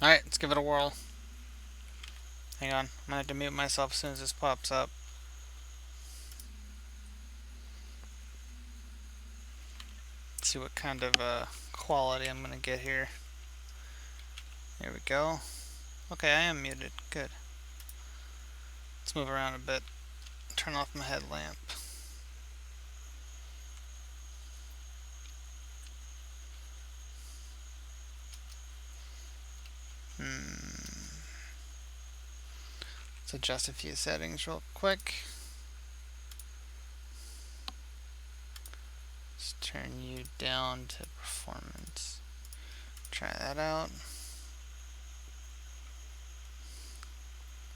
Alright, let's give it a whirl. Hang on, I'm gonna have to mute myself as soon as this pops up. Let's see what kind of quality I'm gonna get here. There we go. Okay, I am muted. Good. Let's move around a bit. Turn off my headlamp. Let's adjust a few settings real quick. Let's turn you down to performance. Try that out.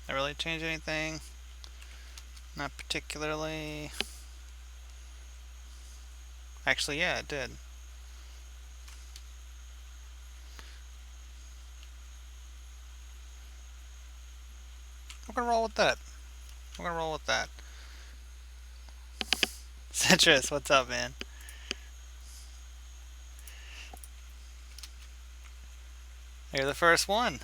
Did I really change anything? Not particularly. Actually, yeah, it did. We're gonna roll with that. We're gonna roll with that. Citrus, what's up, man? You're the first one.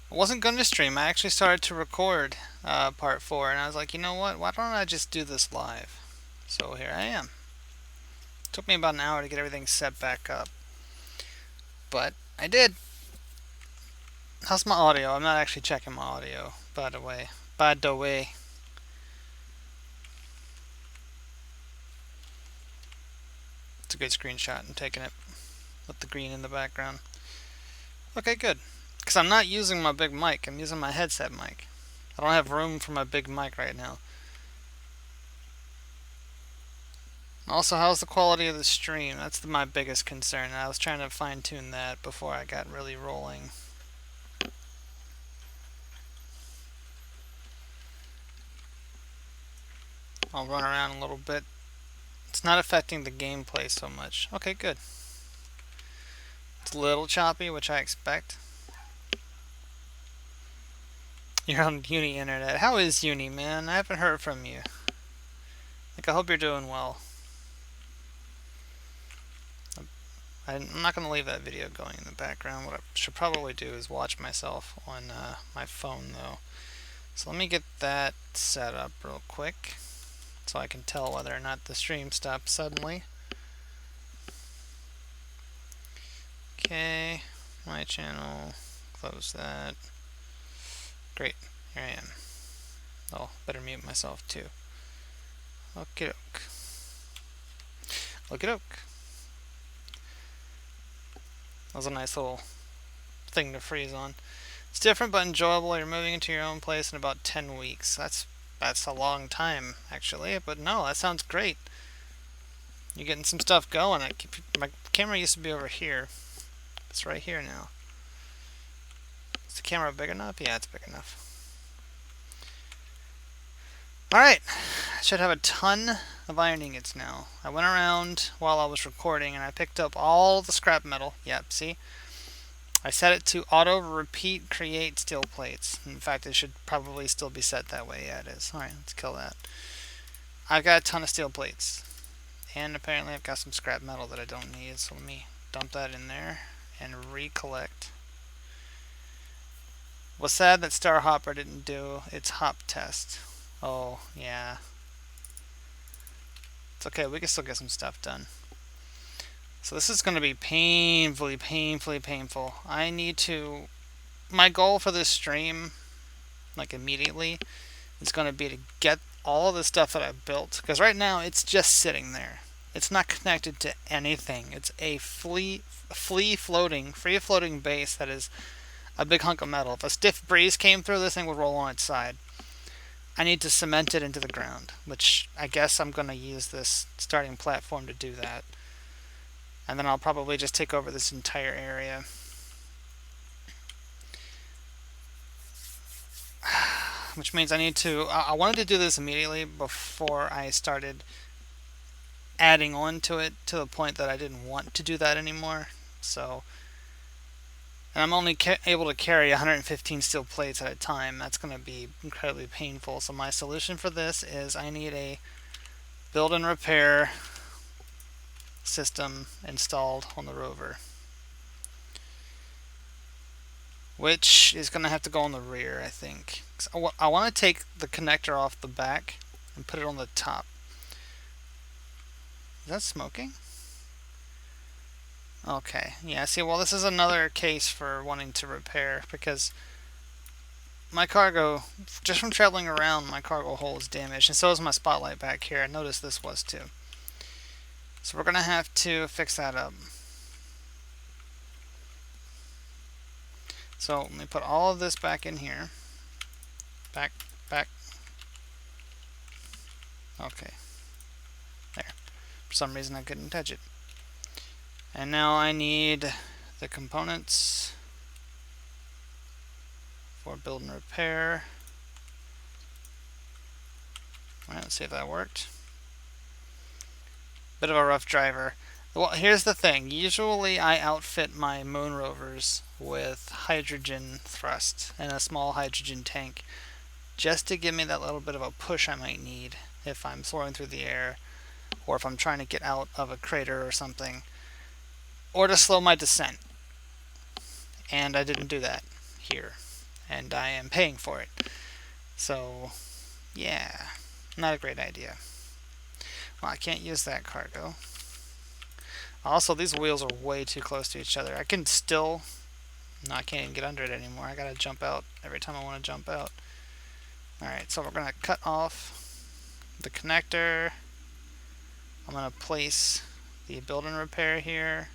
I wasn't going to stream. I actually started to record part 4, and I was like, you know what? Why don't I just do this live? So here I am. It took me about an hour to get everything set back up, but I did. How's my audio? I'm not actually checking my audio, by the way. By the way. It's a good screenshot. I'm taking it with the green in the background. Okay, good. Because I'm not using my big mic. I'm using my headset mic. I don't have room for my big mic right now. Also, how's the quality of the stream? That's my biggest concern. I was trying to fine tune that before I got really rolling. I'll run around a little bit. It's not affecting the gameplay so much. Okay, good. It's a little choppy, which I expect. You're on Uni Internet. How is Uni, man? I haven't heard from you. I hope you're doing well. I'm not going to leave that video going in the background. What I should probably do is watch myself on my phone, though. So let me get that set up real quick so I can tell whether or not the stream stops suddenly. Okay, my channel, close that. Great, here I am. Oh, better mute myself too. Okie doke. Okie doke. That was a nice little thing to freeze on. It's different but enjoyable. You're moving into your own place in about 10 weeks. That's a long time, actually. But no, that sounds great. You're getting some stuff going. My camera used to be over here. It's right here now. Is the camera big enough? Yeah, it's big enough. Alright, I should have a ton of iron ingots now. I went around while I was recording and I picked up all the scrap metal. Yep, see? I set it to auto repeat create steel plates. In fact, it should probably still be set that way. Yeah, it is. Alright, let's kill that. I've got a ton of steel plates. And apparently I've got some scrap metal that I don't need, so let me dump that in there and recollect. Was sad that Star Hopper didn't do its hop test. Oh, yeah. It's okay, we can still get some stuff done. So this is going to be painfully painful. I need to... My goal for this stream, like immediately, is going to be to get all of the stuff that I built. Because right now, it's just sitting there. It's not connected to anything. It's a free floating base that is a big hunk of metal. If a stiff breeze came through, this thing would roll on its side. I need to cement it into the ground, which I guess I'm going to use this starting platform to do that. And then I'll probably just take over this entire area. Which means I need to... I wanted to do this immediately before I started adding on to it to the point that I didn't want to do that anymore. So... And I'm only able to carry 115 steel plates at a time. That's going to be incredibly painful. So my solution for this is I need a build and repair system installed on the rover, which is going to have to go on the rear, I think. I want to take the connector off the back and put it on the top. Is that smoking? Okay, yeah, see, well, this is another case for wanting to repair, because my cargo, just from traveling around, my cargo hole is damaged, and so is my spotlight back here. I noticed this was too. So we're going to have to fix that up. So let me put all of this back in here. Back. Okay. There. For some reason I couldn't touch it. And now I need the components for build and repair. Alright, let's see if that worked. Bit of a rough driver. Well, here's the thing. Usually I outfit my moon rovers with hydrogen thrust and a small hydrogen tank, just to give me that little bit of a push I might need if I'm soaring through the air, or if I'm trying to get out of a crater or something, or to slow my descent. And I didn't do that here, and I am paying for it. So, yeah, not a great idea. Well, I can't use that cargo. Also, these wheels are way too close to each other. I can still... No, I can't even get under it anymore. I gotta jump out every time I want to jump out. Alright, so we're gonna cut off the connector. I'm gonna place the build and repair here.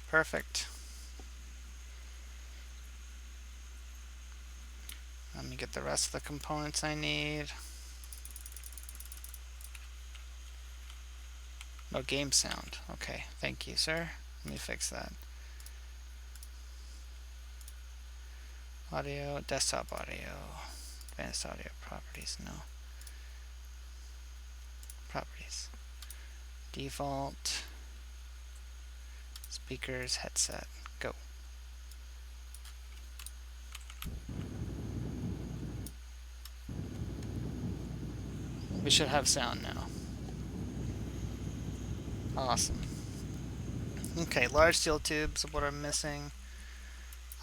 Perfect. Let me get the rest of the components I need. No game sound. Okay, thank you, sir. Let me fix that. Audio, desktop audio, advanced audio properties, no. Properties. Default. Speakers, headset, go. We should have sound now. Awesome. Okay, large steel tubes, what I'm missing.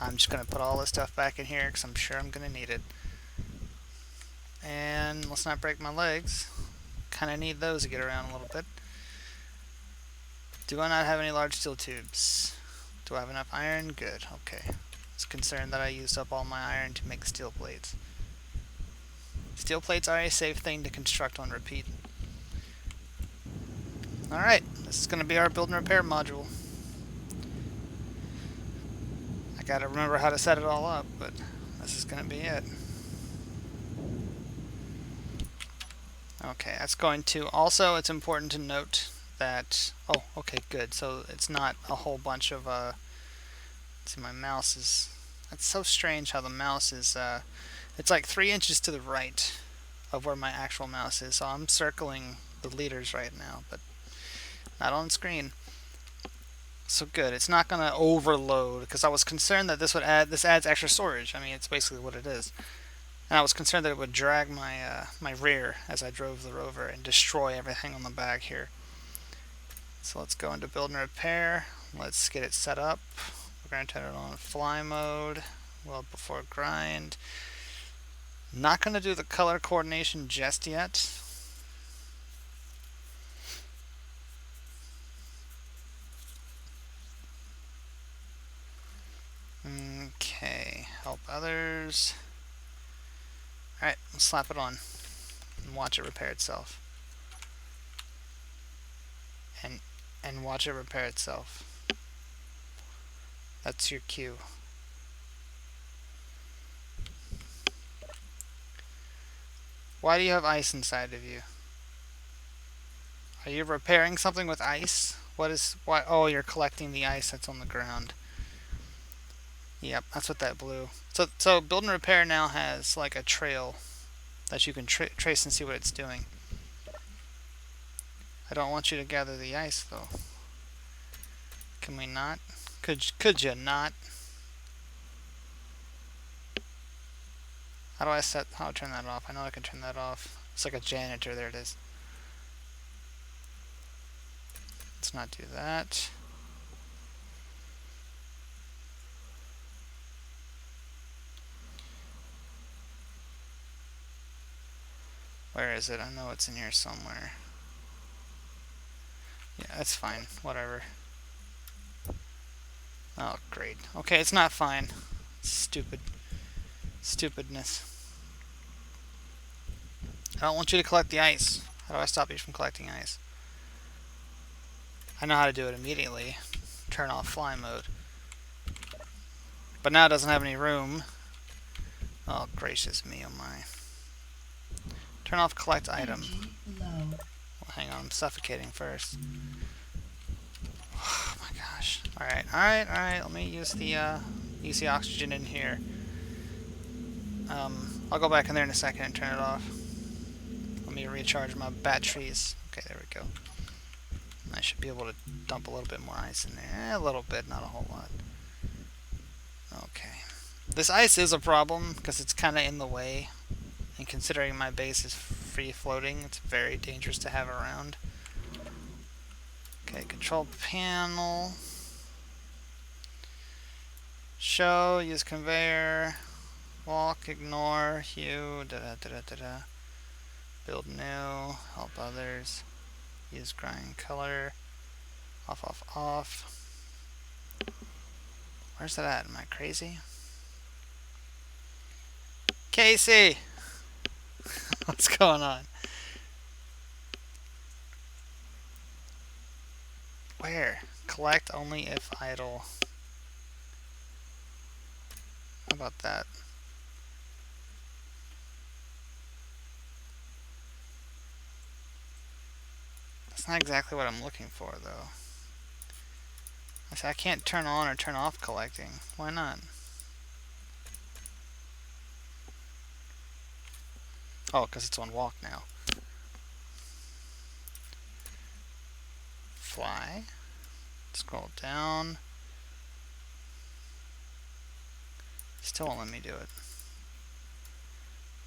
I'm just going to put all this stuff back in here because I'm sure I'm going to need it. And let's not break my legs. Kind of need those to get around a little bit. Do I not have any large steel tubes? Do I have enough iron? Good, okay. I was concerned that I used up all my iron to make steel plates. Steel plates are a safe thing to construct on repeat. Alright, this is going to be our build and repair module. I gotta remember how to set it all up, but this is going to be it. Okay, that's going to... Also, it's important to note that... Oh, okay, good. So it's not a whole bunch of... Let's see, my mouse is... That's so strange how the mouse is... It's like 3 inches to the right of where my actual mouse is. So I'm circling the leaders right now, but not on screen. So good. It's not going to overload, because I was concerned that this adds extra storage. I mean, it's basically what it is. And I was concerned that it would drag my my rear as I drove the rover and destroy everything on the back here. So let's go into build and repair. Let's get it set up. We're going to turn it on fly mode. Well, before grind. Not going to do the color coordination just yet. Okay, help others. Alright, let's slap it on and watch it repair itself. And watch it repair itself. That's your cue. Why do you have ice inside of you? Are you repairing something with ice? Why? Oh, you're collecting the ice that's on the ground. Yep, that's what that blue. So build and repair now has like a trail that you can trace and see what it's doing. I don't want you to gather the ice though. Can we not? Could you not? How do I turn that off? I know I can turn that off. It's like a janitor. There it is. Let's not do that. Where is it? I know it's in here somewhere. Yeah, that's fine. Whatever. Oh, great. Okay, it's not fine. Stupid. Stupidness. I don't want you to collect the ice. How do I stop you from collecting ice? I know how to do it immediately. Turn off fly mode. But now it doesn't have any room. Oh, gracious me, oh my. Turn off collect item. Well, hang on, I'm suffocating first. Oh my gosh. Alright, alright, alright. Let me use the oxygen in here. I'll go back in there in a second and turn it off. Let me recharge my batteries. Okay, there we go. I should be able to dump a little bit more ice in there. A little bit, not a whole lot. Okay. This ice is a problem because it's kind of in the way. And considering my base is free floating, it's very dangerous to have around. Okay, control panel. Show, use conveyor. Walk, ignore, hue, da-da-da-da-da-da. Build new, help others. Use grind color. Off, off, off. Where's that at? Am I crazy? Casey! What's going on? Where? Collect only if idle. How about that? That's not exactly what I'm looking for, though. I said I can't turn on or turn off collecting. Why not? Oh, because it's on walk now. Fly. Scroll down. Still won't let me do it.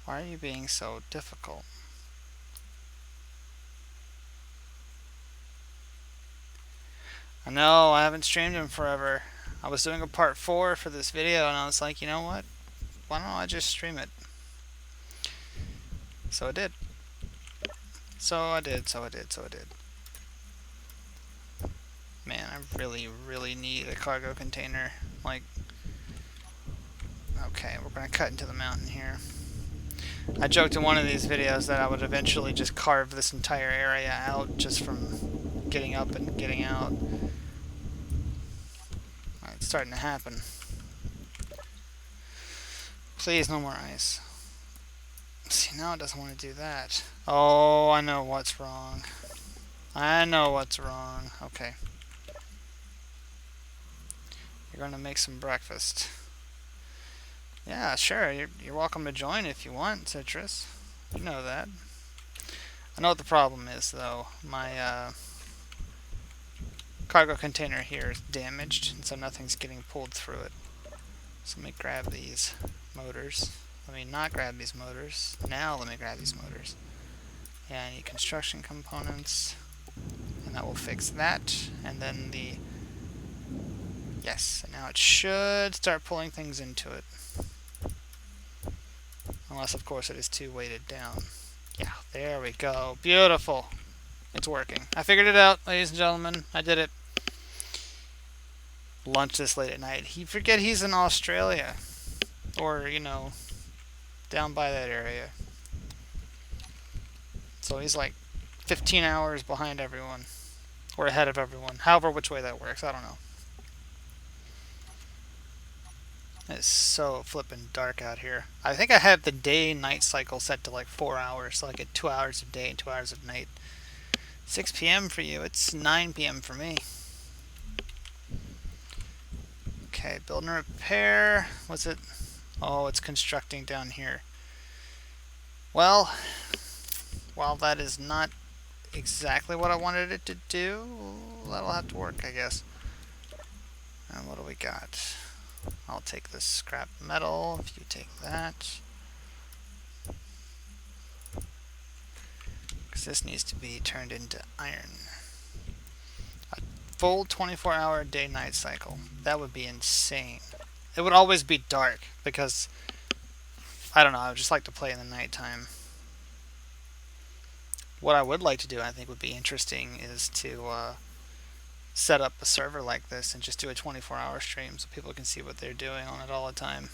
Why are you being so difficult? I know, I haven't streamed in forever. I was doing a part 4 for this video and I was like, you know what? Why don't I just stream it? So I did. So I did. Man, I really, really need a cargo container. Like, okay, we're gonna cut into the mountain here. I joked in one of these videos that I would eventually just carve this entire area out just from getting up and getting out. It's starting to happen. Please, no more ice. See, now it doesn't want to do that. Oh, I know what's wrong. I know what's wrong. Okay. You're going to make some breakfast. Yeah, sure. You're welcome to join if you want, Citrus. You know that. I know what the problem is, though. My cargo container here is damaged, and so nothing's getting pulled through it. So let me grab these motors. Let me not grab these motors. Now let me grab these motors. Yeah, I need construction components. And that will fix that. And then the... Yes, and now it should start pulling things into it. Unless, of course, it is too weighted down. Yeah, there we go. Beautiful. It's working. I figured it out, ladies and gentlemen. I did it. Lunch this late at night. You forget he's in Australia. Or, you know, down by that area. So he's like 15 hours behind everyone. Or ahead of everyone. However, which way that works. I don't know. It's so flippin' dark out here. I think I have the day-night cycle set to like 4 hours. So I get 2 hours of day and 2 hours of night. 6 p.m. for you. It's 9 p.m. for me. Okay, build and repair. What's it? Oh, it's constructing down here. Well, while that is not exactly what I wanted it to do, that'll have to work, I guess. And what do we got? I'll take this scrap metal if you take that. Because this needs to be turned into iron. A full 24-hour day-night cycle. That would be insane. It would always be dark because, I don't know, I would just like to play in the nighttime. What I would like to do, I think would be interesting, is to set up a server like this and just do a 24-hour stream so people can see what they're doing on it all the time.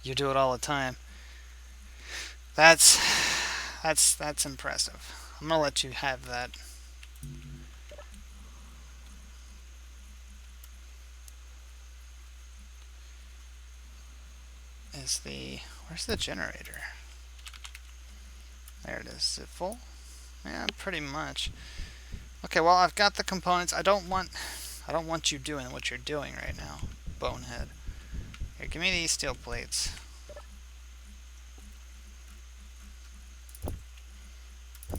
You do it all the time. That's impressive. I'm gonna let you have that. Where's the generator? There it is. Is it full? Yeah, pretty much. Okay, well, I've got the components. I don't want you doing what you're doing right now, bonehead. Here, give me these steel plates.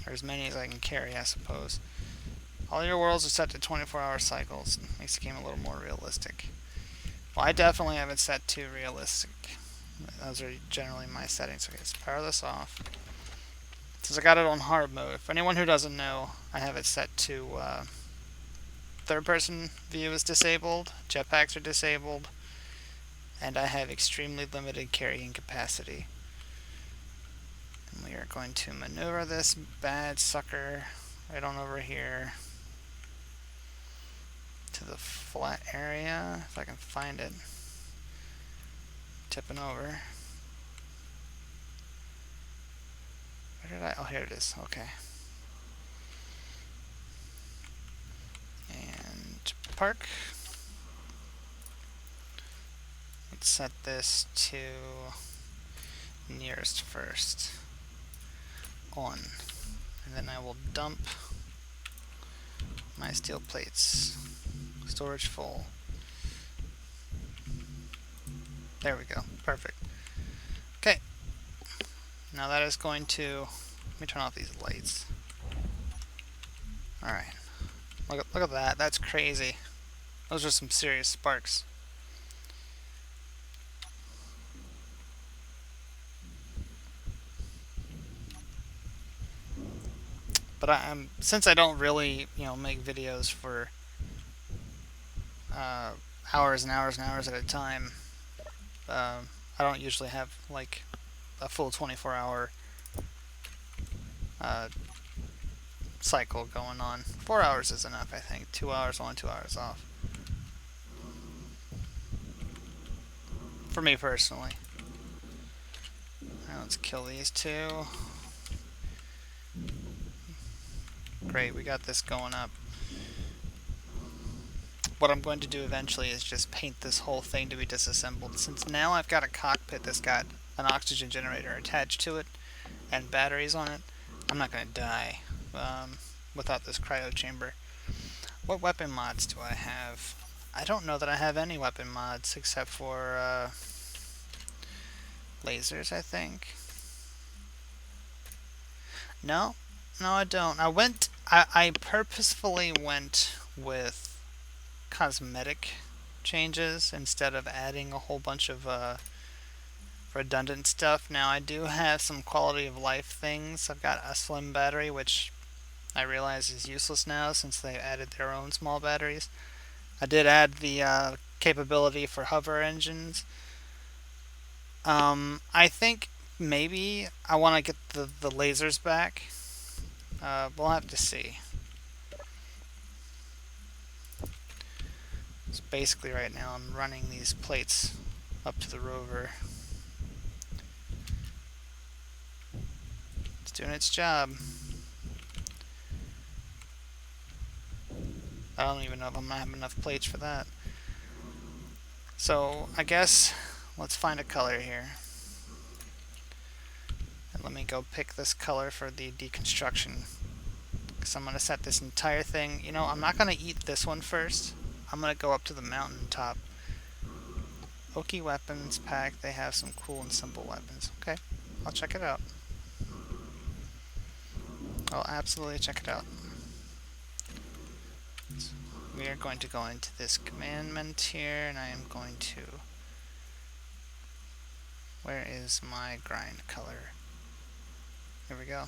Or as many as I can carry, I suppose. All your worlds are set to 24-hour cycles. Makes the game a little more realistic. Well, I definitely have it set to realistic. Those are generally my settings. Okay, let's power this off. Since I got it on hard mode, for anyone who doesn't know, I have it set to third-person view is disabled, jetpacks are disabled, and I have extremely limited carrying capacity. And we are going to maneuver this bad sucker right on over here to the flat area, if I can find it. Tipping over. Where did I? Oh, here it is. Okay. And park. Let's set this to nearest first. On. And then I will dump my steel plates. Storage full. There we go. Perfect. Okay. Now that is going to... Let me turn off these lights. Alright. Look at that. That's crazy. Those are some serious sparks. But since I don't really, make videos for hours and hours and hours at a time, I don't usually have like a full 24-hour cycle going on. 4 hours is enough, I think. 2 hours on, 2 hours off. For me personally. Alright, let's kill these two. Great, we got this going up. What I'm going to do eventually is just paint this whole thing to be disassembled. Since now I've got a cockpit that's got an oxygen generator attached to it and batteries on it, I'm not going to die without this cryo chamber. What weapon mods do I have? I don't know that I have any weapon mods except for lasers, I think. No, I don't. I purposefully went with cosmetic changes instead of adding a whole bunch of redundant stuff. Now I do have some quality of life things. I've got a slim battery, which I realize is useless now since they added their own small batteries. I did add the capability for hover engines. I think maybe I want to get the lasers back. We'll have to see. So basically right now I'm running these plates up to the rover. It's doing its job. I don't even know if I'm going to have enough plates for that. So I guess let's find a color here. And let me go pick this color for the deconstruction. Because I'm going to set this entire thing. I'm not going to eat this one first. I'm going to go up to the mountaintop. Oki weapons pack. They have some cool and simple weapons. Okay, I'll check it out. I'll absolutely check it out. So we are going to go into this commandment here, and I am going to... Where is my grind color? Here we go.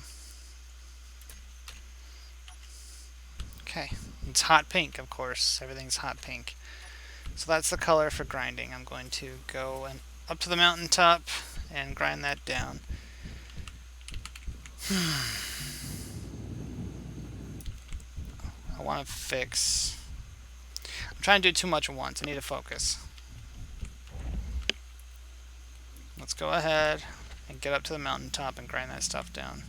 Okay, it's hot pink, of course. Everything's hot pink. So that's the color for grinding. I'm going to go and up to the mountaintop and grind that down. I want to fix... I'm trying to do too much at once. I need to focus. Let's go ahead and get up to the mountaintop and grind that stuff down.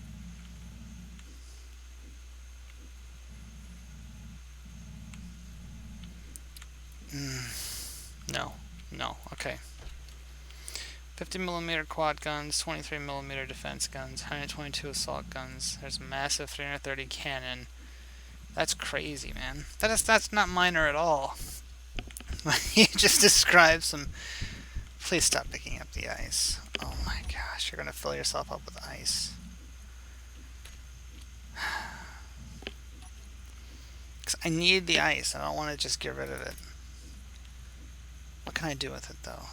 No. No. Okay. 50mm quad guns, 23mm defense guns, 122 assault guns. There's a massive 330 cannon. That's crazy, man. That's not minor at all. You just described some... Please stop picking up the ice. Oh my gosh, you're gonna fill yourself up with ice. Because I need the ice. I don't want to just get rid of it. What can I do with it, though?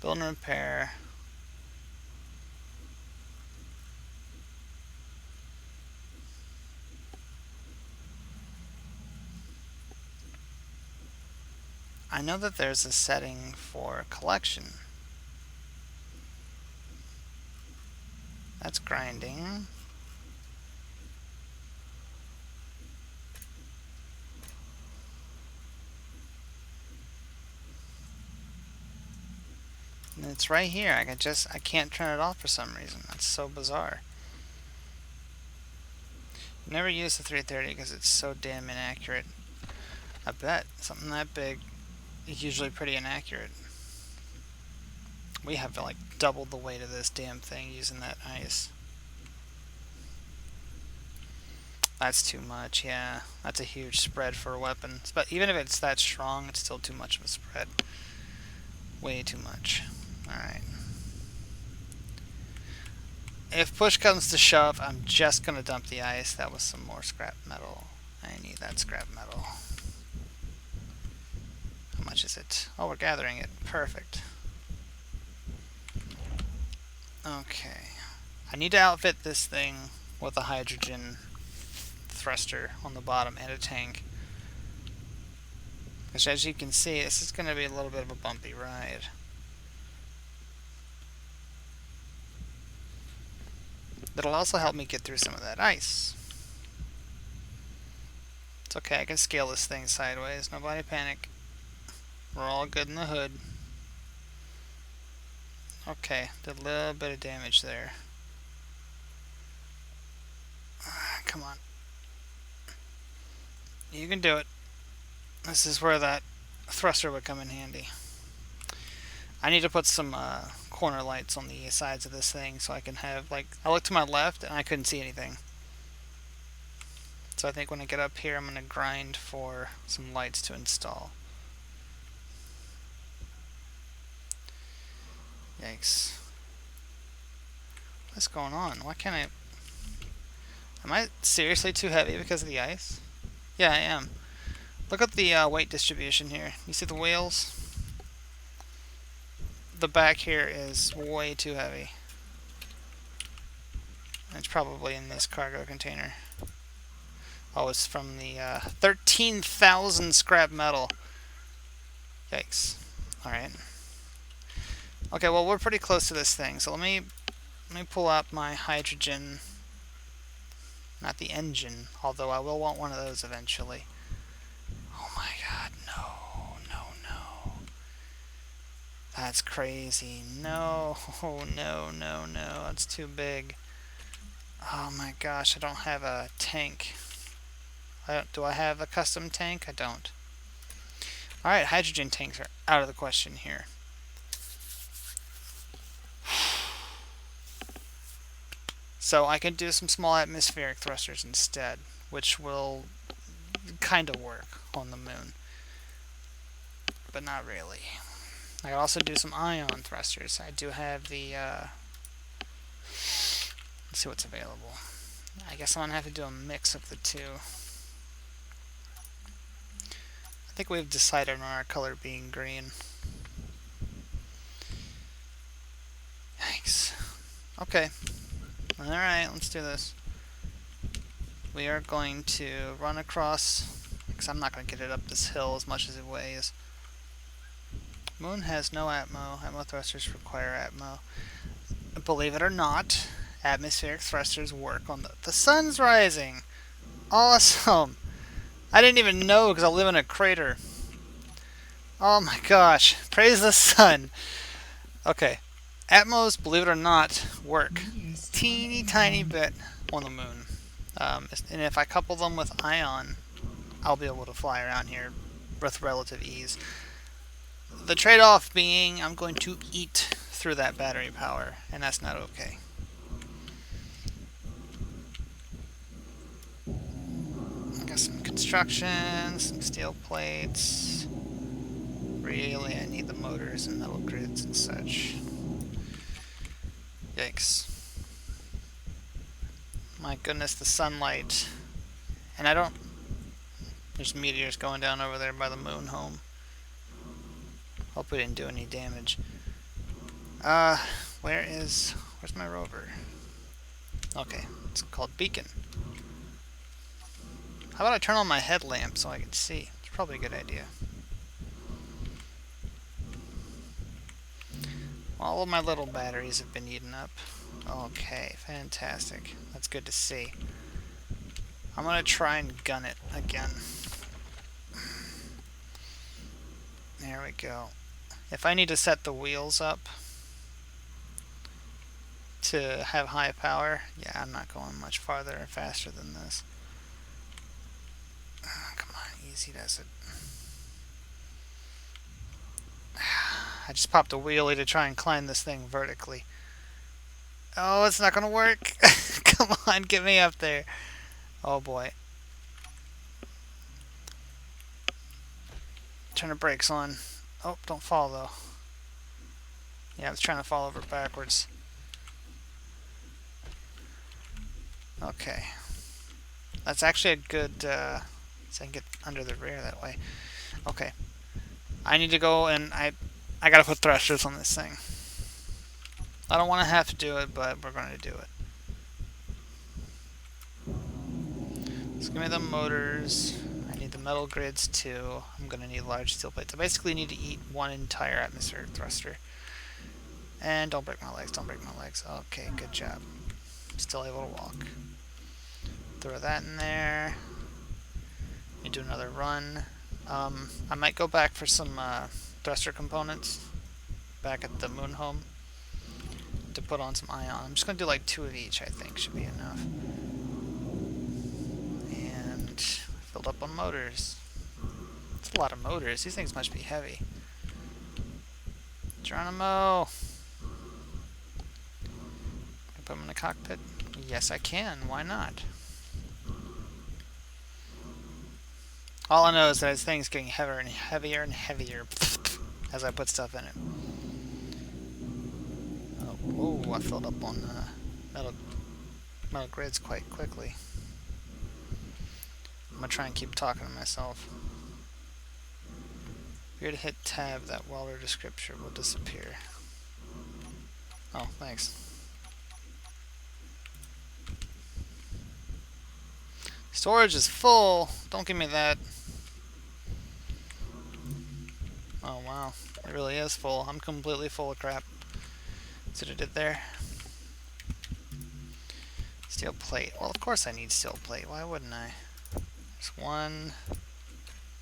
Build and repair. I know that there's a setting for collection. That's grinding. And it's right here. I can't turn it off for some reason. That's so bizarre. Never use the 330 because it's so damn inaccurate. I bet something that big is usually pretty inaccurate. We have like doubled the weight of this damn thing using that ice. That's too much, yeah. That's a huge spread for a weapon. But even if it's that strong, it's still too much of a spread. Way too much. Alright. If push comes to shove, I'm just gonna dump the ice. That was some more scrap metal. I need that scrap metal. How much is it? Oh, we're gathering it. Perfect. Okay. I need to outfit this thing with a hydrogen thruster on the bottom and a tank. Because as you can see, this is going to be a little bit of a bumpy ride. That'll also help me get through some of that ice. It's okay, I can scale this thing sideways. Nobody panic. We're all good in the hood. Okay, did a little bit of damage there. Come on. You can do it. This is where that thruster would come in handy. I need to put some corner lights on the sides of this thing so I can have, like, I looked to my left and I couldn't see anything. So I think when I get up here, I'm going to grind for some lights to install. Yikes. What's going on? Why can't I... Am I seriously too heavy because of the ice? Yeah, I am. Look at the weight distribution here. You see the wheels? The back here is way too heavy. It's probably in this cargo container. Oh, it's from the 13,000 scrap metal. Yikes. Alright. Okay, well, we're pretty close to this thing, so let me pull out my hydrogen, not the engine, although I will want one of those eventually. Oh my god, no, no, no. That's crazy. No, no, no, no, that's too big. Oh my gosh, I don't have a tank. Do I have a custom tank? I don't. Alright, hydrogen tanks are out of the question here. So I can do some small atmospheric thrusters instead, which will kind of work on the moon, but not really. I can also do some ion thrusters. I do have the, let's see what's available. I guess I'm going to have to do a mix of the two. I think we've decided on our color being green. Yikes. Okay. Alright, let's do this. we are going to run across, because I'm not going to get it up this hill as much as it weighs. Moon has no atmo. Atmo thrusters require atmo. Believe it or not, atmospheric thrusters work on the sun's rising. Awesome. I didn't even know because I live in a crater. Oh my gosh. Praise the sun. Okay. Atmos, believe it or not, work. Teeny tiny bit on the moon. And if I couple them with ion, I'll be able to fly around here with relative ease. The trade-off being I'm going to eat through that battery power, and that's not okay. I got some construction, some steel plates. Really, I need the motors and metal grids and such. Yikes. My goodness, the sunlight. And I don't... There's meteors going down over there by the moon home. Hope we didn't do any damage. Where's my rover? Okay, it's called Beacon. How about I turn on my headlamp so I can see? It's probably a good idea. All of my little batteries have been eaten up. Okay, fantastic. That's good to see. I'm gonna try and gun it again. There we go. If I need to set the wheels up to have high power, yeah, I'm not going much farther or faster than this. Oh, come on, easy does it. I just popped a wheelie to try and climb this thing vertically. Oh, it's not gonna work. Come on, get me up there. Oh boy. Turn the brakes on. Oh, don't fall though. Yeah, I was trying to fall over backwards. Okay. That's actually a good, so I can get under the rear that way. Okay. I need to go and I gotta put thrusters on this thing. I don't want to have to do it, but we're going to do it. So give me the motors. I need the metal grids too. I'm going to need large steel plates. I basically need to eat one entire atmospheric thruster. And don't break my legs, don't break my legs. Okay, good job. Still able to walk. Throw that in there. You do another run. I might go back for some thruster components back at the moon home to put on some ion. I'm just going to do like 2 of each, I think, should be enough. And filled up on motors. It's a lot of motors. These things must be heavy. Geronimo! Can I put them in the cockpit? Yes, I can. Why not? All I know is that this thing's getting heavier and heavier and heavier as I put stuff in it. Oh, I filled up on metal grids quite quickly. I'm gonna try and keep talking to myself. If you're to hit tab, that welder descriptor will disappear. Oh, thanks. Storage is full. Don't give me that. Oh wow, it really is full. I'm completely full of crap. See what I did there? Steel plate. Well, of course I need steel plate. Why wouldn't I? There's 1,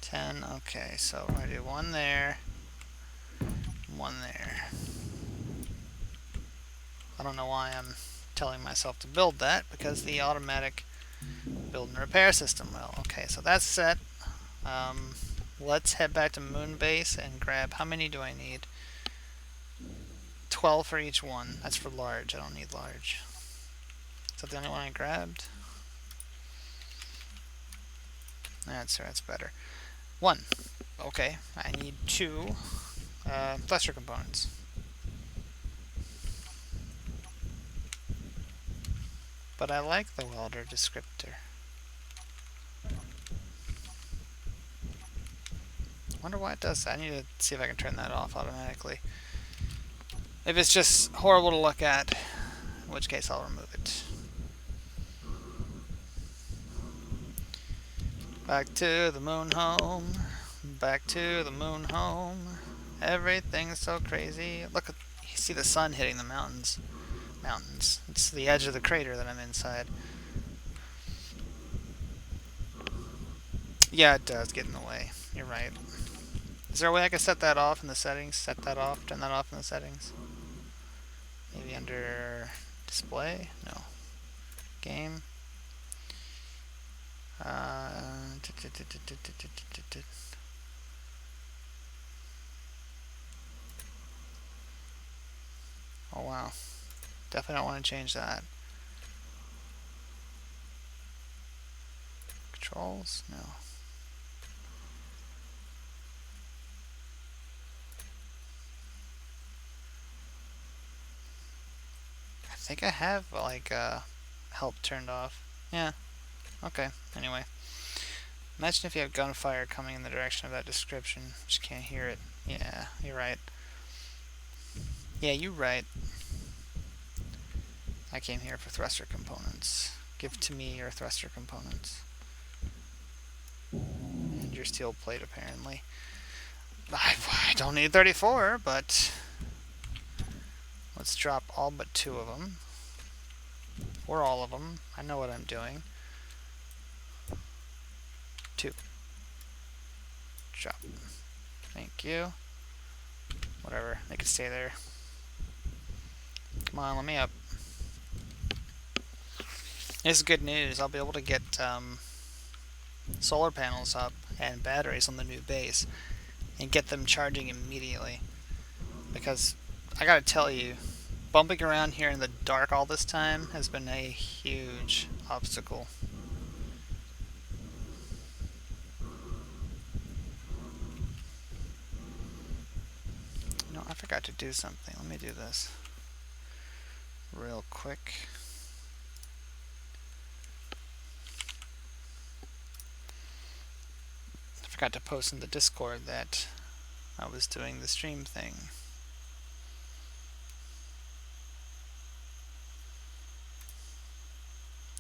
10. Okay, so we're gonna do 1 there, 1 there. I don't know why I'm telling myself to build that, because the automatic build and repair system will. Okay, so that's set. Let's head back to Moon Base and grab, how many do I need? 12 for each one. That's for large. I don't need large. Is that the only one I grabbed? That's better. 1. Okay, I need 2 thruster components. But I like the welder descriptor. Wonder why it does that. I need to see if I can turn that off automatically. If it's just horrible to look at, in which case I'll remove it. Back to the moon home. Back to the moon home. Everything's so crazy. Look at, you see the sun hitting the mountains. Mountains. It's the edge of the crater that I'm inside. Yeah, it does get in the way. You're right. Is there a way I can set that off in the settings? Set that off? Turn that off in the settings? Maybe under display? No. Game. Uh, oh wow. Definitely don't want to change that. Controls? No. I think I have like help turned off. Yeah. Okay. Anyway. Imagine if you have gunfire coming in the direction of that description. Just can't hear it. Yeah, you're right. Yeah, you're right. I came here for thruster components. Give to me your thruster components. And your steel plate, apparently. I don't need 34, but let's drop all but 2 of them. Or all of them. I know what I'm doing. 2. Drop. Thank you. Whatever. They can stay there. Come on, let me up. This is good news. I'll be able to get solar panels up and batteries on the new base and get them charging immediately. Because I gotta tell you, bumping around here in the dark all this time has been a huge obstacle. No, I forgot to do something. Let me do this real quick. I forgot to post in the Discord that I was doing the stream thing.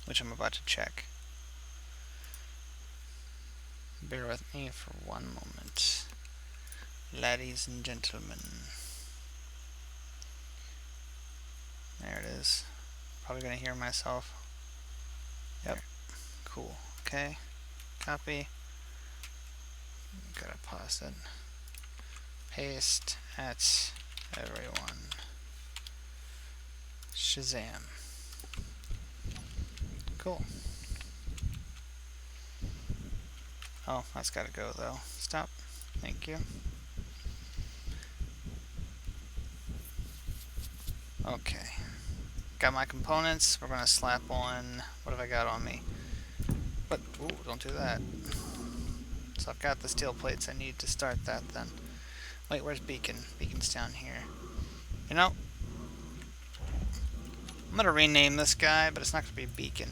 Which I'm about to check. Bear with me for one moment. Ladies and gentlemen. There it is. Probably gonna hear myself. Yep. Cool. Okay. Copy. Gotta pause it. Paste at everyone. Shazam. Cool. Oh, that's gotta go though. Stop. Thank you. Okay. Got my components. We're gonna slap on. What have I got on me? But ooh, don't do that. So I've got the steel plates. I need to start that then. Wait, where's Beacon? Beacon's down here. You know, I'm gonna rename this guy, but it's not gonna be Beacon.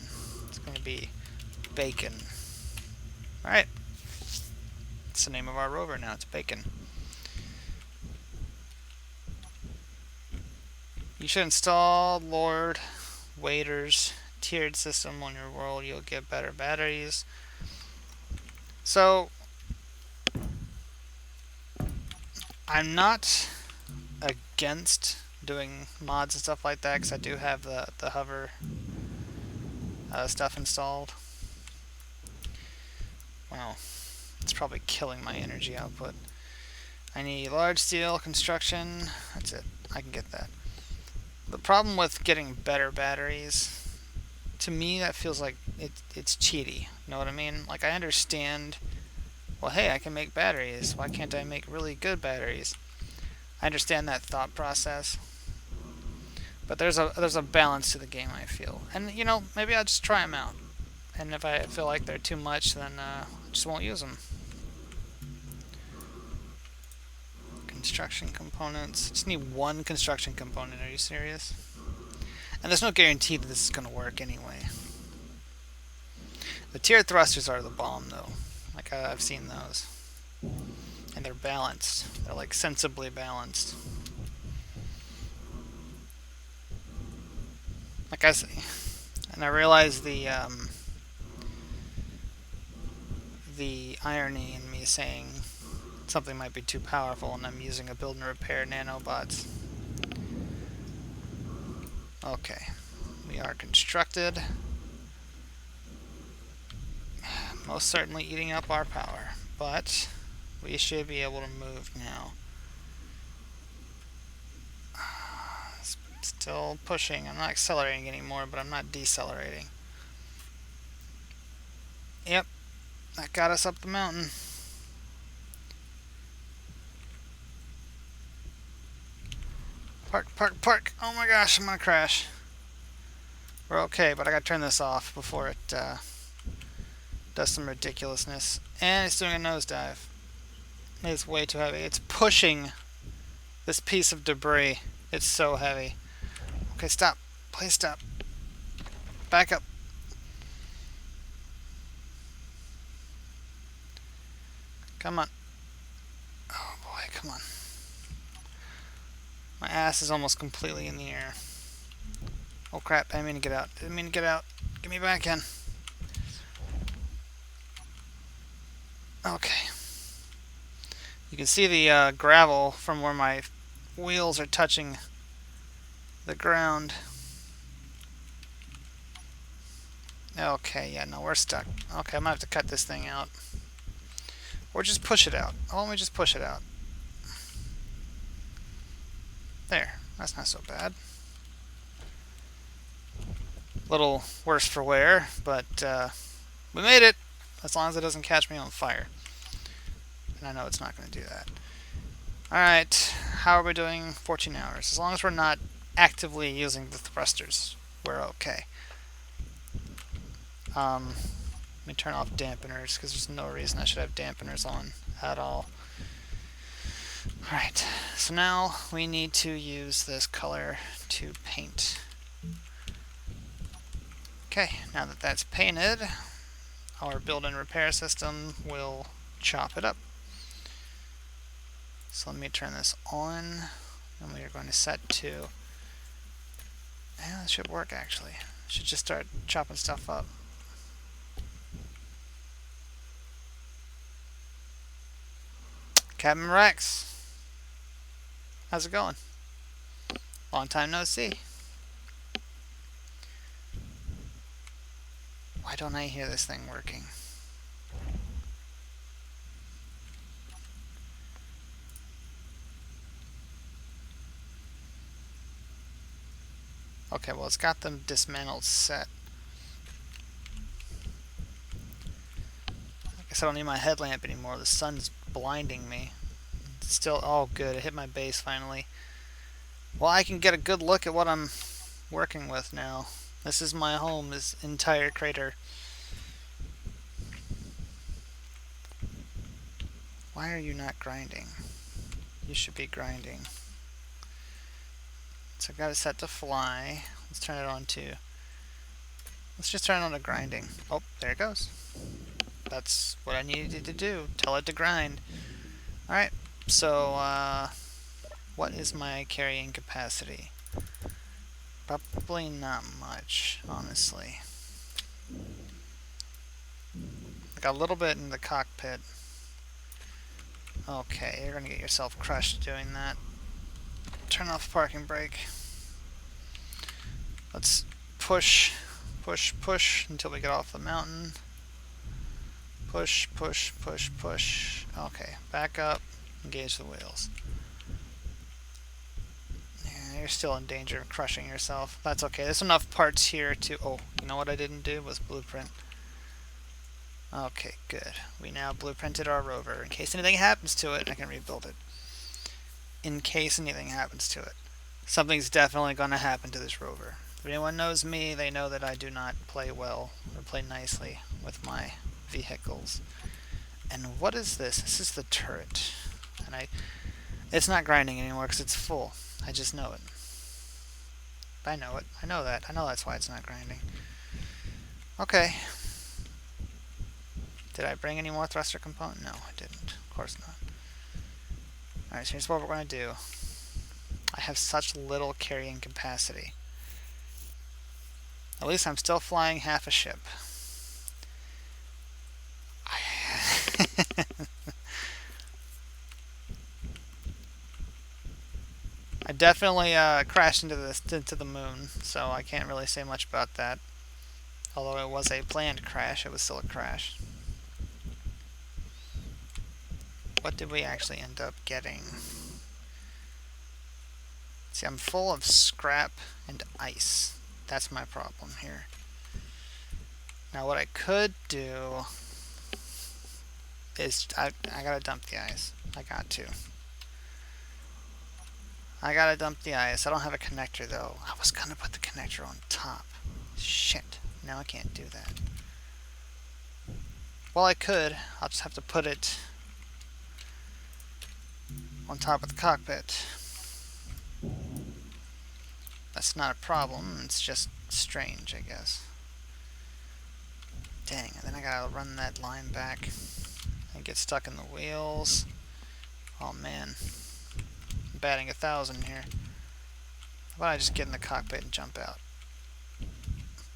It's gonna be Bacon. All right. It's the name of our rover now. It's Bacon. You should install Lord Wader's tiered system on your world. You'll get better batteries. So I'm not against doing mods and stuff like that because I do have the hover stuff installed. Wow, it's probably killing my energy output. I need large steel construction. That's it. I can get that. The problem with getting better batteries, to me, that feels like it's cheaty. You know what I mean? Like, I understand, well, hey, I can make batteries. Why can't I make really good batteries? I understand that thought process. But there's a balance to the game, I feel. And, you know, maybe I'll just try them out. And if I feel like they're too much, then I just won't use them. Construction components. Just need one construction component. Are you serious? And there's no guarantee that this is going to work anyway. The tiered thrusters are the bomb, though. Like, I've seen those. And they're balanced. They're, like, sensibly balanced. Like I say. And I realize the the irony in me saying something might be too powerful and I'm using a build and repair nanobots. Okay, we are constructed. Most certainly eating up our power, but we should be able to move now. Still pushing. I'm not accelerating anymore, but I'm not decelerating. Yep, that got us up the mountain. Park, park, park. Oh my gosh, I'm gonna crash. We're okay, but I gotta turn this off before it does some ridiculousness. And it's doing a nosedive. It's way too heavy. It's pushing this piece of debris. It's so heavy. Okay, stop. Please stop. Back up. Come on. Oh boy, come on. My ass is almost completely in the air. Oh crap, I didn't mean to get out. Didn't mean to get out. Get me back in. Okay. You can see the gravel from where my wheels are touching the ground. Okay, yeah, no, we're stuck. Okay, I'm gonna have to cut this thing out. Or just push it out. Oh, let me just push it out. There, that's not so bad. Little worse for wear, but we made it, as long as it doesn't catch me on fire. And I know it's not going to do that. Alright, how are we doing? 14 hours. As long as we're not actively using the thrusters, we're okay. Let me turn off dampeners, because there's no reason I should have dampeners on at all. Alright, so now we need to use this color to paint. Okay, now that that's painted, our build and repair system will chop it up. So let me turn this on, and we are going to set to, yeah, that should work actually. Should just start chopping stuff up. Captain Rex, how's it going? Long time no see. Why don't I hear this thing working? Okay, well, it's got them dismantled set. I guess I don't need my headlamp anymore. The sun's blinding me. It's still, oh good, it hit my base finally. Well, I can get a good look at what I'm working with now. This is my home, this entire crater. Why are you not grinding? You should be grinding. So I've got it set to fly. Let's turn it on to... Let's just turn it on to grinding. Oh, there it goes. That's what I needed to do. Tell it to grind. Alright, so what is my carrying capacity? Probably not much, honestly. Like a little bit in the cockpit. Okay, you're gonna get yourself crushed doing that. Turn off the parking brake. Let's push, push, push until we get off the mountain. Push, push, push, push. Okay, back up, engage the wheels. Yeah, you're still in danger of crushing yourself. That's okay, there's enough parts here to... Oh, you know what I didn't do was blueprint. Okay, good. We now blueprinted our rover. In case anything happens to it, I can rebuild it. In case anything happens to it. Something's definitely going to happen to this rover. If anyone knows me, they know that I do not play well or play nicely with my vehicles. And what is this? This is the turret. And it's not grinding anymore because it's full. I just know it. I know it. I know that. I know that's why it's not grinding. Okay. Did I bring any more thruster component? No, I didn't. Of course not. Alright, so here's what we're going to do. I have such little carrying capacity. At least I'm still flying half a ship. I definitely crashed into the moon, so I can't really say much about that. Although it was a planned crash, it was still a crash. What did we actually end up getting? See, I'm full of scrap and ice. That's my problem here. Now what I could do is I gotta dump the ice. I got to. I gotta dump the ice. I don't have a connector though. I was gonna put the connector on top. Shit. Now I can't do that. Well, I could. I'll just have to put it on top of the cockpit. That's not a problem. It's just strange, I guess. Dang, and then I gotta run that line back and get stuck in the wheels. Oh man. I'm batting 1,000 here. How about I just get in the cockpit and jump out?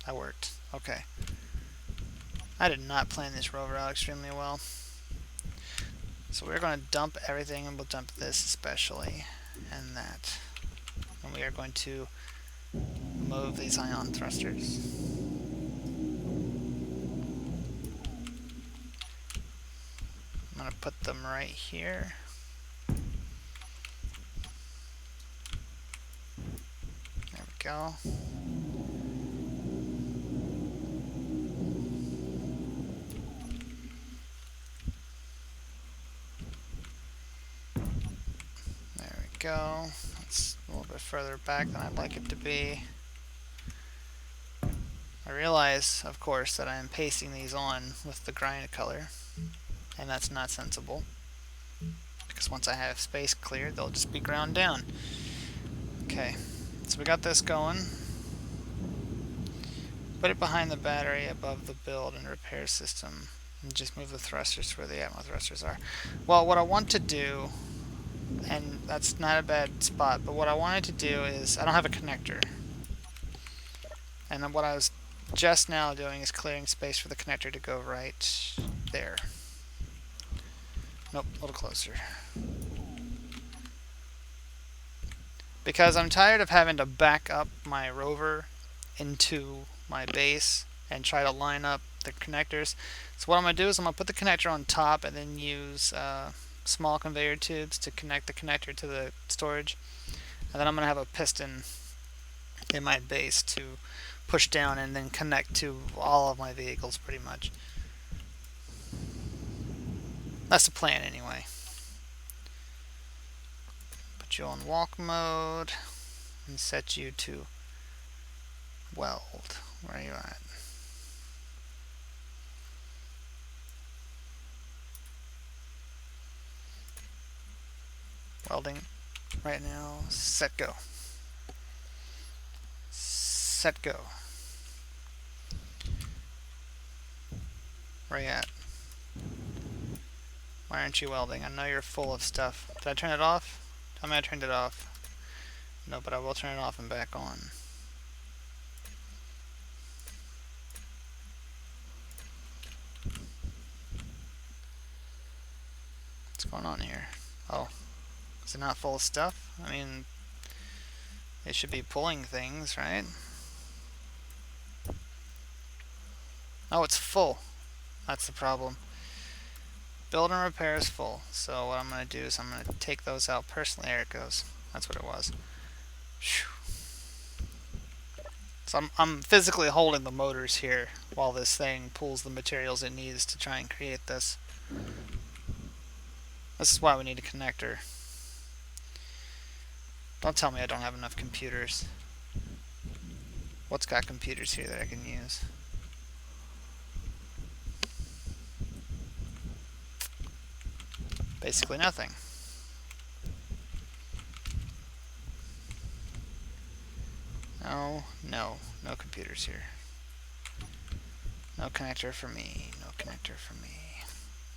That worked. Okay. I did not plan this rover out extremely well. So we're going to dump everything, and we'll dump this especially, and that. And we are going to move these ion thrusters. I'm going to put them right here. There we go. There we go. That's a little bit further back than I'd like it to be. I realize, of course, that I am pasting these on with the grind color, and that's not sensible, because once I have space cleared, they'll just be ground down. Okay, so we got this going. Put it behind the battery above the build and repair system, and just move the thrusters where the atmo thrusters are. Well, what I want to do, and that's not a bad spot, but what I wanted to do is, I don't have a connector. And then what I was just now doing is clearing space for the connector to go right there. Nope, a little closer. Because I'm tired of having to back up my rover into my base and try to line up the connectors. So what I'm going to do is I'm going to put the connector on top and then use small conveyor tubes to connect the connector to the storage. And then I'm going to have a piston in my base to push down and then connect to all of my vehicles pretty much. That's the plan anyway. Put you on walk mode and set you to weld. Where are you at? Welding right now. Set go. Set go. Where are you at? Why aren't you welding? I know you're full of stuff. Did I turn it off? Tell me I turned it off. No, but I will turn it off and back on. What's going on here? Oh, is it not full of stuff? I mean, it should be pulling things, right? Oh, it's full. That's the problem. Build and repair is full. So what I'm going to do is I'm going to take those out personally. There it goes. That's what it was. So I'm physically holding the motors here while this thing pulls the materials it needs to try and create this. This is why we need a connector. Don't tell me I don't have enough computers. What's got computers here that I can use? Basically nothing. No computers here. No connector for me, no connector for me.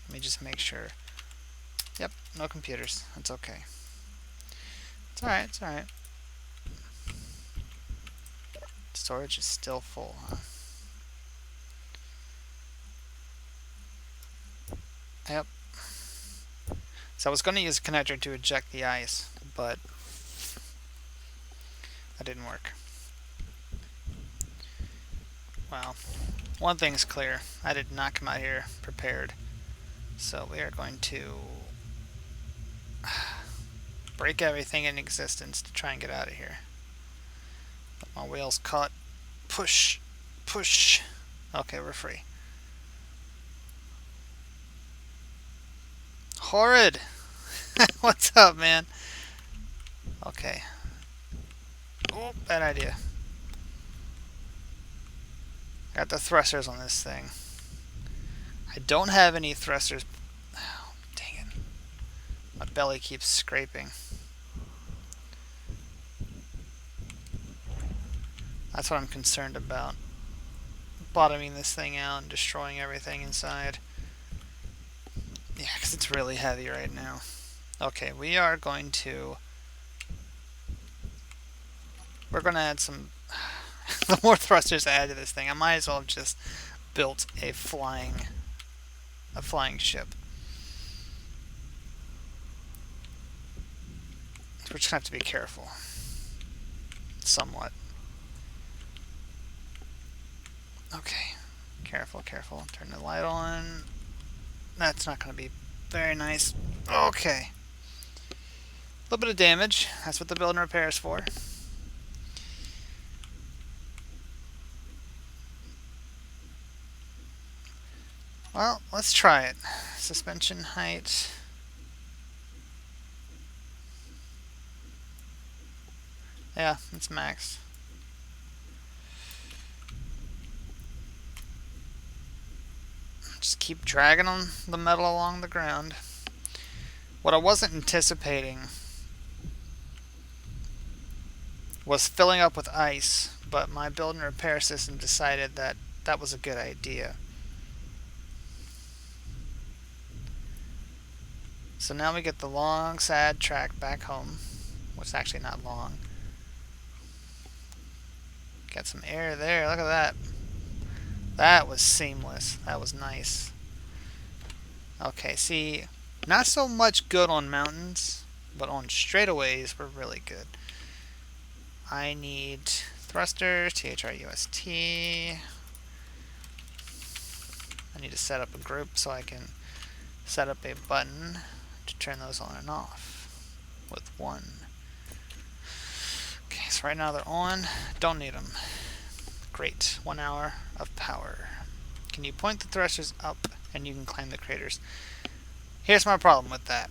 Let me just make sure. Yep, no computers. That's okay. It's alright, it's alright. Storage is still full, huh? Yep, So I was going to use a connector to eject the ice, but that didn't work. Well, one thing's clear. I did not come out here prepared. So we are going to break everything in existence to try and get out of here. But my wheel's caught. Push. Push. Okay, we're free. Horrid! What's up, man? Okay. Oh, bad idea. Got the thrusters on this thing. I don't have any thrusters. Oh, dang it. My belly keeps scraping. That's what I'm concerned about. Bottoming this thing out and destroying everything inside. Yeah, because it's really heavy right now. Okay, we are going to... We're going to add some... The more thrusters I add to this thing, I might as well have just built a flying ship. So we're just going to have to be careful. Somewhat. Okay. Careful, careful. Turn the light on. That's not going to be very nice. Okay. A little bit of damage. That's what the build and repair is for. Well, let's try it. Suspension height. Yeah, it's max. Just keep dragging on the metal along the ground. What I wasn't anticipating was filling up with ice, but my build and repair system decided that that was a good idea. So now we get the long, sad track back home. Well, it's actually not long. Got some air there. Look at that. That was seamless. That was nice. Okay, see, not so much good on mountains, but on straightaways we're really good. I need thrusters, THRUST. I need to set up a group so I can set up a button to turn those on and off with one. Okay, so right now they're on. Don't need them. Great. 1 hour of power. Can you point the thrusters up and you can climb the craters? Here's my problem with that.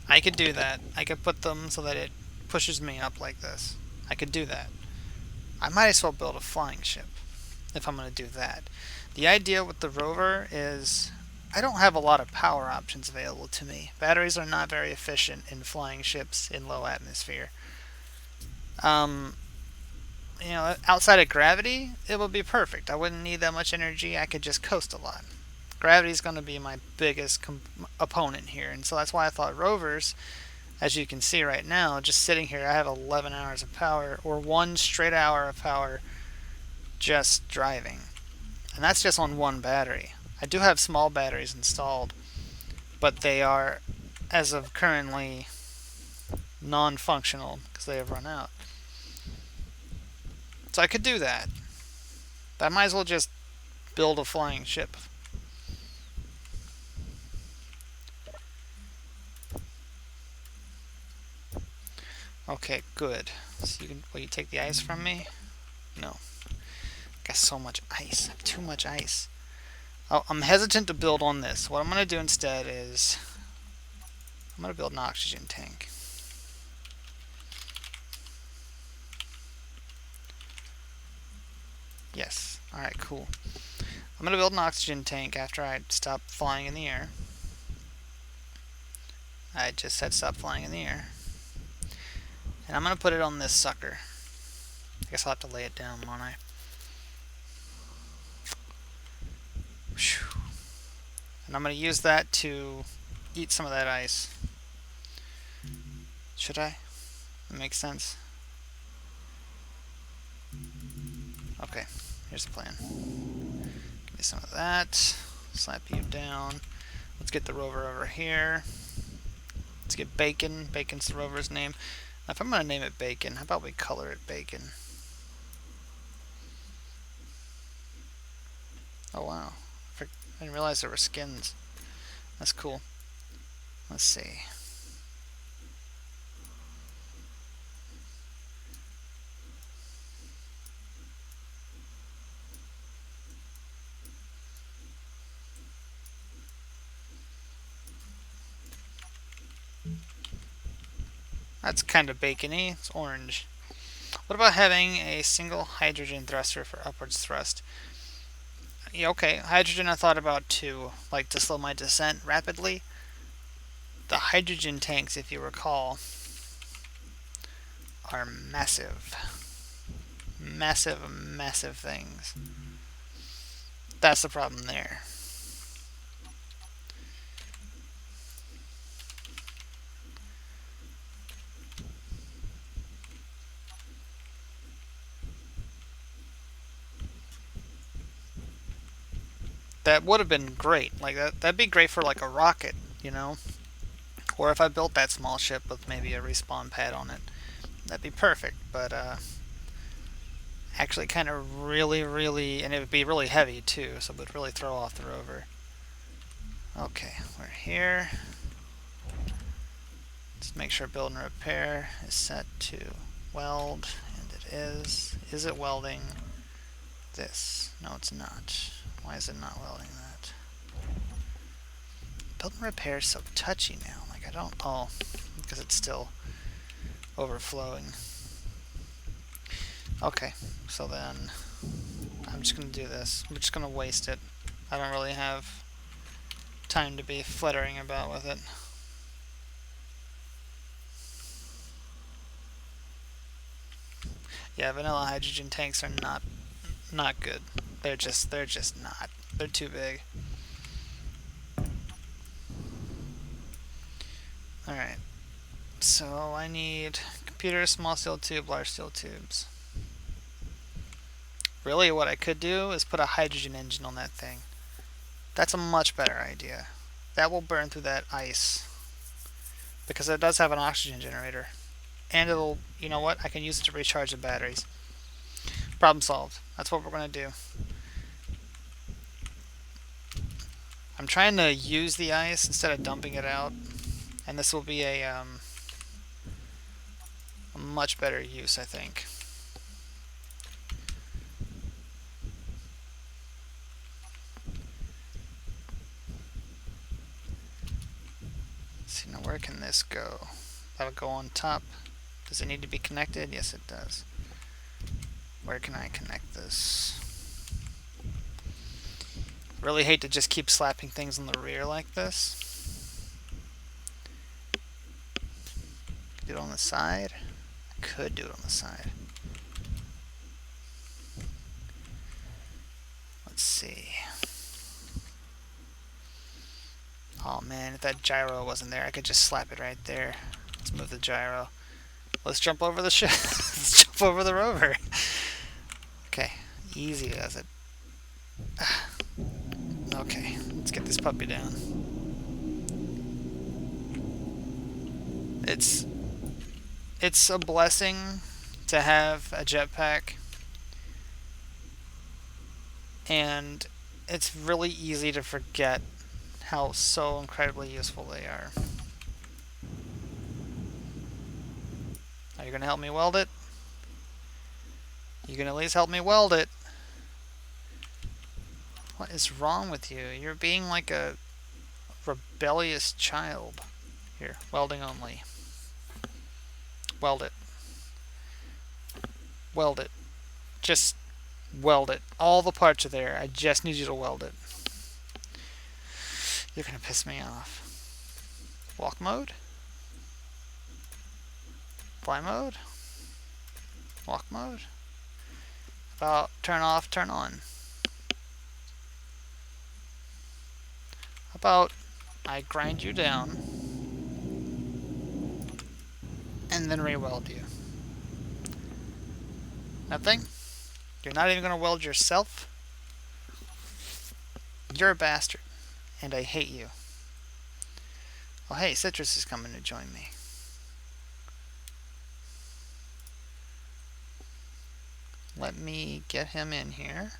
I could do that. I could put them so that it pushes me up like this. I could do that. I might as well build a flying ship if I'm going to do that. The idea with the rover is I don't have a lot of power options available to me. Batteries are not very efficient in flying ships in low atmosphere. You know, outside of gravity, it would be perfect. I wouldn't need that much energy. I could just coast a lot. Gravity is going to be my biggest opponent here, and so that's why I thought rovers, as you can see right now, just sitting here, I have 11 hours of power, or 1 straight hour of power just driving. And that's just on one battery. I do have small batteries installed, but they are, as of currently, non-functional because they have run out. So I could do that. But I might as well just build a flying ship. Okay, good. So will you take the ice from me? No. I got so much ice. I have too much ice. Oh, I'm hesitant to build on this. What I'm going to do instead is I'm going to build an oxygen tank. Yes. Alright, cool. I'm going to build an oxygen tank after I stop flying in the air. I just said stop flying in the air. And I'm going to put it on this sucker. I guess I'll have to lay it down, won't I? And I'm going to use that to eat some of that ice. Should I? That makes sense. Okay, here's the plan. Give me some of that. Slap you down. Let's get the rover over here. Let's get Bacon. Bacon's the rover's name. Now, if I'm going to name it Bacon, how about we color it Bacon? Oh wow. I didn't realize there were skins. That's cool. Let's see. That's kind of bacony. It's orange. What about having a single hydrogen thruster for upwards thrust? Yeah, okay. Hydrogen I thought about too, like to slow my descent rapidly. The hydrogen tanks, if you recall, are massive. Massive, massive things. That's the problem there. That would have been great. Like that'd be great for like a rocket, you know? Or if I built that small ship with maybe a respawn pad on it. That'd be perfect, but actually kind of really, and it would be really heavy too, so it would really throw off the rover. Okay, we're here. Let's make sure build and repair is set to weld, and it is. Is it welding this? No, it's not. Why is it not welding that? Build and repair is so touchy now. Like I don't. Oh, because it's still overflowing. Okay, so then I'm just gonna do this. I'm just gonna waste it. I don't really have time to be flittering about with it. Yeah, vanilla hydrogen tanks are not good. They're just not. They're too big. Alright. So I need computer, small steel tube, large steel tubes. Really what I could do is put a hydrogen engine on that thing. That's a much better idea. That will burn through that ice. Because it does have an oxygen generator. And it'll, you know what, I can use it to recharge the batteries. Problem solved. That's what we're going to do. I'm trying to use the ice instead of dumping it out. And this will be a much better use, I think. Let's see, now where can this go? That'll go on top. Does it need to be connected? Yes, it does. Where can I connect this? Really hate to just keep slapping things on the rear like this. Do it on the side. I could do it on the side. Let's see. Oh man, if that gyro wasn't there, I could just slap it right there. Let's move the gyro. Let's jump over the ship. Let's jump over the rover. Okay, easy as it. Okay, let's get this puppy down. It's a blessing to have a jetpack, and it's really easy to forget how so incredibly useful they are. Are you going to help me weld it? You can at least help me weld it. What is wrong with you? You're being like a rebellious child. Here, welding only. Weld it. Weld it. Just weld it. All the parts are there. I just need you to weld it. You're gonna piss me off. Walk mode? Fly mode? Walk mode? About turn off, turn on. About I grind you down and then re-weld you. Nothing? You're not even gonna weld yourself? You're a bastard, and I hate you. Oh, hey, Citrus is coming to join me. Let me get him in here.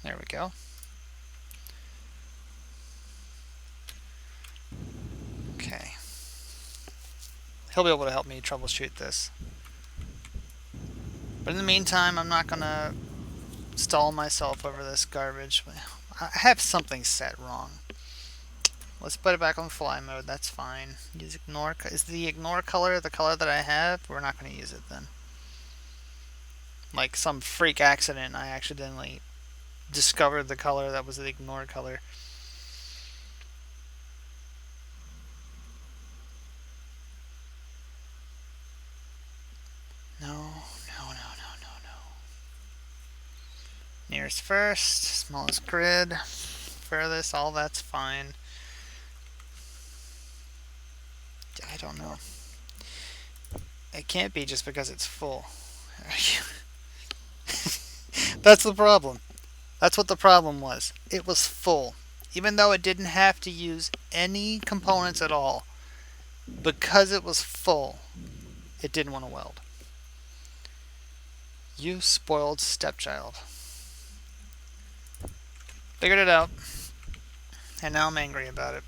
There we go. Okay. He'll be able to help me troubleshoot this. But in the meantime, I'm not going to stall myself over this garbage. I have something set wrong. Let's put it back on fly mode. That's fine. Use ignore. Is the ignore color the color that I have? We're not going to use it then. Like some freak accident, I accidentally discovered the color that was the ignore color. No, no, no, no, no, no. Nearest first, smallest grid, furthest, all that's fine. I don't know. It can't be just because it's full. That's the problem. That's what the problem was. It was full. Even though it didn't have to use any components at all, because it was full, it didn't want to weld. You spoiled stepchild. Figured it out, and now I'm angry about it.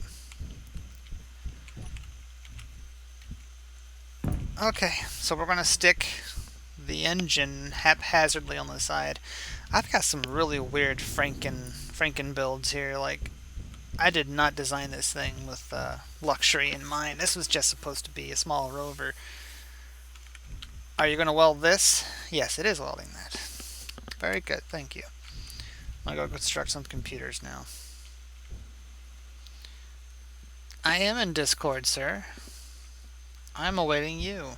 Okay, so we're going to stick the engine haphazardly on the side. I've got some really weird Franken builds here. Like, I did not design this thing with luxury in mind. This was just supposed to be a small rover. Are you going to weld this? Yes, it is welding that. Very good, thank you. I'm going to go construct some computers now. I am in Discord, sir. I'm awaiting you.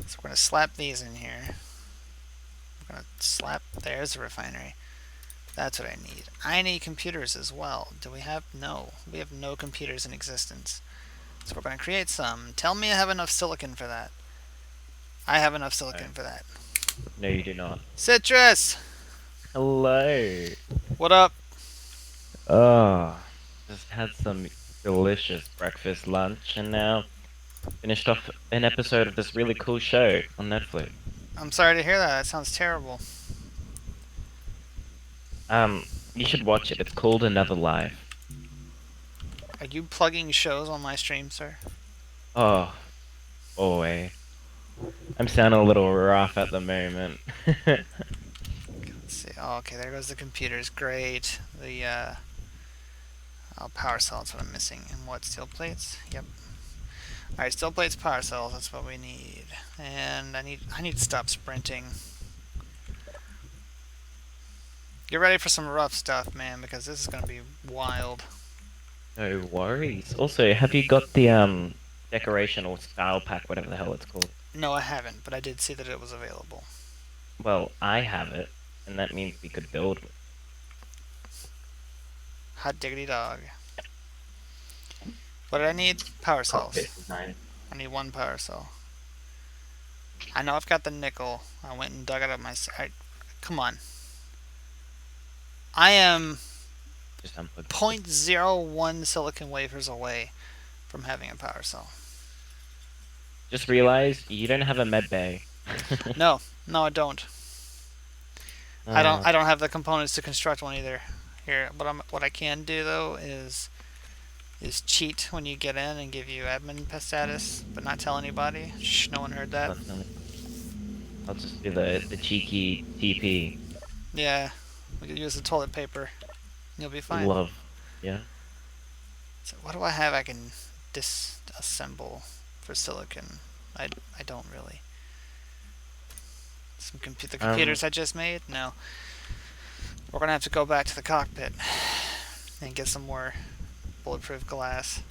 So we're going to slap these in here. We're going to slap... There's a refinery. That's what I need. I need computers as well. Do we have... No. We have no computers in existence. So we're going to create some. Tell me I have enough silicon for that. I have enough silicon for that. No, you do not. Citrus! Hello. What up? Oh, just had some delicious breakfast, lunch, and now finished off an episode of this really cool show on Netflix. I'm sorry to hear that. That sounds terrible. You should watch it. It's called Another Life. Are you plugging shows on my stream, sir? Oh, boy. I'm sounding a little rough at the moment. Let's see. Oh, okay, there goes the computers. Great. The power cell. That's what I'm missing. And what, steel plates? Yep. All right, steel plates, power cells. That's what we need. And I need to stop sprinting. Get ready for some rough stuff, man, because this is gonna be wild. No worries. Also, have you got the decoration or style pack, whatever the hell it's called? No, I haven't, but I did see that it was available. Well, I have it, and that means we could build with. Hot diggity dog. What did I need? Power cells. Cockpit design. I need one power cell. I know I've got the nickel. I went and dug it up myself. Come on. I am Just unplug. 0.01 silicon wafers away from having a power cell. Just realized you don't have a med bay. No, I don't. I don't have the components to construct one either. Here, what I can do though is cheat when you get in and give you admin status, but not tell anybody. Shh, no one heard that. I'll just do the cheeky TP. Yeah, we can use the toilet paper. You'll be fine. Love. Yeah. So what do I have I can disassemble for silicon? I don't really. The computers I just made? No. We're going to have to go back to the cockpit and get some more bulletproof glass.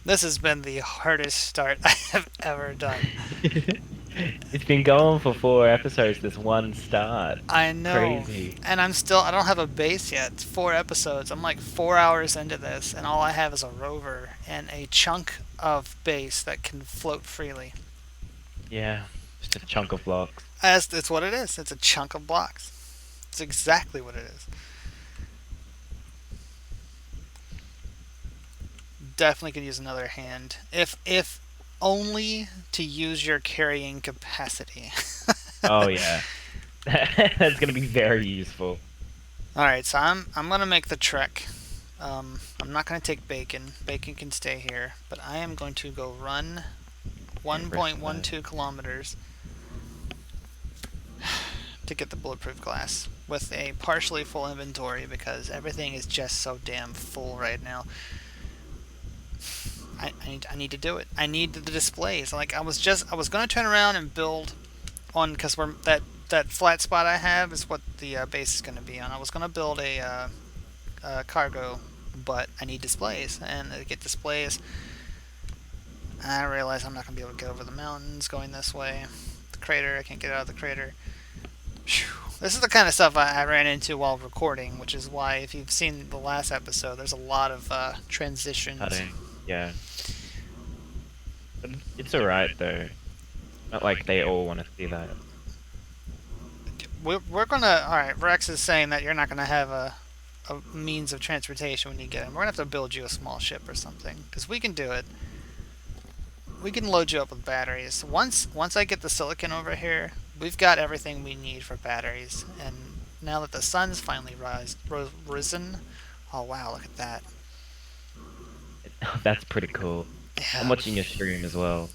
This has been the hardest start I have ever done. It's been going for 4 episodes, this one start. I know. Crazy. And I don't have a base yet. It's 4 episodes. I'm like 4 hours into this, and all I have is a rover and a chunk of base that can float freely. Yeah, just a chunk of blocks. As it's what it is. It's a chunk of blocks. It's exactly what it is. Definitely could use another hand. If only to use your carrying capacity. Oh yeah. That's gonna be very useful. All right, so I'm gonna make the trek. I'm not gonna take bacon. Bacon can stay here, but I am going to go run And risk that. 1.12 kilometers to get the bulletproof glass with a partially full inventory because everything is just so damn full right now. I need to do it. I need the displays. Like I was gonna turn around and build on because we're that flat spot I have is what the base is gonna be on. I was gonna build a cargo, but I need displays, and to get displays, I realize I'm not gonna be able to get over the mountains going this way. The crater, I can't get out of the crater. Whew. This is the kind of stuff I ran into while recording, which is why if you've seen the last episode, there's a lot of transitions. Cutting. Yeah. But it's alright though. Not like they all want to see that. We're gonna. All right, Rex is saying that you're not gonna have a means of transportation when you get in. We're gonna have to build you a small ship or something because we can do it. We can load you up with batteries. Once I get the silicon over here, we've got everything we need for batteries. And now that the sun's finally risen, oh wow, look at that. That's pretty cool. I'm Yeah, watching your stream as well.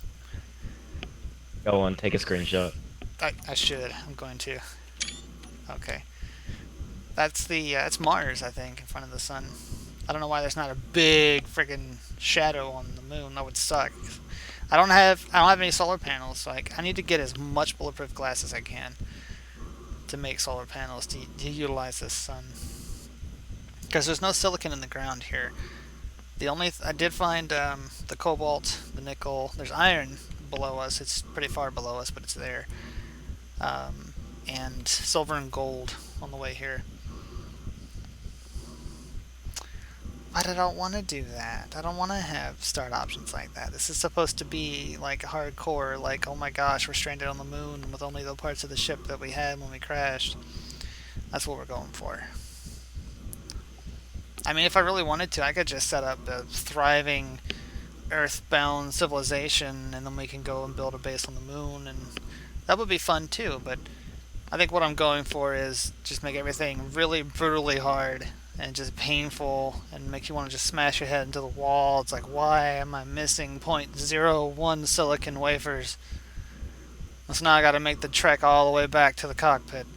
Go on, take a screenshot. I should. I'm going to. Okay, that's it's Mars, I think, in front of the sun. I don't know why there's not a big friggin' shadow on the moon. That would suck. I don't have any solar panels, so I need to get as much bulletproof glass as I can to make solar panels to utilize this sun. Because there's no silicon in the ground here. The only I did find the cobalt, the nickel. There's iron below us. It's pretty far below us, but it's there. Um, and silver and gold on the way here. But I don't want to do that. I don't want to have start options like that. This is supposed to be like hardcore, like, oh my gosh, we're stranded on the moon with only the parts of the ship that we had when we crashed. That's what we're going for. I mean, if I really wanted to, I could just set up a thriving earthbound civilization and then we can go and build a base on the moon, and that would be fun too. But I think what I'm going for is just make everything really brutally hard and just painful and make you want to just smash your head into the wall. It's like, why am I missing .01 silicon wafers? So now I got to make the trek all the way back to the cockpit.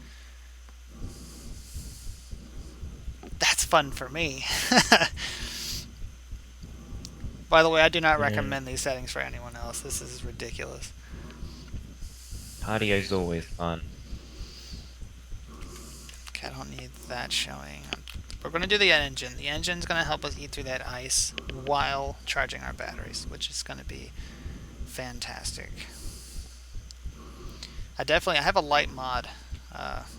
That's fun for me. By the way, I do not Yeah. recommend these settings for anyone else. This is ridiculous. Cardio's always fun. Okay, I don't need that showing. We're going to do the engine. The engine's going to help us eat through that ice while charging our batteries, which is going to be fantastic. I have a light mod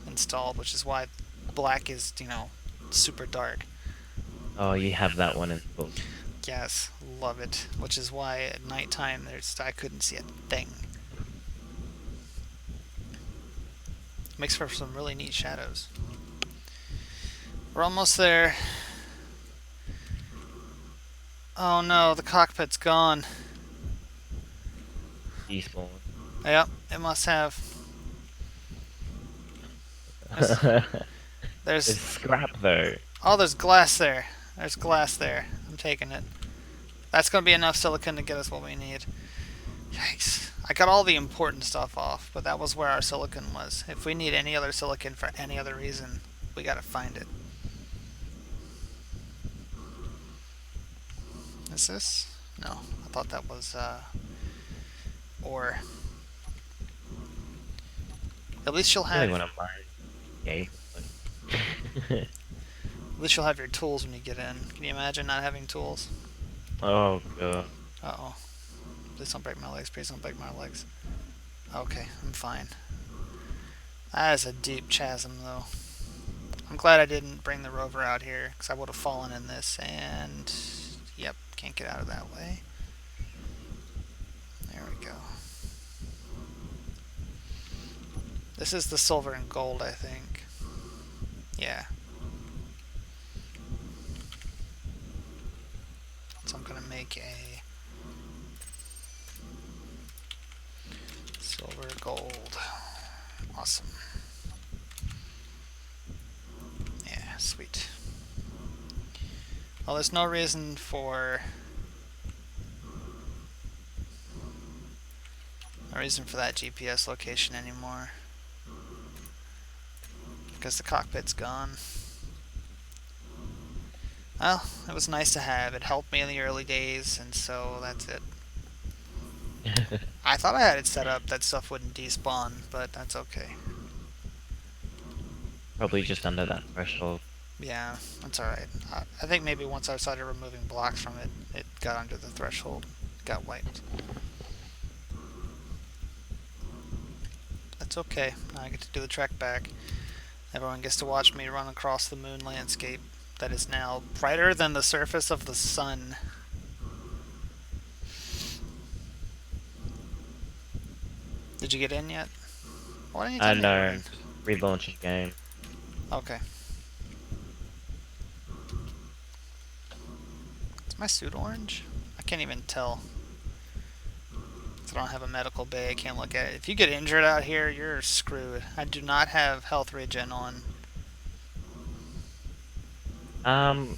installed, which is why black is super dark. Oh, you have that one in full. Yes, love it. Which is why at nighttime I couldn't see a thing. Makes for some really neat shadows. We're almost there. Oh no, the cockpit's gone. Despawn. Yep, it must have. There's, There's there's scrap though. oh, there's glass there. There's glass there. I'm taking it. That's gonna be enough silicon to get us what we need. Yikes. I got all the important stuff off, but that was where our silicon was. If we need any other silicon for any other reason, we gotta find it. Is this? No, I thought that was ore. At least you'll Really have want to mine. Yay. at least you'll have your tools when you get in. Can you imagine not having tools? Oh god. Uh oh. Please don't break my legs. Please don't break my legs. Okay, I'm fine. That is a deep chasm, though. I'm glad I didn't bring the rover out here, because I would have fallen in this, and... Yep, can't get out of that way. There we go. This is the silver and gold, I think. Yeah. So I'm gonna make a silver gold. Awesome. Yeah, sweet. Well, there's no reason for that GPS location anymore because the cockpit's gone. Well, it was nice to have. It helped me in the early days, and so that's it. I thought I had it set up that stuff wouldn't despawn, but that's okay. Probably just under that threshold. Yeah, that's alright. I think maybe once I started removing blocks from it, it got under the threshold, got wiped. That's okay. Now I get to do the trek back. Everyone gets to watch me run across the moon landscape that is now brighter than the surface of the sun. Did you get in yet? Why didn't you I tell me you were know, in? just relaunching game. Okay. Is my suit orange? I can't even tell. I don't have a medical bay. I can't look at it. If you get injured out here, you're screwed. I do not have health regen on. Um,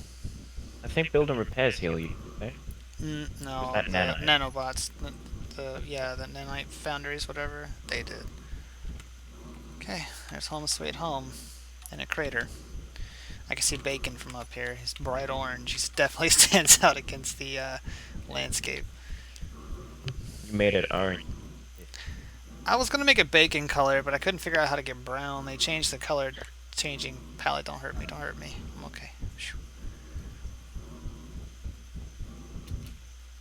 I think build and repairs heal you, okay? Was No, that the nano? nanobots, the nanite foundries, whatever they did. Okay, there's home sweet home, in a crater. I can see Bacon from up here. He's bright orange. He definitely stands out against the landscape. You made it orange. I was gonna make it bacon color, but I couldn't figure out how to get brown. They changed the color changing palette. Don't hurt me. Don't hurt me. I'm okay.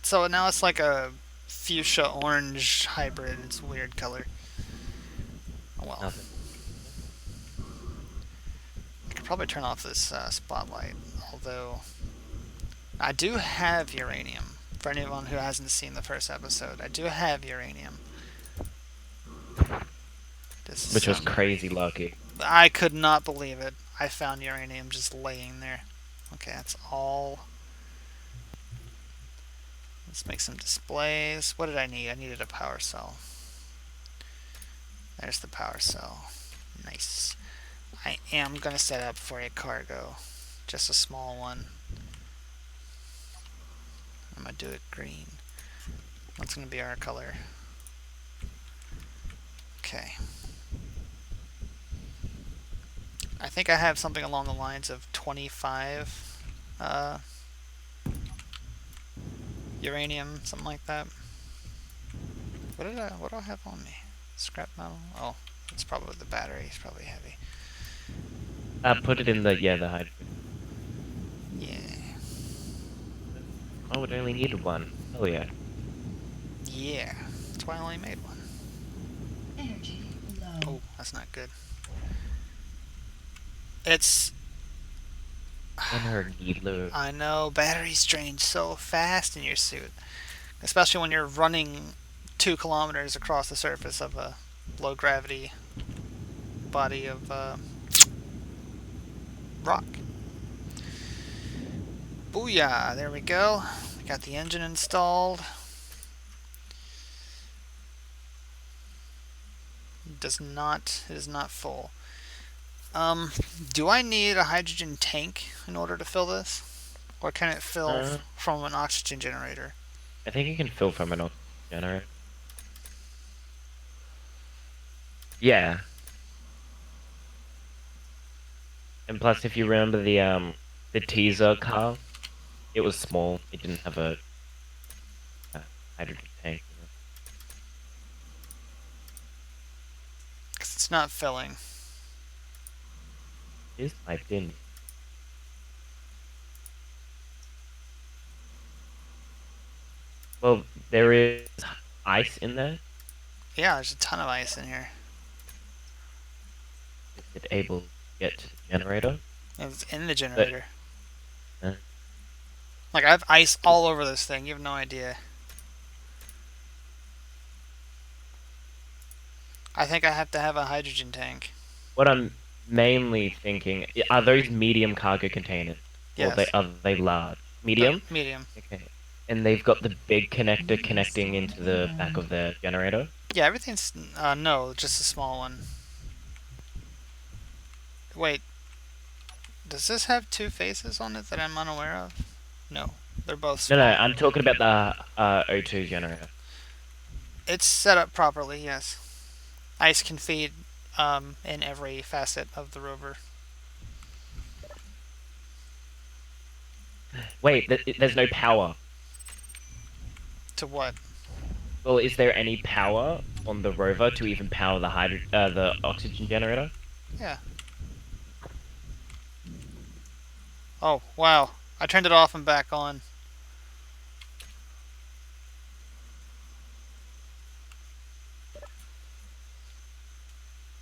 So now it's like a fuchsia orange hybrid. It's a weird color. Oh well. Nothing. I could probably turn off this spotlight, although I do have uranium. For anyone who hasn't seen the first episode, I do have uranium. This is Which was crazy lucky. I could not believe it. I found uranium just laying there. Okay, that's all. Let's make some displays. What did I need? I needed a power cell. There's the power cell. Nice. I am going to set up for a cargo. Just a small one. I'm going to do it green. What's going to be our color? Okay. I think I have something along the lines of 25 uranium, something like that. What do I have on me? Scrap metal? Oh, it's probably the battery. It's probably heavy. Put it in the hydrogen. Yeah. I would only need one. Hell yeah. Yeah. That's why I only made one. Energy low. Oh, that's not good. It's... Energy low. I know, batteries drain so fast in your suit. Especially when you're running 2 kilometers across the surface of a low gravity body of rock. Booyah! There we go. We got the engine installed. It is not full. Do I need a hydrogen tank in order to fill this? Or can it fill Uh, from an oxygen generator? I think you can fill from an oxygen generator. Yeah. And plus, if you remember the teaser car, it was small. It didn't have a hydrogen tank. Because it's not filling. It is piped in. Well, there is ice in there. Yeah, there's a ton of ice in here. Is it able to get to the generator? It's in the But generator. uh, Like, I have ice all over this thing. You have no idea. I think I have to have a hydrogen tank. What I'm mainly thinking, are those medium cargo containers, or Yes. are they large? The Medium? medium. Okay. And they've got the big connector Meteor connecting storm into the back inbound. of the generator. Yeah, everything's no, just a small one. Wait, does this have two faces on it that I'm unaware of? No, they're both No, no, small. I'm talking about the O2 generator. It's set up properly, yes. Ice can feed in every facet of the rover. Wait, there's no power. To what? Well, is there any power on the rover to even power the oxygen generator? Yeah. Oh, wow. I turned it off and back on.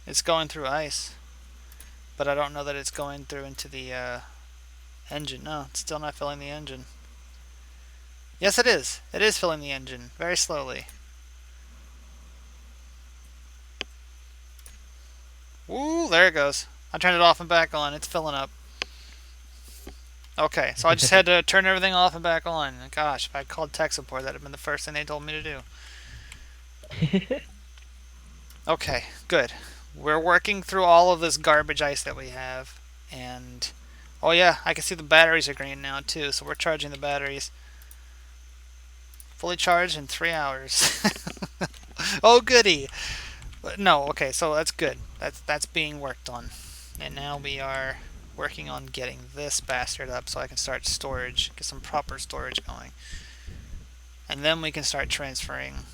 It's going through ice, but I don't know that it's going through into the engine. No, it's still not filling the engine. Yes, it is. It is filling the engine very slowly. Woo, there it goes. I turned it off and back on. It's filling up. Okay, so I just had to turn everything off and back on. Gosh, if I called tech support, that'd have been the first thing they told me to do. Okay, good. We're working through all of this garbage ice that we have, and oh yeah, I can see the batteries are green now too. So we're charging the batteries. Fully charged in 3 hours. Oh goody! No, okay, so that's good. That's being worked on, and now we are working on getting this bastard up so I can start storage, get some proper storage going, and then we can start transferring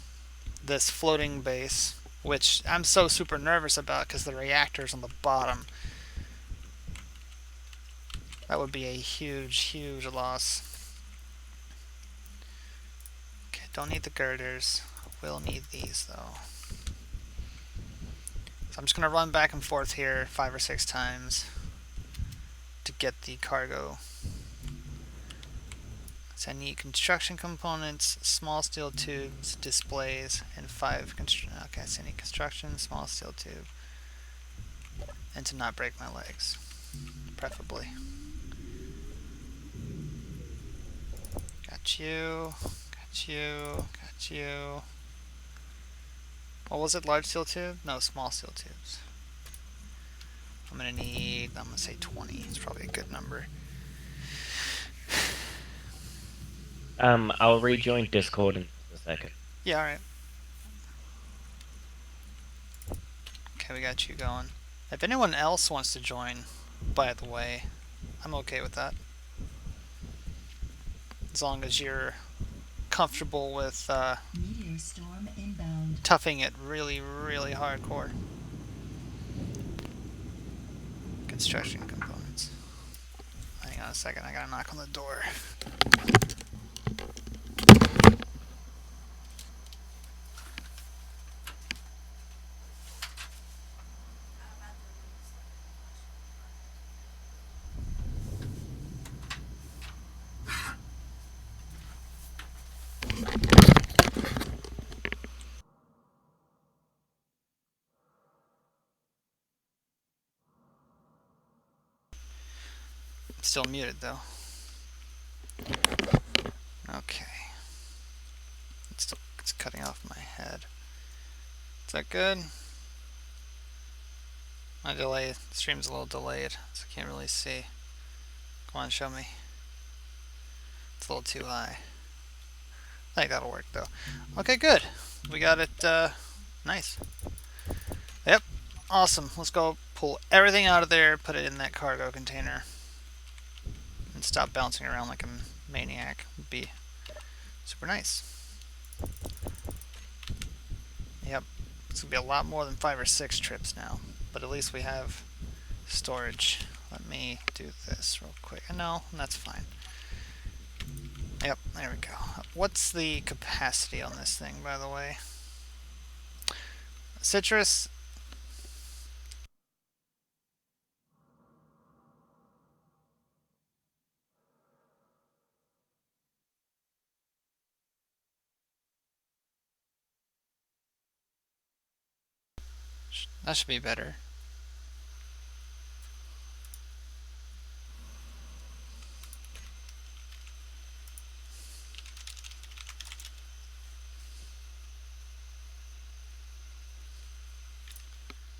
this floating base, which I'm so super nervous about because the reactor's on the bottom. That would be a huge, huge loss. Okay, don't need the girders. Will need these though. So I'm just gonna run back and forth here 5 or 6 times to get the cargo. So I need construction components, small steel tubes, displays, and 5 okay, so I need construction, small steel tube, and to not break my legs, preferably. Got you, got you, got you. What was it, large steel tube? No, small steel tubes. I'm gonna say 20. It's probably a good number. I'll rejoin Discord in just a second. Yeah, alright. Okay, we got you going. If anyone else wants to join, by the way, I'm okay with that. As long as you're comfortable with Meteor storm inbound. toughing it really, really hardcore. Construction components. Hang on a second, I gotta knock on the door. I'm still muted though. Okay. It's cutting off my head. Is that good? My stream's a little delayed, so I can't really see. Come on, show me. It's a little too high. I think that'll work though. Okay, good. We got it. Nice. Yep. Awesome. Let's go pull everything out of there, put it in that cargo container, and stop bouncing around like a maniac. Would be super nice. Yep. It's gonna be a lot more than 5 or 6 trips now, but at least we have storage. Let me do this real quick. No, that's fine. Yep, there we go. What's the capacity on this thing, by the way? Citrus. That should be better.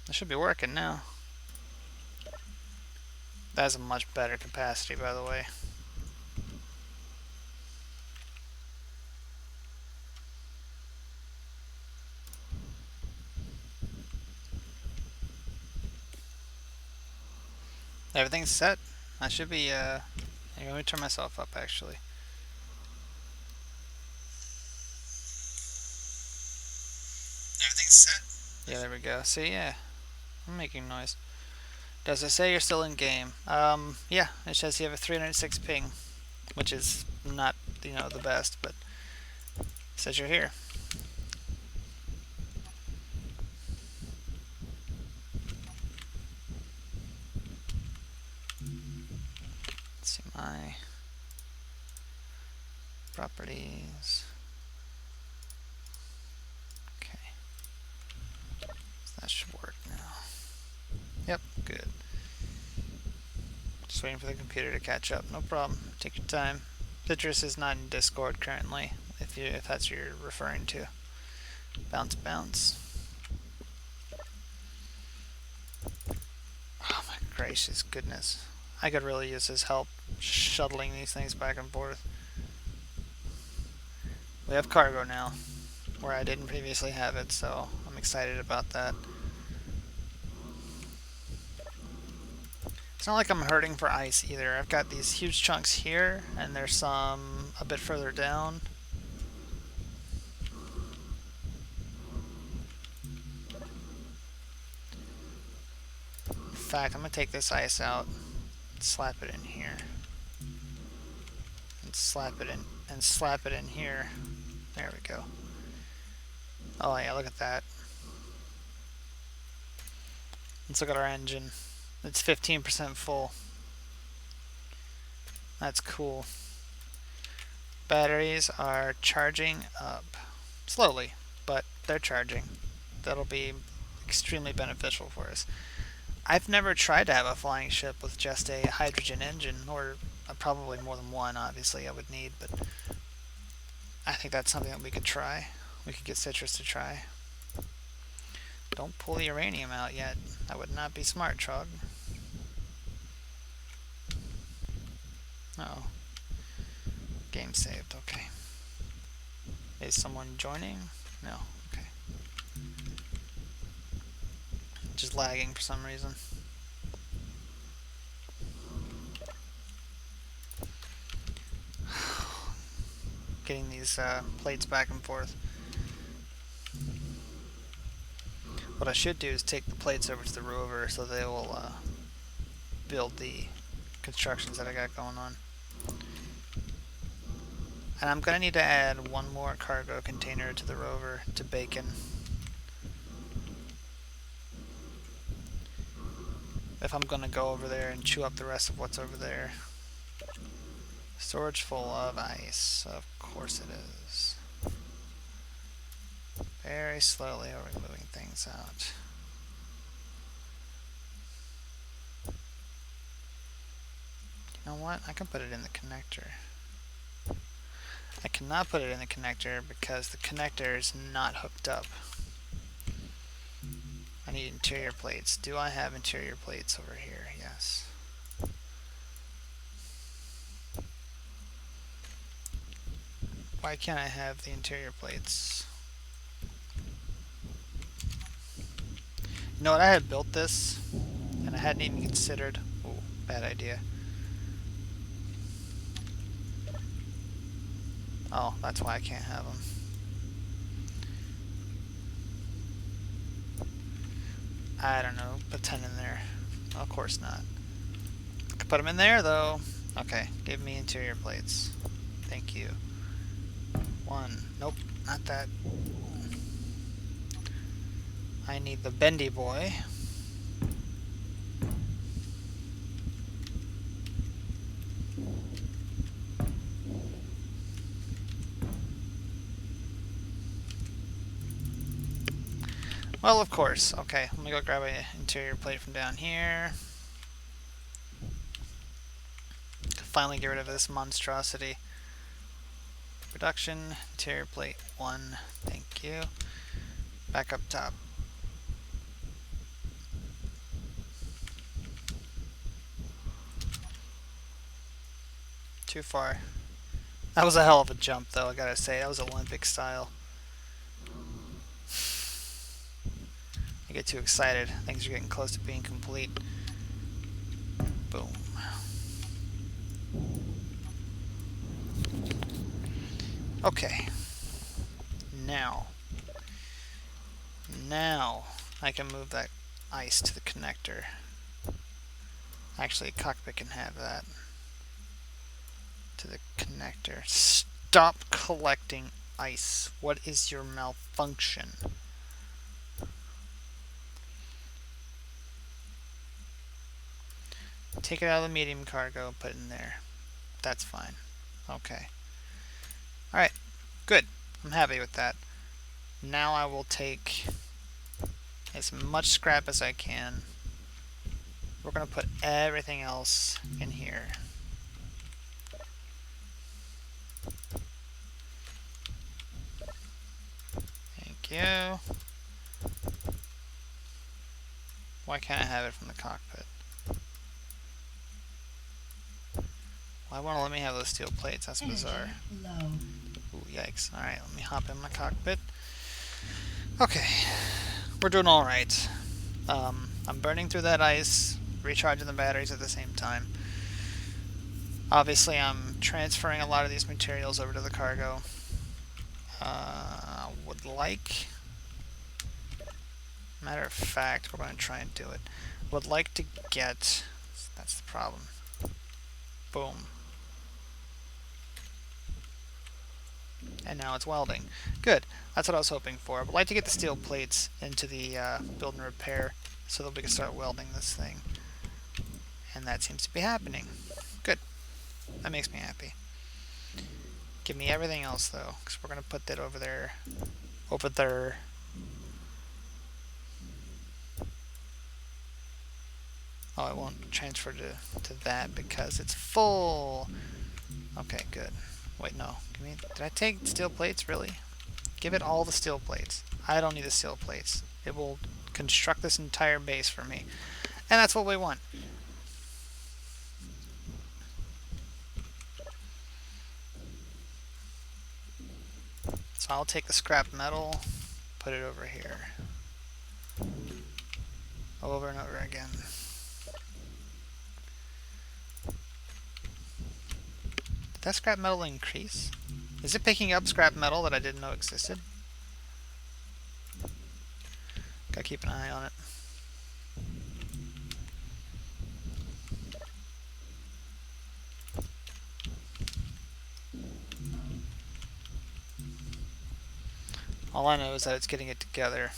That should be working now. That's a much better capacity, by the way. Everything's set. I should be, here, let me turn myself up, actually. Everything's set. Yeah, there we go. See, yeah. I'm making noise. Does it say you're still in game? Yeah. It says you have a 306 ping, which is not, the best, but it says you're here. Let's see my properties. Okay. That should work now. Yep, good. Just waiting for the computer to catch up. No problem. Take your time. Citrus is not in Discord currently, if that's what you're referring to. Bounce, bounce. Oh my gracious goodness. I could really use his help shuttling these things back and forth. We have cargo now, where I didn't previously have it, so I'm excited about that. It's not like I'm hurting for ice either. I've got these huge chunks here, and there's some a bit further down. In fact, I'm going to take this ice out, and slap it in here. And slap it in here. There we go. Oh yeah, look at that. Let's look at our engine. It's 15% full. That's cool. Batteries are charging up. Slowly, but they're charging. That'll be extremely beneficial for us. I've never tried to have a flying ship with just a hydrogen engine, or probably more than one, obviously, I would need, but I think that's something that we could try. We could get Citrus to try. Don't pull the uranium out yet. That would not be smart, Trog. Oh. Game saved, okay. Is someone joining? No, okay. Just lagging for some reason. Getting these plates back and forth. What I should do is take the plates over to the rover so they will build the constructions that I got going on. And I'm going to need to add one more cargo container to the rover to Bacon. If I'm going to go over there and chew up the rest of what's over there. Storage full of ice. Of course it is. Very slowly are we moving things out. You know what? I can put it in the connector. I cannot put it in the connector because the connector is not hooked up. I need interior plates. Do I have interior plates over here? Yes. Why can't I have the interior plates? You know what? I had built this and I hadn't even considered. Oh, bad idea. Oh, that's why I can't have them. I don't know. Put 10 in there. Of course not. I could put them in there though. Okay, give me interior plates. Thank you. One. Nope, not that. I need the bendy boy. Well, of course. Okay, let me go grab an interior plate from down here. Finally get rid of this monstrosity. Production, interior plate 1. Thank you. Back up top. Too far. That was a hell of a jump, though, I gotta say. That was Olympic style. I get too excited. Things are getting close to being complete. Boom. Okay. Now. Now I can move that ice to the connector. Actually, a cockpit can have that. To the connector. Stop collecting ice. What is your malfunction? Take it out of the medium cargo, put it in there. That's fine. Okay. Alright, good. I'm happy with that. Now I will take as much scrap as I can. We're going to put everything else in here. Thank you. Why can't I have it from the cockpit? Why won't it let me have those steel plates? That's bizarre. Low. Ooh, yikes. Alright, let me hop in my cockpit. Okay. We're doing alright. I'm burning through that ice, recharging the batteries at the same time. Obviously, I'm transferring a lot of these materials over to the cargo. Would like... Matter of fact, we're going to try and do it. Would like to get... That's the problem. Boom. And now it's welding. Good. That's what I was hoping for. I would like to get the steel plates into the build and repair so that we can start welding this thing. And that seems to be happening. Good. That makes me happy. Give me everything else, though, because we're going to put that over there. Over there. Oh, I won't transfer to that because it's full. Okay, good. Wait, no. Did I take steel plates? Really? Give it all the steel plates. I don't need the steel plates. It will construct this entire base for me. And that's what we want. So I'll take the scrap metal, put it over here. Over and over again. Did that scrap metal increase? Is it picking up scrap metal that I didn't know existed? Gotta keep an eye on it. All I know is that it's getting it together.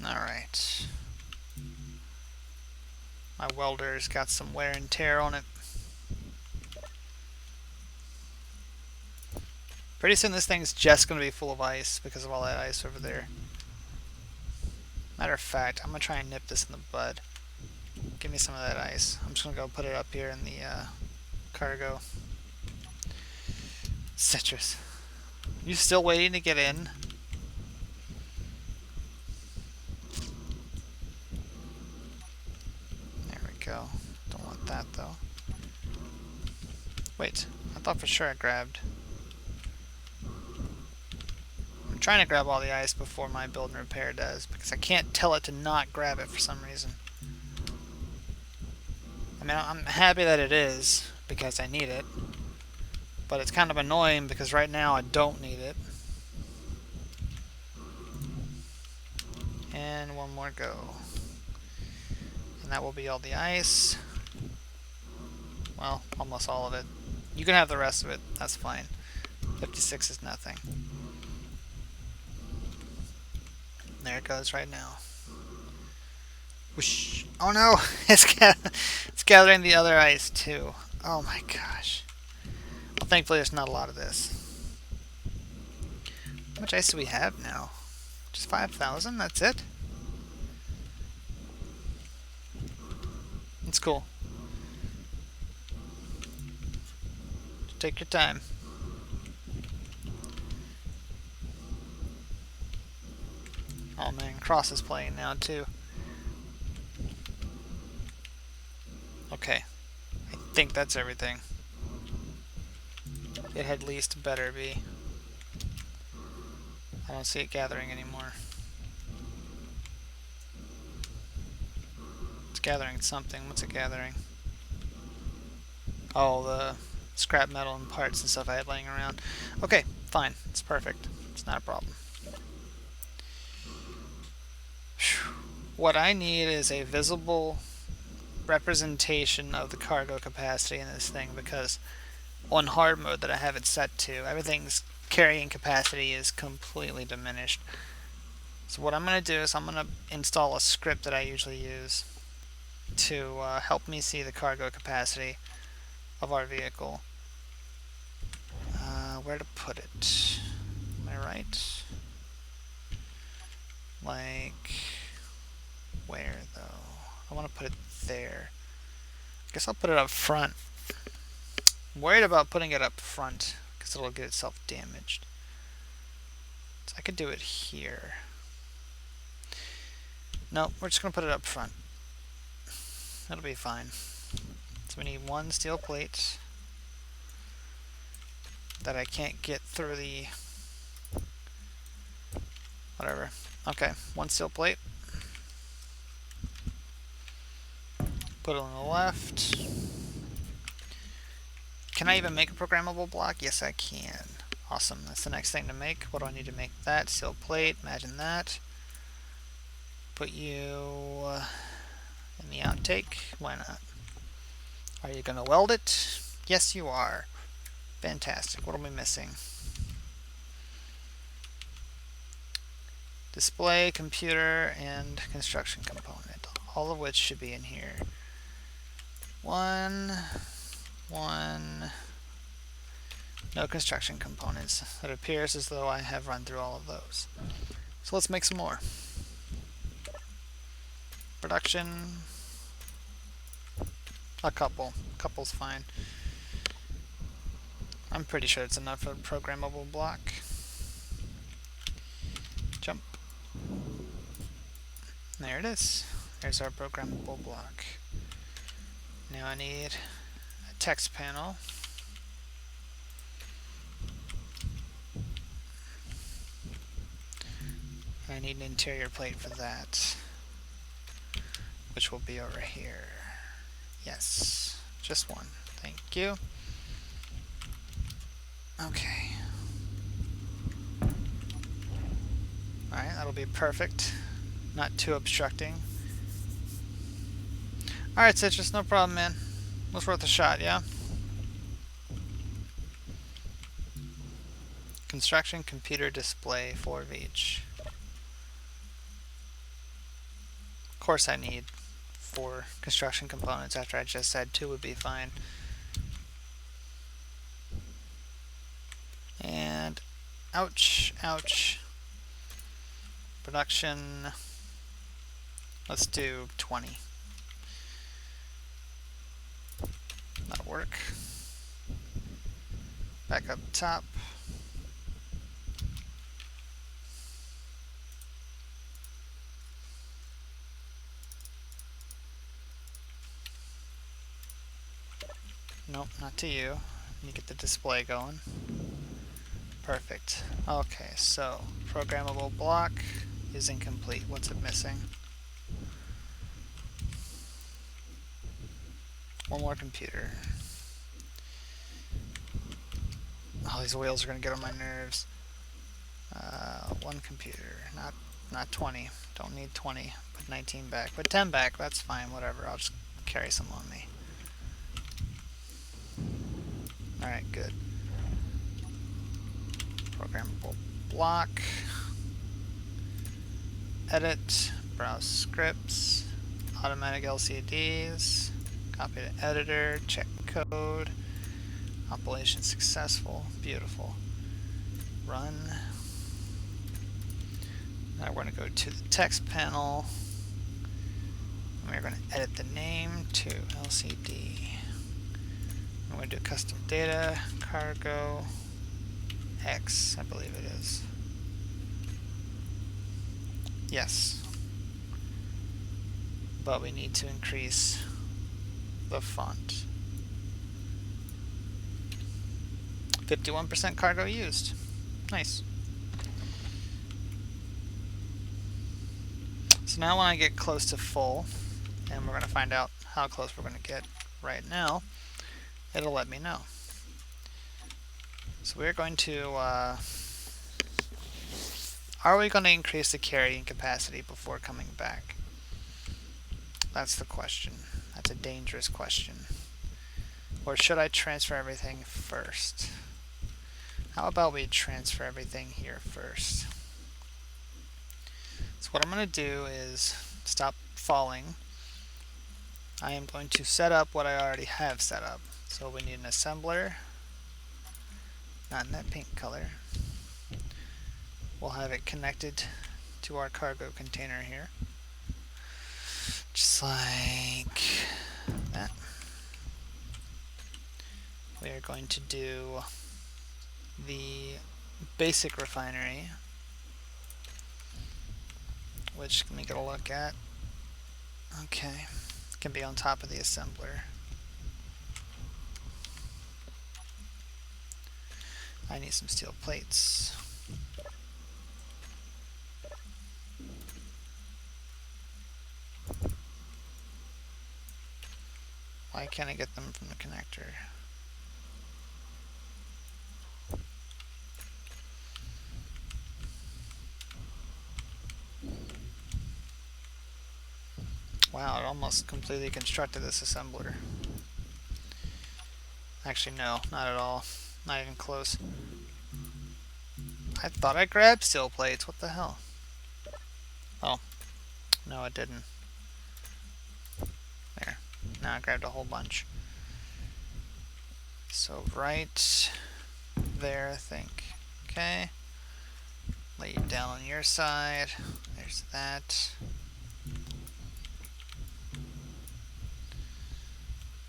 Alright. My welder's got some wear and tear on it. Pretty soon this thing's just going to be full of ice because of all that ice over there. Matter of fact, I'm going to try and nip this in the bud. Give me some of that ice. I'm just going to go put it up here in the cargo. Citrus. You still waiting to get in? There we go. Don't want that though. Wait, I thought for sure I grabbed. I'm trying to grab all the ice before my build and repair does because I can't tell it to not grab it for some reason. I mean, I'm happy that it is because I need it, but it's kind of annoying because right now I don't need it. And one more go. And that will be all the ice. Well, almost all of it. You can have the rest of it, that's fine. 56 is nothing. There it goes right now. Whoosh. Oh no! It's gathering the other ice too. Oh my gosh. Well, thankfully there's not a lot of this. How much ice do we have now? Just 5,000? That's it? It's cool. Just take your time. Oh man, Cross is playing now too. Okay. I think that's everything. It had least better be. I don't see it gathering anymore. It's gathering something. What's it gathering? Oh, the scrap metal and parts and stuff I had laying around. Okay, fine. It's perfect. It's not a problem. Whew. What I need is a visible representation of the cargo capacity in this thing, because on hard mode that I have it set to, everything's carrying capacity is completely diminished. So what I'm going to do is I'm going to install a script that I usually use to help me see the cargo capacity of our vehicle. Where to put it? Am I right? Like, where though? I want to put it there. I guess I'll put it up front. I'm worried about putting it up front because it'll get itself damaged. So I could do it here. No, we're just going to put it up front. That'll be fine. So we need one steel plate that I can't get through the... whatever. Okay, one steel plate. Put it on the left. Can I even make a programmable block? Yes, I can. Awesome. That's the next thing to make. What do I need to make that? Steel plate. Imagine that. Put you in the outtake. Why not? Are you going to weld it? Yes, you are. Fantastic. What are we missing? Display, computer, and construction component. All of which should be in here. One. No construction components. It appears as though I have run through all of those. So let's make some more. Production. A couple. Couple's fine. I'm pretty sure it's enough for a programmable block. Jump. There it is. There's our programmable block. Now I need a text panel. I need an interior plate for that, which will be over here. Yes, just one. Thank you. Okay. Alright, that'll be perfect. Not too obstructing. Alright, Citrus, no problem, man. Was worth a shot, yeah? Construction, computer, display, 4 of each. Of course I need 4 construction components after I just said 2 would be fine. And ouch, ouch. Production, let's do 20. That'll work. Back up top. Nope, not to you. Let me get the display going. Perfect. Okay, so programmable block is incomplete. What's it missing? One more computer. Oh, these wheels are gonna get on my nerves. One computer, not 20. Don't need 20. Put 19 back. Put 10 back. That's fine. Whatever. I'll just carry some on me. All right, good. Programmable block. Edit. Browse scripts. Automatic LCDs. Copy to editor. Check. code. Compilation successful. Beautiful. Run. Now we're going to go to the text panel. And we're going to edit the name to LCD. I'm going to do custom data, cargo, X, I believe it is. Yes. But we need to increase the font. 51% cargo used. Nice. So now when I get close to full, and we're going to find out how close we're going to get right now, it'll let me know. So we're going to, are we going to increase the carrying capacity before coming back? That's the question. That's a dangerous question. Or should I transfer everything first? How about we transfer everything here first? So what I'm going to do is stop falling. I am going to set up what I already have set up. So we need an assembler, not in that pink color. We'll have it connected to our cargo container here. Just like that. We are going to do the basic refinery, which let me get a look at. Okay, can be on top of the assembler. I need some steel plates. Why can't I get them from the connector? Wow, it almost completely constructed this assembler. Actually, no, not at all. Not even close. I thought I grabbed steel plates. What the hell? Oh, no, I didn't. There. Now I grabbed a whole bunch. So right there, I think. Okay. Lay you down on your side. There's that.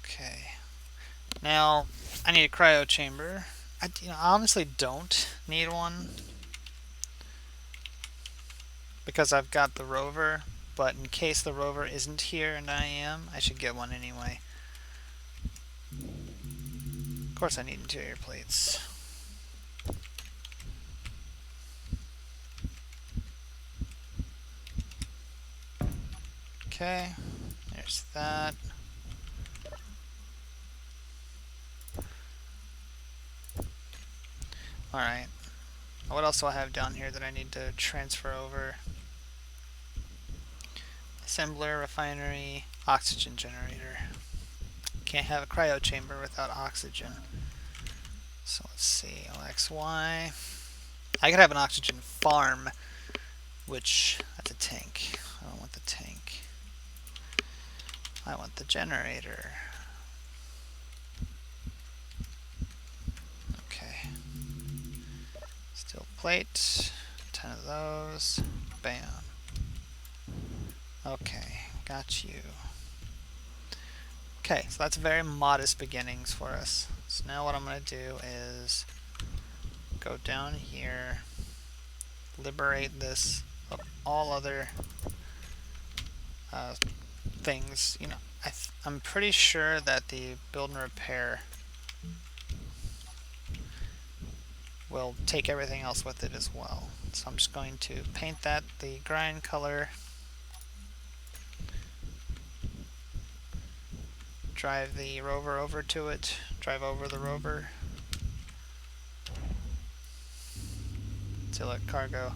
Okay. Now, I need a cryo chamber. I honestly don't need one because I've got the rover, but in case the rover isn't here and I am, I should get one anyway. Of course I need interior plates. Okay, there's that. Alright, what else do I have down here that I need to transfer over? Assembler, refinery, oxygen generator. Can't have a cryo chamber without oxygen. So let's see, LXY. I could have an oxygen farm, which, that's a tank. I don't want the tank. I want the generator. Okay. Steel plate, 10 of those. Bam. Okay, got you. Okay, so that's very modest beginnings for us. So now what I'm going to do is go down here, liberate this of all other things. You know, I'm pretty sure that the build and repair will take everything else with it as well. So I'm just going to paint that the grind color. Drive the rover over to it. Drive over the rover. Select cargo.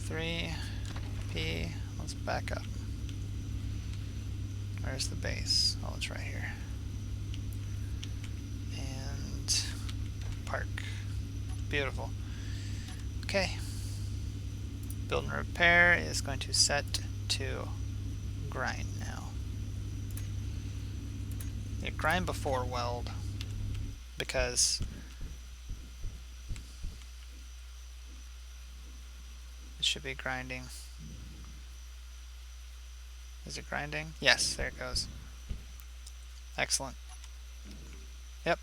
3P. Let's back up. Where's the base? Oh, it's right here. And park. Beautiful. Okay. Build and repair is going to set to grind now. Yeah, grind before weld, because it should be grinding. Is it grinding? Yes, there it goes. Excellent. Yep.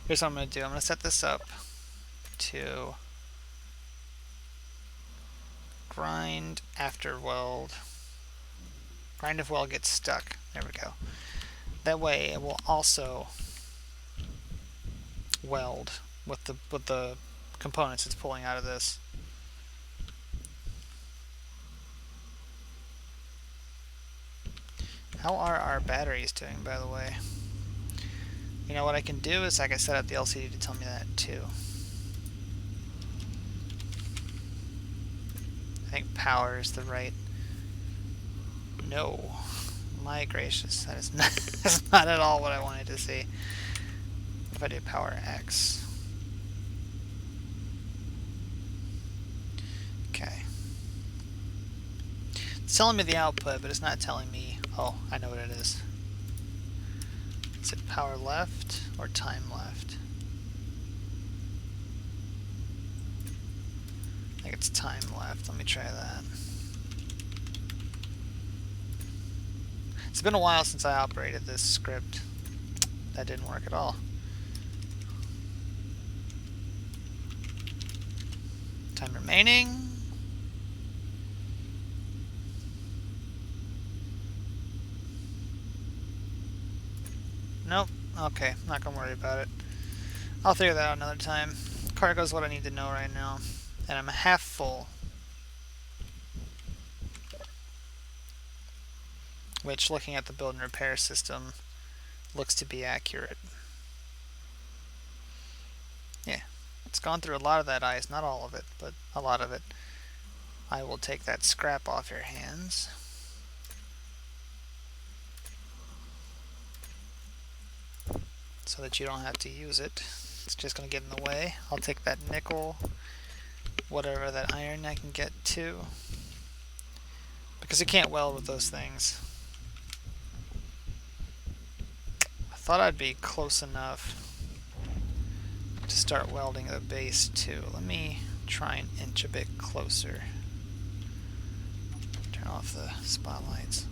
Here's what I'm going to do. I'm going to set this up to grind after weld. Grind if weld gets stuck. There we go. That way it will also weld with the components it's pulling out of this. How are our batteries doing, by the way? You know what I can do is I can set up the LCD to tell me that too. I think power is the right. No, my gracious, that is not, that's not at all what I wanted to see. If I do power X. Okay. It's telling me the output, but it's not telling me. Oh, I know what it is. Is it power left or time left? I think it's time left. Let me try that. It's been a while since I operated this script. That didn't work at all. Time remaining. Nope. Okay, not gonna worry about it. I'll figure that out another time. Cargo's what I need to know right now. And I'm half full. Which, looking at the build and repair system, looks to be accurate. Yeah, it's gone through a lot of that ice. Not all of it, but a lot of it. I will take that scrap off your hands. So that you don't have to use it. It's just going to get in the way. I'll take that nickel, whatever that iron I can get to. Because you can't weld with those things. I thought I'd be close enough to start welding the base too. Let me try and inch a bit closer. Turn off the spotlights.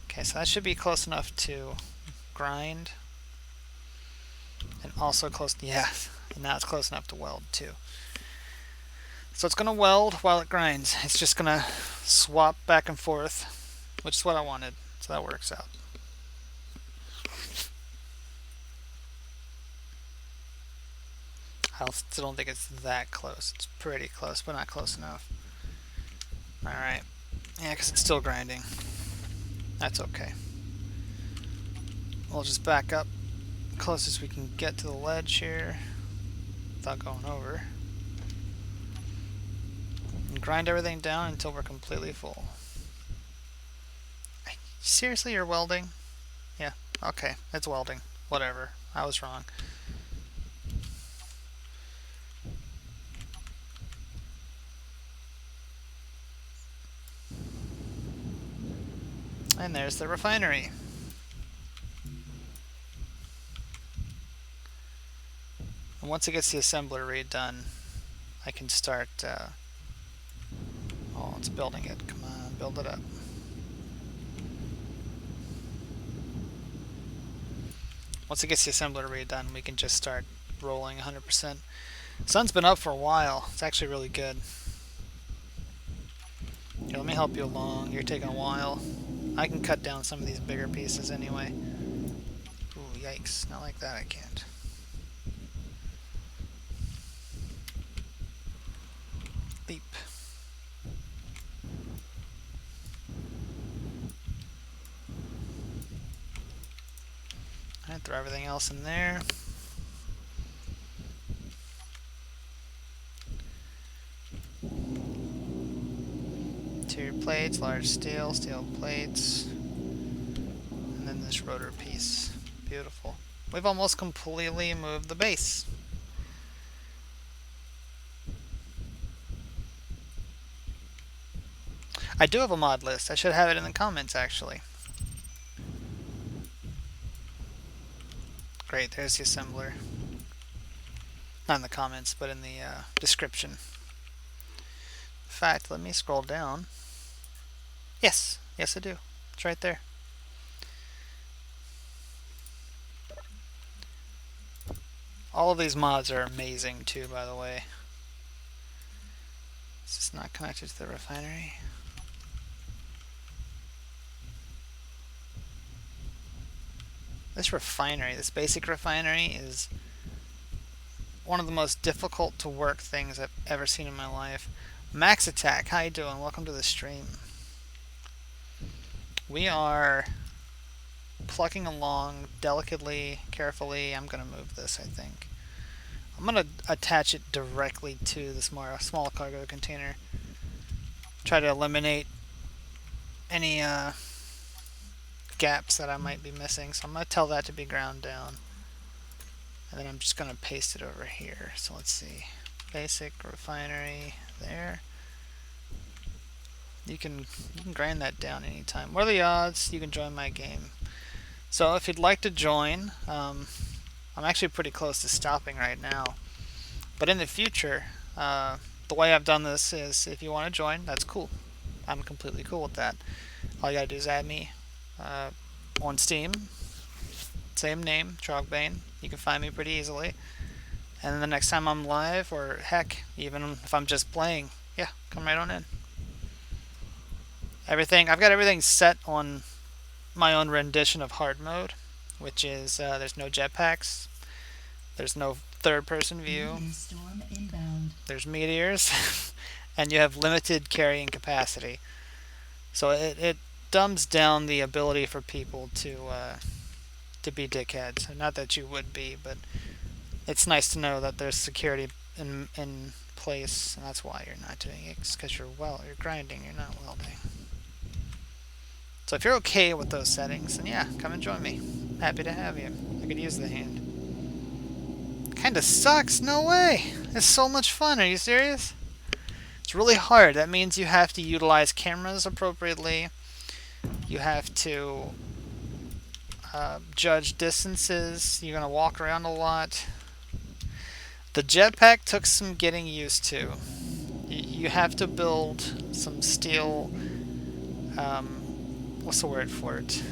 Okay, so that should be close enough to grind. And also close, yeah, and now it's close enough to weld too. So it's going to weld while it grinds. It's just going to swap back and forth, which is what I wanted. So that works out. I still don't think it's that close. It's pretty close, but not close enough. Alright. Yeah, because it's still grinding. That's okay. We'll just back up close as we can get to the ledge here without going over. And grind everything down until we're completely full. Seriously, you're welding? Yeah, okay, it's welding. Whatever, I was wrong. And there's the refinery. And once it gets the assembler redone, I can start. Oh, it's building it. Come on, build it up. Once it gets the assembler redone, we can just start rolling 100%. Sun's been up for a while. It's actually really good. Here, let me help you along. You're taking a while. I can cut down some of these bigger pieces anyway. Ooh, yikes. Not like that, I can't. Leap. Alright, throw everything else in there. Interior plates, large steel, steel plates, and then this rotor piece. Beautiful. We've almost completely moved the base. I do have a mod list. I should have it in the comments, actually. Great, there's the assembler. Not in the comments, but in the description. In fact, let me scroll down. Yes, yes I do. It's right there. All of these mods are amazing too, by the way. Is this not connected to the refinery? This refinery, this basic refinery, is one of the most difficult to work things I've ever seen in my life. Max Attack, how you doing? Welcome to the stream. We are plucking along delicately, carefully. I'm going to move this, I think. I'm going to attach it directly to this small cargo container. Try to eliminate any gaps that I might be missing. So I'm going to tell that to be ground down. And then I'm just going to paste it over here. So let's see. Basic refinery there. You can grind that down anytime. What are the odds you can join my game? So if you'd like to join, I'm actually pretty close to stopping right now. But in the future, the way I've done this is if you want to join, that's cool. I'm completely cool with that. All you gotta do is add me on Steam. Same name, Trogbane. You can find me pretty easily. And then the next time I'm live, or heck, even if I'm just playing, yeah, come right on in. I've got everything set on my own rendition of hard mode, which is there's no jetpacks, there's no third-person view, Storm inbound. there's meteors, and you have limited carrying capacity. So it dumbs down the ability for people to be dickheads. Not that you would be, but it's nice to know that there's security in place, and that's why you're not doing it. It's because you're grinding, you're not welding. So if you're okay with those settings, then yeah, come and join me. Happy to have you. I could use the hand. Kinda sucks, no way! It's so much fun, are you serious? It's really hard. That means you have to utilize cameras appropriately. You have to judge distances. You're gonna walk around a lot. The jetpack took some getting used to. You have to build some steel. What's the word for it?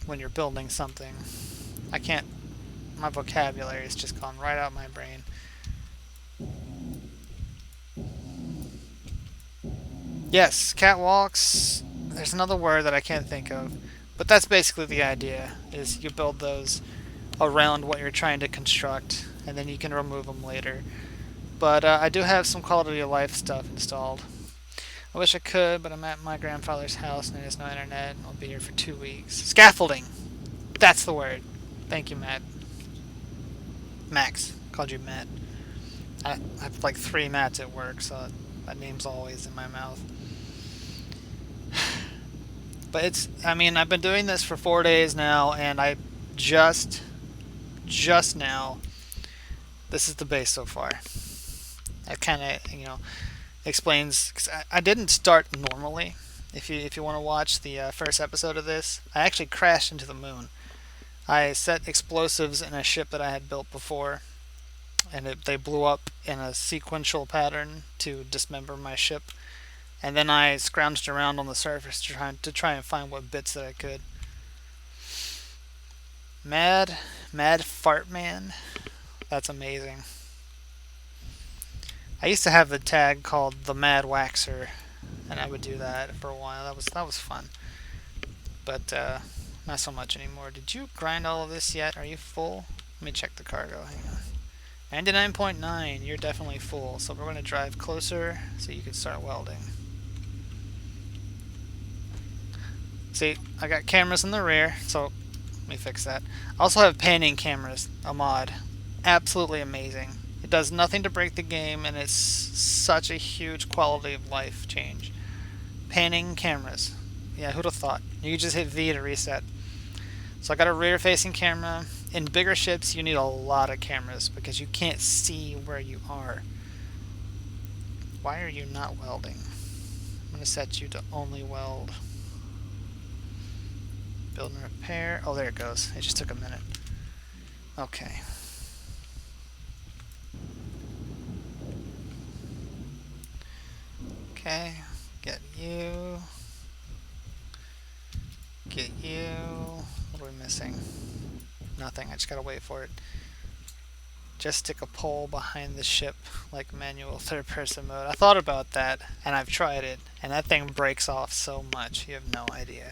When you're building something. I can't. My vocabulary is just gone right out of my brain. Yes, catwalks. There's another word that I can't think of. But that's basically the idea, is you build those around what you're trying to construct, and then you can remove them later. But I do have some quality of life stuff installed. I wish I could, but I'm at my grandfather's house and there's no internet, and I'll be here for 2 weeks. Scaffolding! That's the word. Thank you, Matt. Max. Called you Matt. I have like 3 Matts at work, so that name's always in my mouth. But I've been doing this for 4 days now, and I just now, this is the base so far. That kind of, explains, cause I didn't start normally. If you want to watch the first episode of this, I actually crashed into the moon. I set explosives in a ship that I had built before, and they blew up in a sequential pattern to dismember my ship. And then I scrounged around on the surface to try and find what bits that I could. Mad Fart Man. That's amazing. I used to have the tag called the Mad Waxer, and I would do that for a while. That was fun. But not so much anymore. Did you grind all of this yet? Are you full? Let me check the cargo. Hang on. 99.9. You're definitely full. So we're going to drive closer so you can start welding. See, I got cameras in the rear, so let me fix that. I also have panning cameras, a mod. Absolutely amazing. It does nothing to break the game, and it's such a huge quality of life change. Panning cameras. Yeah, who'd have thought? You just hit V to reset. So I got a rear-facing camera. In bigger ships, you need a lot of cameras because you can't see where you are. Why are you not welding? I'm going to set you to only weld. Build and repair. Oh, there it goes. It just took a minute. Okay. Okay. Get you. Get you. What are we missing? Nothing. I just gotta wait for it. Just stick a pole behind the ship like manual third person mode. I thought about that and I've tried it and that thing breaks off so much. You have no idea.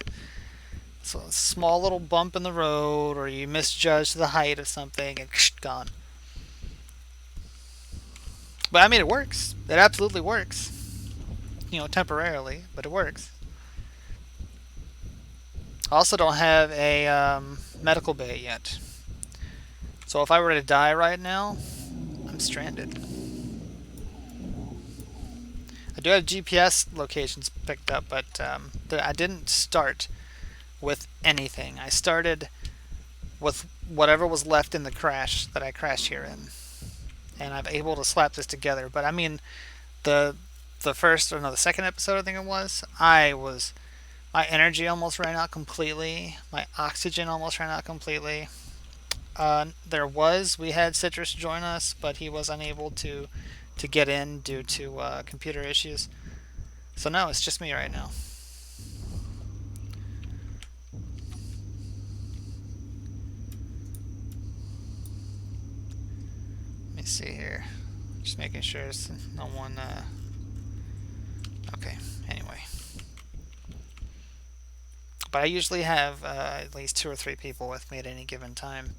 So a small little bump in the road or you misjudge the height of something and gone. But I mean, it works. It absolutely works. You know, temporarily, but it works. I also don't have a medical bay yet. So if I were to die right now, I'm stranded. I do have GPS locations picked up, but I didn't start with anything. I started with whatever was left in the crash that I crashed here in. And I'm able to slap this together. But I mean, the first, or no, the second episode I think it was, my energy almost ran out completely. My oxygen almost ran out completely. We had Citrus join us, but he was unable to get in due to computer issues. So no, it's just me right now. Let me see here. Just making sure there's no one. Okay. Anyway, but I usually have at least 2 or 3 people with me at any given time.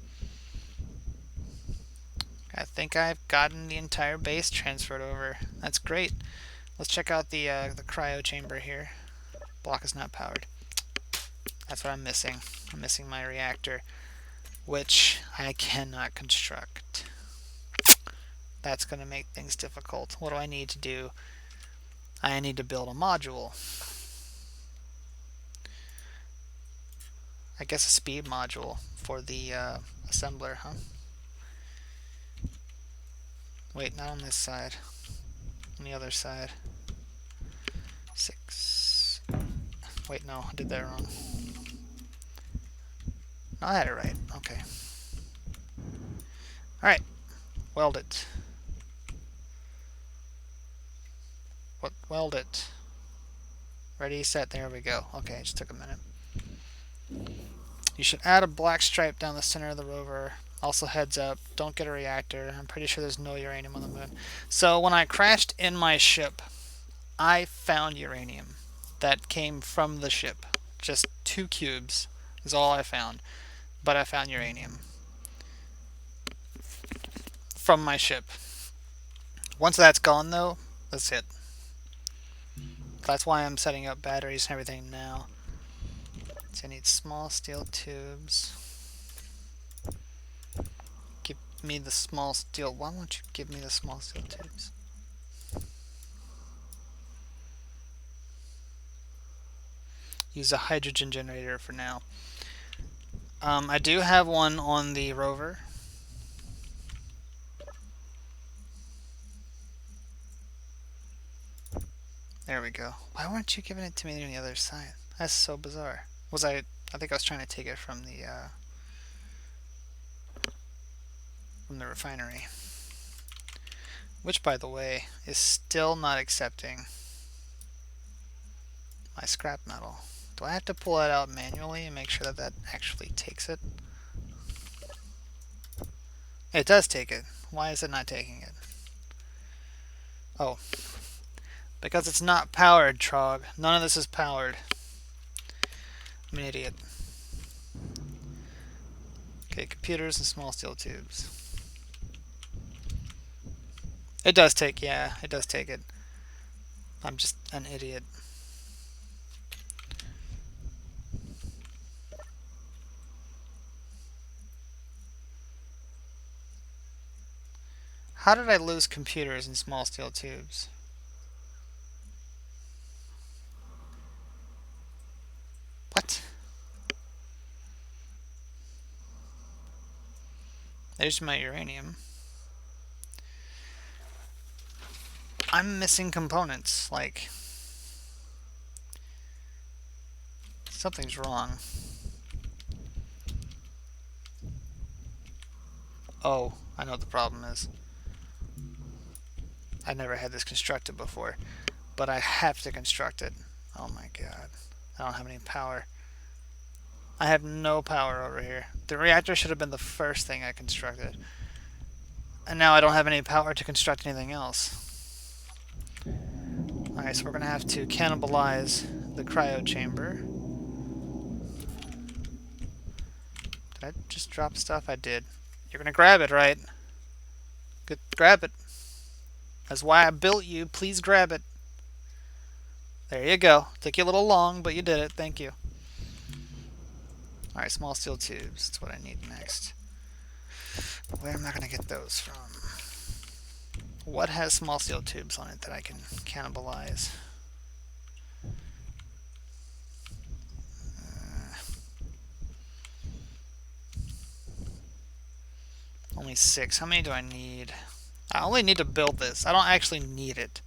I think I've gotten the entire base transferred over. That's great. Let's check out the cryo chamber here. Block is not powered. That's what I'm missing. I'm missing my reactor, which I cannot construct. That's going to make things difficult. What do I need to do? I need to build a module. I guess a speed module for the assembler, huh? Wait, not on this side. On the other side. 6. Wait, no, I did that wrong. No, I had it right. Okay. Alright. Weld it. Weld it. Ready, set, there we go. Okay, it just took a minute. You should add a black stripe down the center of the rover. Also, heads up, don't get a reactor. I'm pretty sure there's no uranium on the moon. So when I crashed in my ship, I found uranium that came from the ship. Just 2 cubes is all I found. But I found uranium from my ship. Once that's gone, though, that's it. That's why I'm setting up batteries and everything now. So I need small steel tubes. Give me the small steel. Why won't you give me the small steel tubes? Use a hydrogen generator for now. I do have one on the rover. There we go. Why weren't you giving it to me on the other side? That's so bizarre. I think I was trying to take it from the refinery. Which, by the way, is still not accepting my scrap metal. Do I have to pull that out manually and make sure that that actually takes it? It does take it. Why is it not taking it? Oh. Because it's not powered, Trog. None of this is powered. I'm an idiot. Okay, computers and small steel tubes. It does take, yeah, it does take it. I'm just an idiot. How did I lose computers and small steel tubes? What? There's my uranium. I'm missing components. Like, something's wrong. Oh, I know what the problem is. I never had this constructed before, but I have to construct it. Oh my god. I don't have any power. I have no power over here. The reactor should have been the first thing I constructed. And now I don't have any power to construct anything else. Alright, so we're going to have to cannibalize the cryo chamber. Did I just drop stuff? I did. You're going to grab it, right? Good, grab it. That's why I built you. Please grab it. There you go. Took you a little long, but you did it. Thank you. Alright, small steel tubes. That's what I need next. Where am I going to get those from? What has small steel tubes on it that I can cannibalize? Only 6. How many do I need? I only need to build this. I don't actually need it.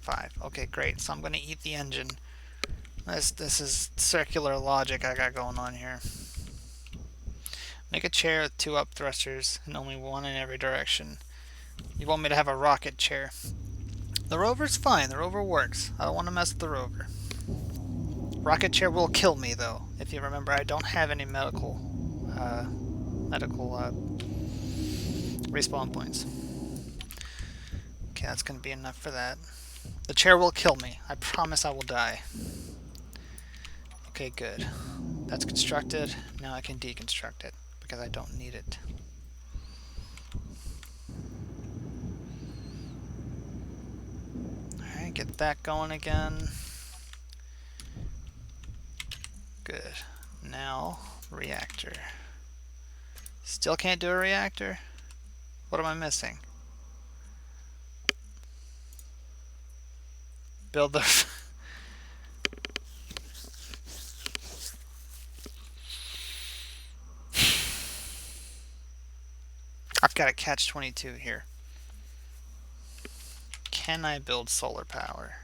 5. Okay, great. So I'm going to eat the engine. This is circular logic I got going on here. Make a chair with 2 up thrusters and only 1 in every direction. You want me to have a rocket chair. The rover's fine. The rover works. I don't want to mess with the rover. Rocket chair will kill me, though. If you remember, I don't have any medical respawn points. Okay, that's going to be enough for that. The chair will kill me. I promise I will die. Okay, good. That's constructed. Now I can deconstruct it because I don't need it. Alright, get that going again. Good. Now, reactor. Still can't do a reactor? What am I missing? Build the... I've got a catch-22 here. Can I build solar power?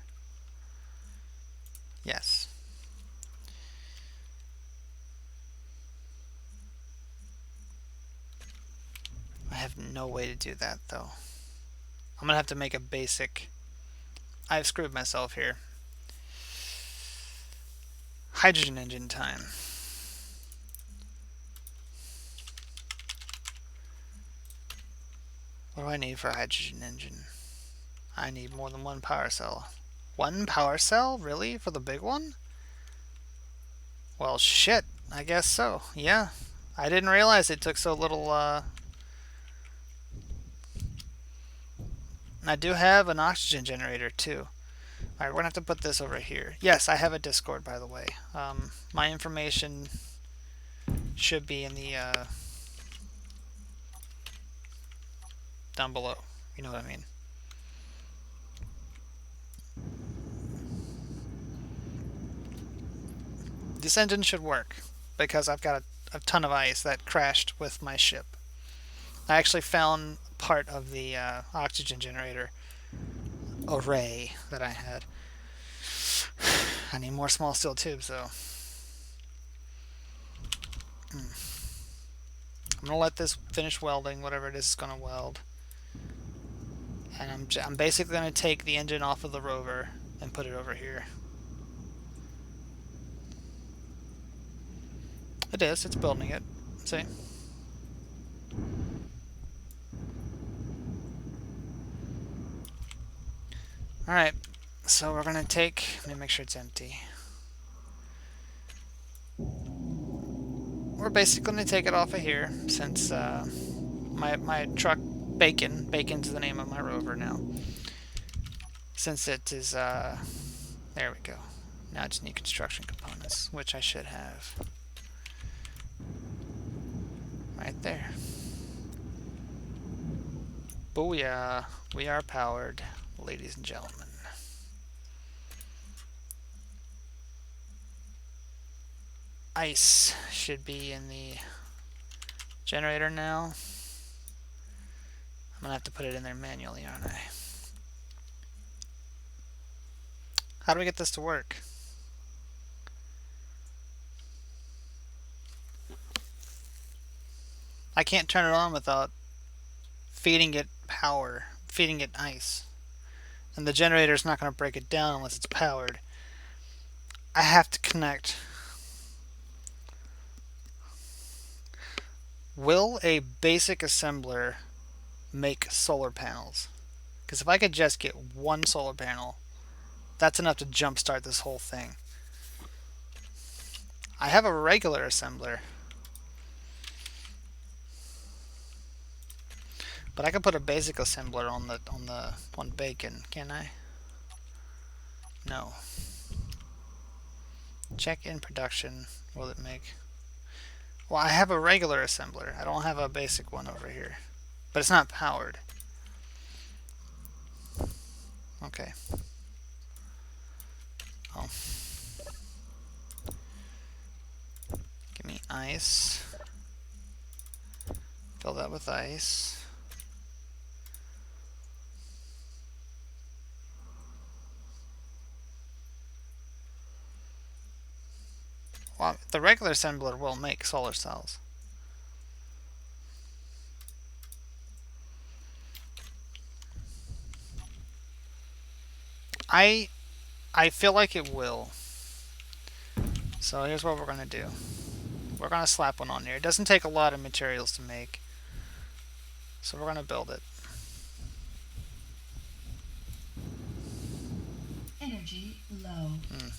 Yes. I have no way to do that, though. I'm gonna have to make a basic... I've screwed myself here. Hydrogen engine time. What do I need for a hydrogen engine? I need more than 1 power cell. 1 power cell? Really? For the big one? Well, shit. I guess so. Yeah. I didn't realize it took so little, I do have an oxygen generator, too. Alright, we're gonna have to put this over here. Yes, I have a Discord, by the way. My information should be in the, down below. You know what I mean. This engine should work, because I've got a ton of ice that crashed with my ship. I actually found part of the oxygen generator array that I had. I need more small steel tubes, though. I'm gonna let this finish welding, whatever it is gonna weld. And I'm basically gonna take the engine off of the rover and put it over here. It is. It's building it. See? Alright. So we're gonna take... Let me make sure it's empty. We're basically going to take it off of here, since my truck, Bacon's the name of my rover now. Since it is, there we go. Now I just need construction components, which I should have. Right there. Booyah! We are powered, ladies and gentlemen. Ice should be in the generator now. I'm gonna have to put it in there manually, aren't I? How do we get this to work? I can't turn it on without feeding it power, feeding it ice. And the generator's not going to break it down unless it's powered. I have to connect. Will a basic assembler make solar panels? Because if I could just get one solar panel, that's enough to jumpstart this whole thing. I have a regular assembler, but I could put a basic assembler on bacon, can I? No. Check in production. Will it make? Well, I have a regular assembler. I don't have a basic one over here, but it's not powered. Okay. Oh. Give me ice. Fill that with ice. Well, the regular assembler will make solar cells. I feel like it will. So here's what we're going to do. We're going to slap one on here. It doesn't take a lot of materials to make. So we're going to build it. Energy low.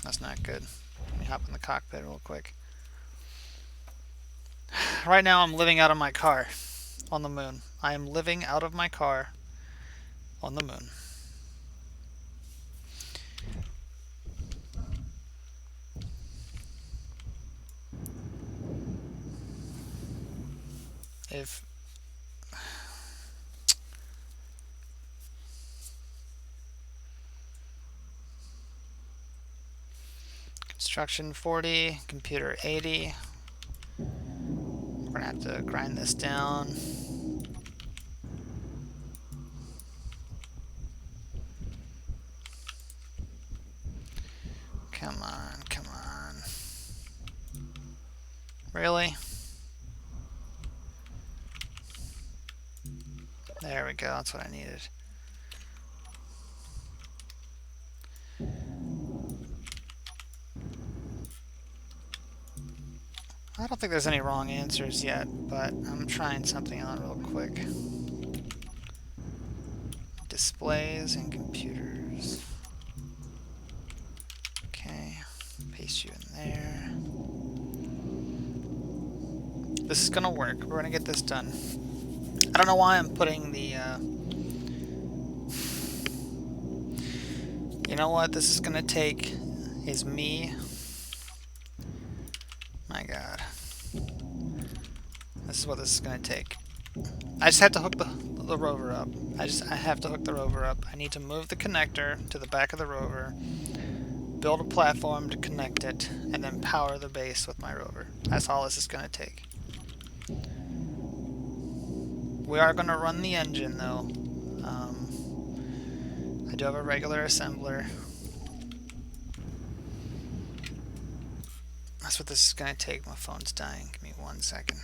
That's not good. Let me hop in the cockpit real quick. Right now I'm living out of my car on the moon. I am living out of my car on the moon. If construction 40, computer 80. We're gonna have to grind this down. Come on, come on. Really? There we go, that's what I needed. I don't think there's any wrong answers yet, but I'm trying something out real quick. Displays and computers. Okay, paste you in there. This is gonna work. We're gonna get this done. I don't know why I'm putting the, you know what this is gonna take is me. My god. This is what this is gonna take. I just have to hook the rover up. I have to hook the rover up. I need to move the connector to the back of the rover, build a platform to connect it, and then power the base with my rover. That's all this is gonna take. We are gonna run the engine though. I do have a regular assembler. That's what this is gonna take. My phone's dying. Give me 1 second.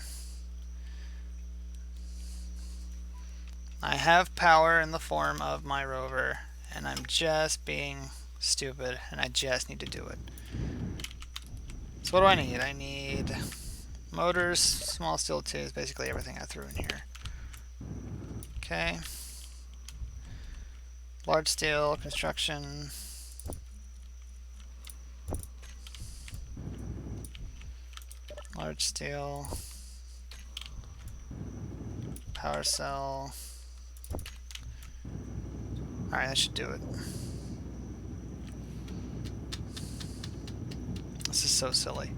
I have power in the form of my rover, and I'm just being stupid, and I just need to do it. So what do I need? I need motors, small steel tubes, basically everything I threw in here. Okay. Large steel, construction. Large steel. Power cell. Alright, that should do it. This is so silly.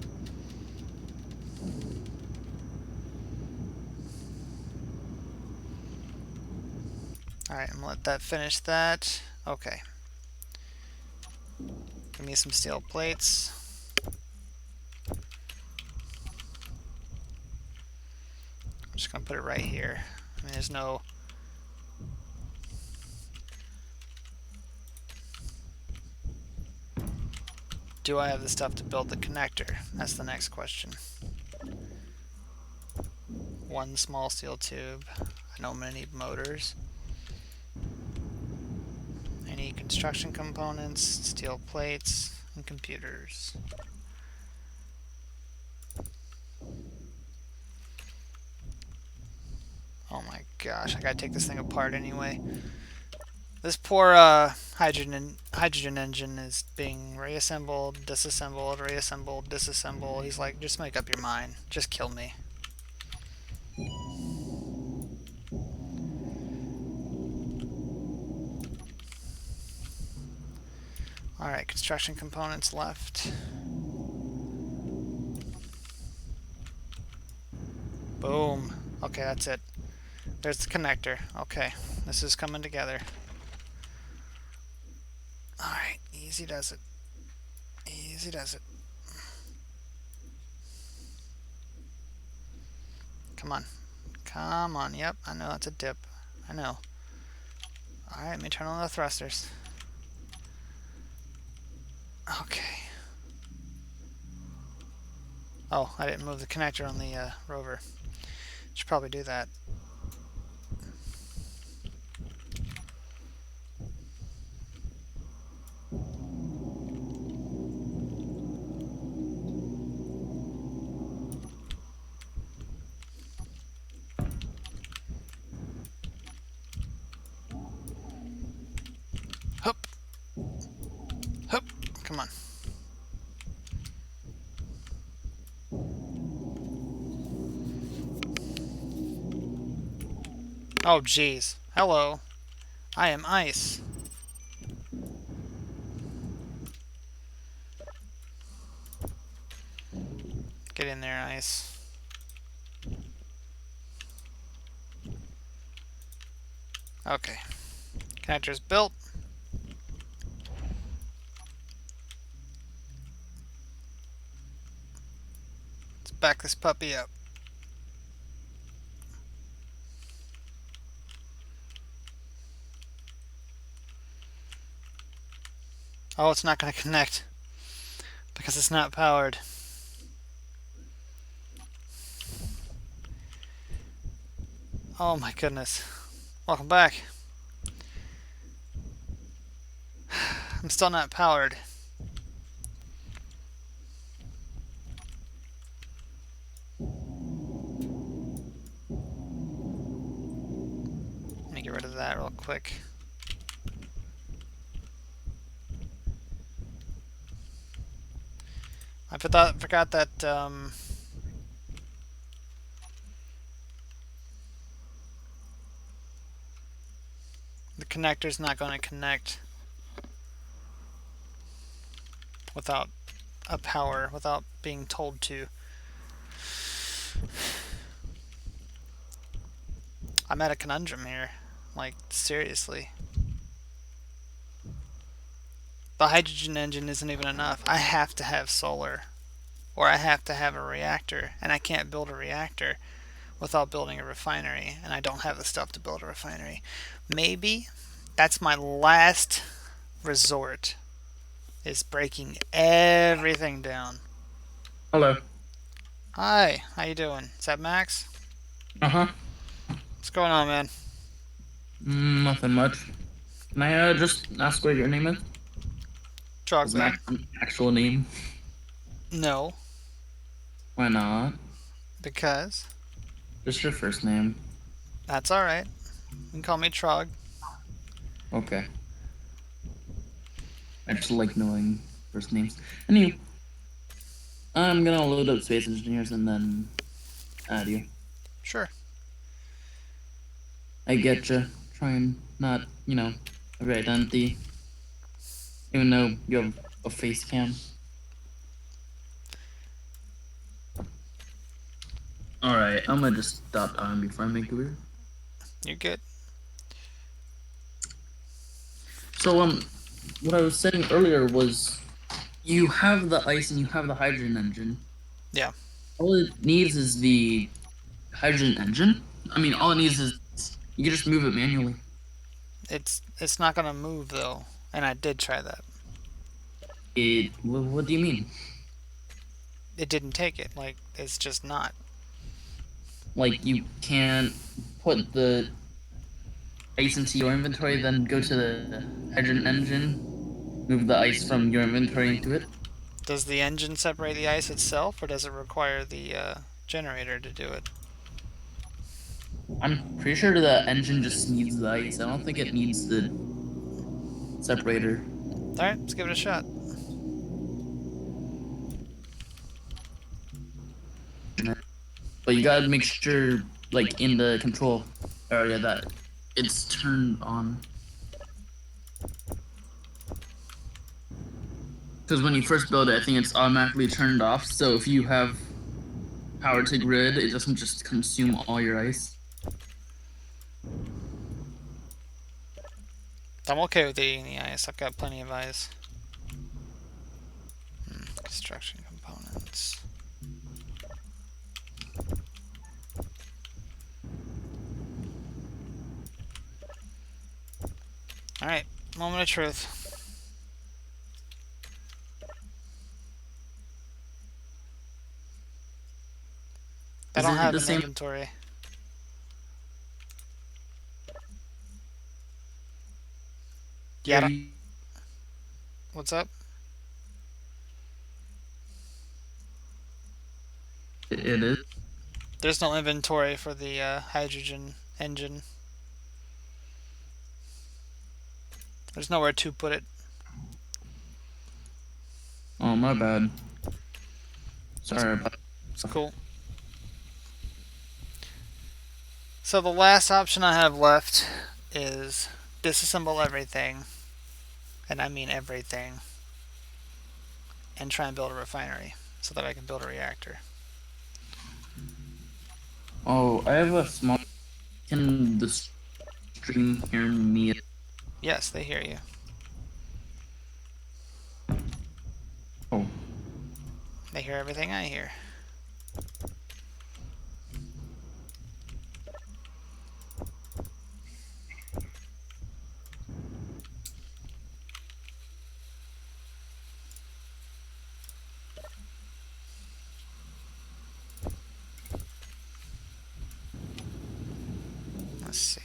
Alright, I'm gonna let that finish that. Okay. Give me some steel plates. I'm just gonna put it right here. I mean, there's no... Do I have the stuff to build the connector? That's the next question. One small steel tube. I know I'm gonna need motors. I need construction components, steel plates, and computers. Oh my gosh, I gotta take this thing apart anyway. This poor hydrogen engine is being reassembled, disassembled, reassembled, disassembled. He's like, just make up your mind. Just kill me. Alright, construction components left. Boom. Okay, that's it. There's the connector. Okay, this is coming together. Alright, easy does it. Easy does it. Come on. Come on. Yep, I know that's a dip. I know. Alright, let me turn on the thrusters. Okay. Oh, I didn't move the connector on the rover. Should probably do that. Hup. Hup. Come on. Oh, jeez. Hello. I am ice. Get in there, ice. Okay. Connector's built. Let's back this puppy up. Oh, it's not going to connect because it's not powered. Oh my goodness. Welcome back. I'm still not powered. Let me get rid of that real quick. I forgot that the connector's not going to connect without a power, without being told to. I'm at a conundrum here. Like, seriously. The hydrogen engine isn't even enough. I have to have solar. Or I have to have a reactor. And I can't build a reactor without building a refinery. And I don't have the stuff to build a refinery. Maybe that's my last resort. Is breaking everything down. Hello. Hi, how you doing? Is that Max? Uh-huh. What's going on, man? Nothing much. Can I just ask what your name is? Is Trogbane? Max an actual name? No, Why not? because Just your first name. that's alright. You can call me Trog. Okay. I just like knowing first names. Anyway, I'm gonna load up Space Engineers and then add you. Sure. I get you. Try and not, have your identity. Even though you have a face cam. Alright, I'm gonna just stop time before I make it weird. You're good. So, what I was saying earlier was you have the ice and you have the hydrogen engine. Yeah. All it needs is the hydrogen engine. I mean, all it needs is you can just move it manually. It's not gonna move though, and I did try that. What do you mean? It didn't take it. Like, it's just not. Like you can't put the ice into your inventory, then go to the hydrogen engine, move the ice from your inventory into it? Does the engine separate the ice itself, or does it require the generator to do it? I'm pretty sure the engine just needs the ice. I don't think it needs the separator. Alright, let's give it a shot. But you gotta make sure, like in the control area, that it's turned on. Because when you first build it, I think it's automatically turned off. So if you have power to grid, it doesn't just consume all your ice. I'm okay with eating the ice. I've got plenty of ice. Construction components. Alright, moment of truth. I Is don't it have the an same? inventory. Yeah, I don't- what's up? It is. There's no inventory for the hydrogen engine. There's nowhere to put it. Oh, my bad. Sorry about. It's cool. So the last option I have left is disassemble everything, and I mean everything, and try and build a refinery so that I can build a reactor. Oh, I have a small. Can the stream hear me? Yes, they hear you. Oh, They hear everything I hear. Let's see.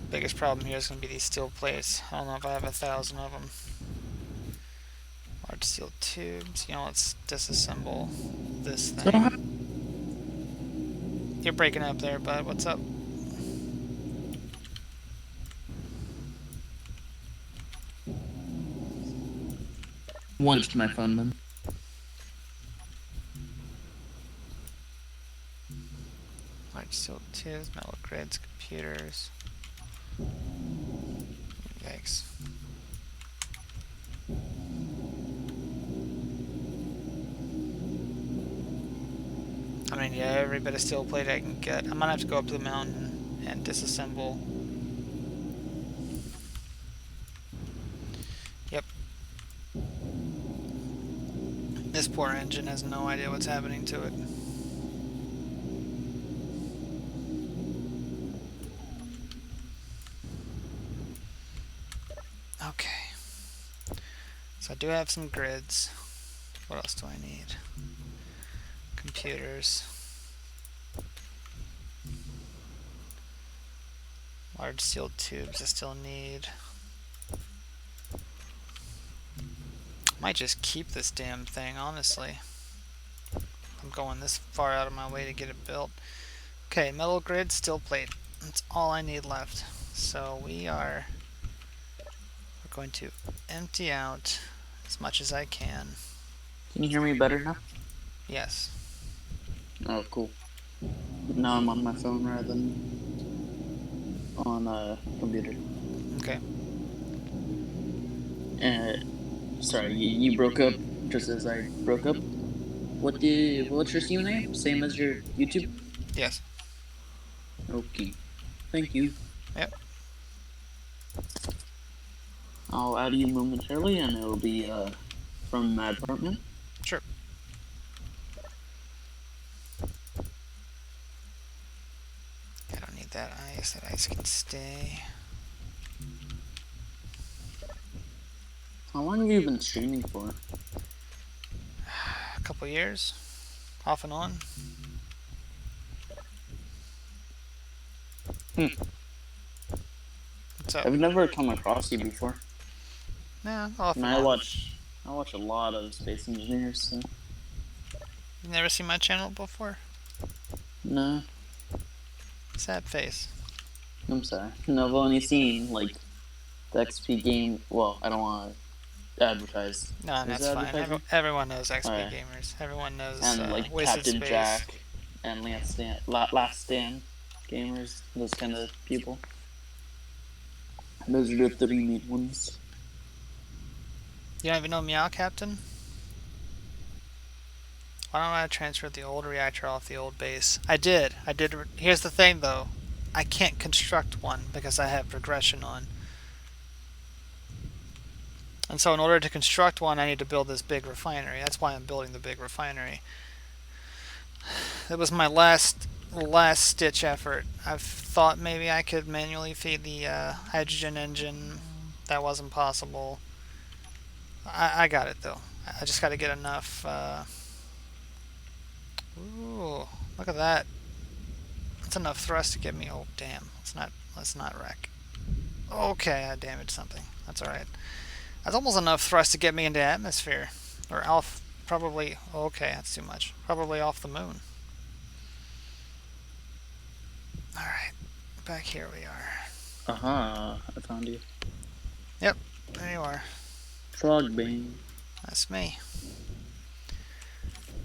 Biggest problem here is going to be these steel plates. I don't know if I have 1,000 of them. Large steel tubes. You know, let's disassemble this so how, thing. You're breaking up there, bud. What's up? once to my phone then. Large steel tubes, metal grids, computers. Yikes. I mean, yeah, every bit of steel plate I can get. I'm gonna have to go up to the mountain and disassemble. Yep. This poor engine has no idea what's happening to it. Okay. So I do have some grids. What else do I need? Computers. Large steel tubes I still need. Might just keep this damn thing, honestly. I'm going this far out of my way to get it built. Okay, metal grid, steel plate. That's all I need left. So we're going to empty out as much as I can. Can you hear me better now? Yes. Oh, cool. Now I'm on my phone rather than on a computer. Okay. Sorry, you broke up just as I broke up. What's your Steam name? Same as your YouTube? Yes. Okay. Thank you. Yep. I'll add you momentarily and it'll be from my apartment. Sure. I don't need that ice. That ice can stay. How long have you been streaming for? A couple years, off and on. Hmm. What's up? I've never come across you before. Yeah, off And and I on. watch a lot of Space Engineers, so You never seen my channel before? no, Sad face. I'm sorry. No, I've only seen like the XP game. Well, I don't want to advertise. No, Is that's it fine. advertising? Everyone knows XP Alright. gamers. Everyone knows And like Wasted Captain Space. Jack and Last Stand gamers, those kind of people. Those are the three main ones. You don't even know Meow Captain? Why don't I transfer the old reactor off the old base? I did. Here's the thing, though. I can't construct one because I have regression on. And so in order to construct one, I need to build this big refinery. That's why I'm building the big refinery. It was my last ditch effort. I thought maybe I could manually feed the hydrogen engine. That wasn't possible. I got it though. I just got to get enough. Ooh, look at that. That's enough thrust to get me. Oh damn! Let's not wreck. Okay, I damaged something. That's all right. That's almost enough thrust to get me into atmosphere, or off. Probably. Okay, that's too much. Probably off the moon. All right, back here we are. I found you. Yep, there you are. Trogbane. That's me.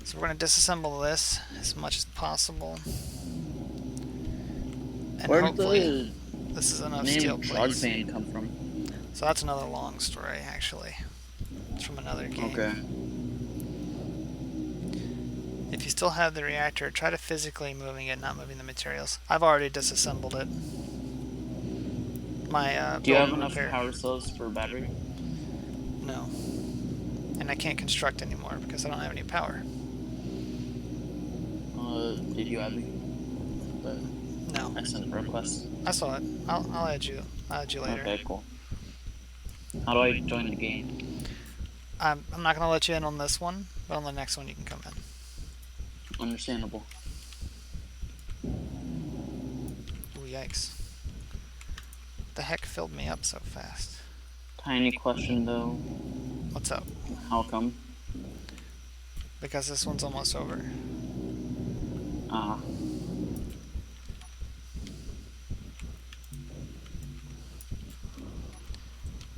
So we're going to disassemble this as much as possible. And Where'd hopefully the this is enough name steel plates. Trogbane come from? So that's another long story, actually. It's from another game. Okay. If you still have the reactor, try to physically moving it, not moving the materials. I've already disassembled it. My Do you build have enough repair. power cells for battery? No. And I can't construct anymore because I don't have any power. Did you add me? But No. I sent a request. I saw it. I'll add you. I'll add you later. Okay, cool. How do I join the game? I'm not going to let you in on this one, but on the next one you can come in. Understandable. Ooh, yikes. The heck filled me up so fast? Tiny question though. What's up? How come? Because this one's almost over. Ah.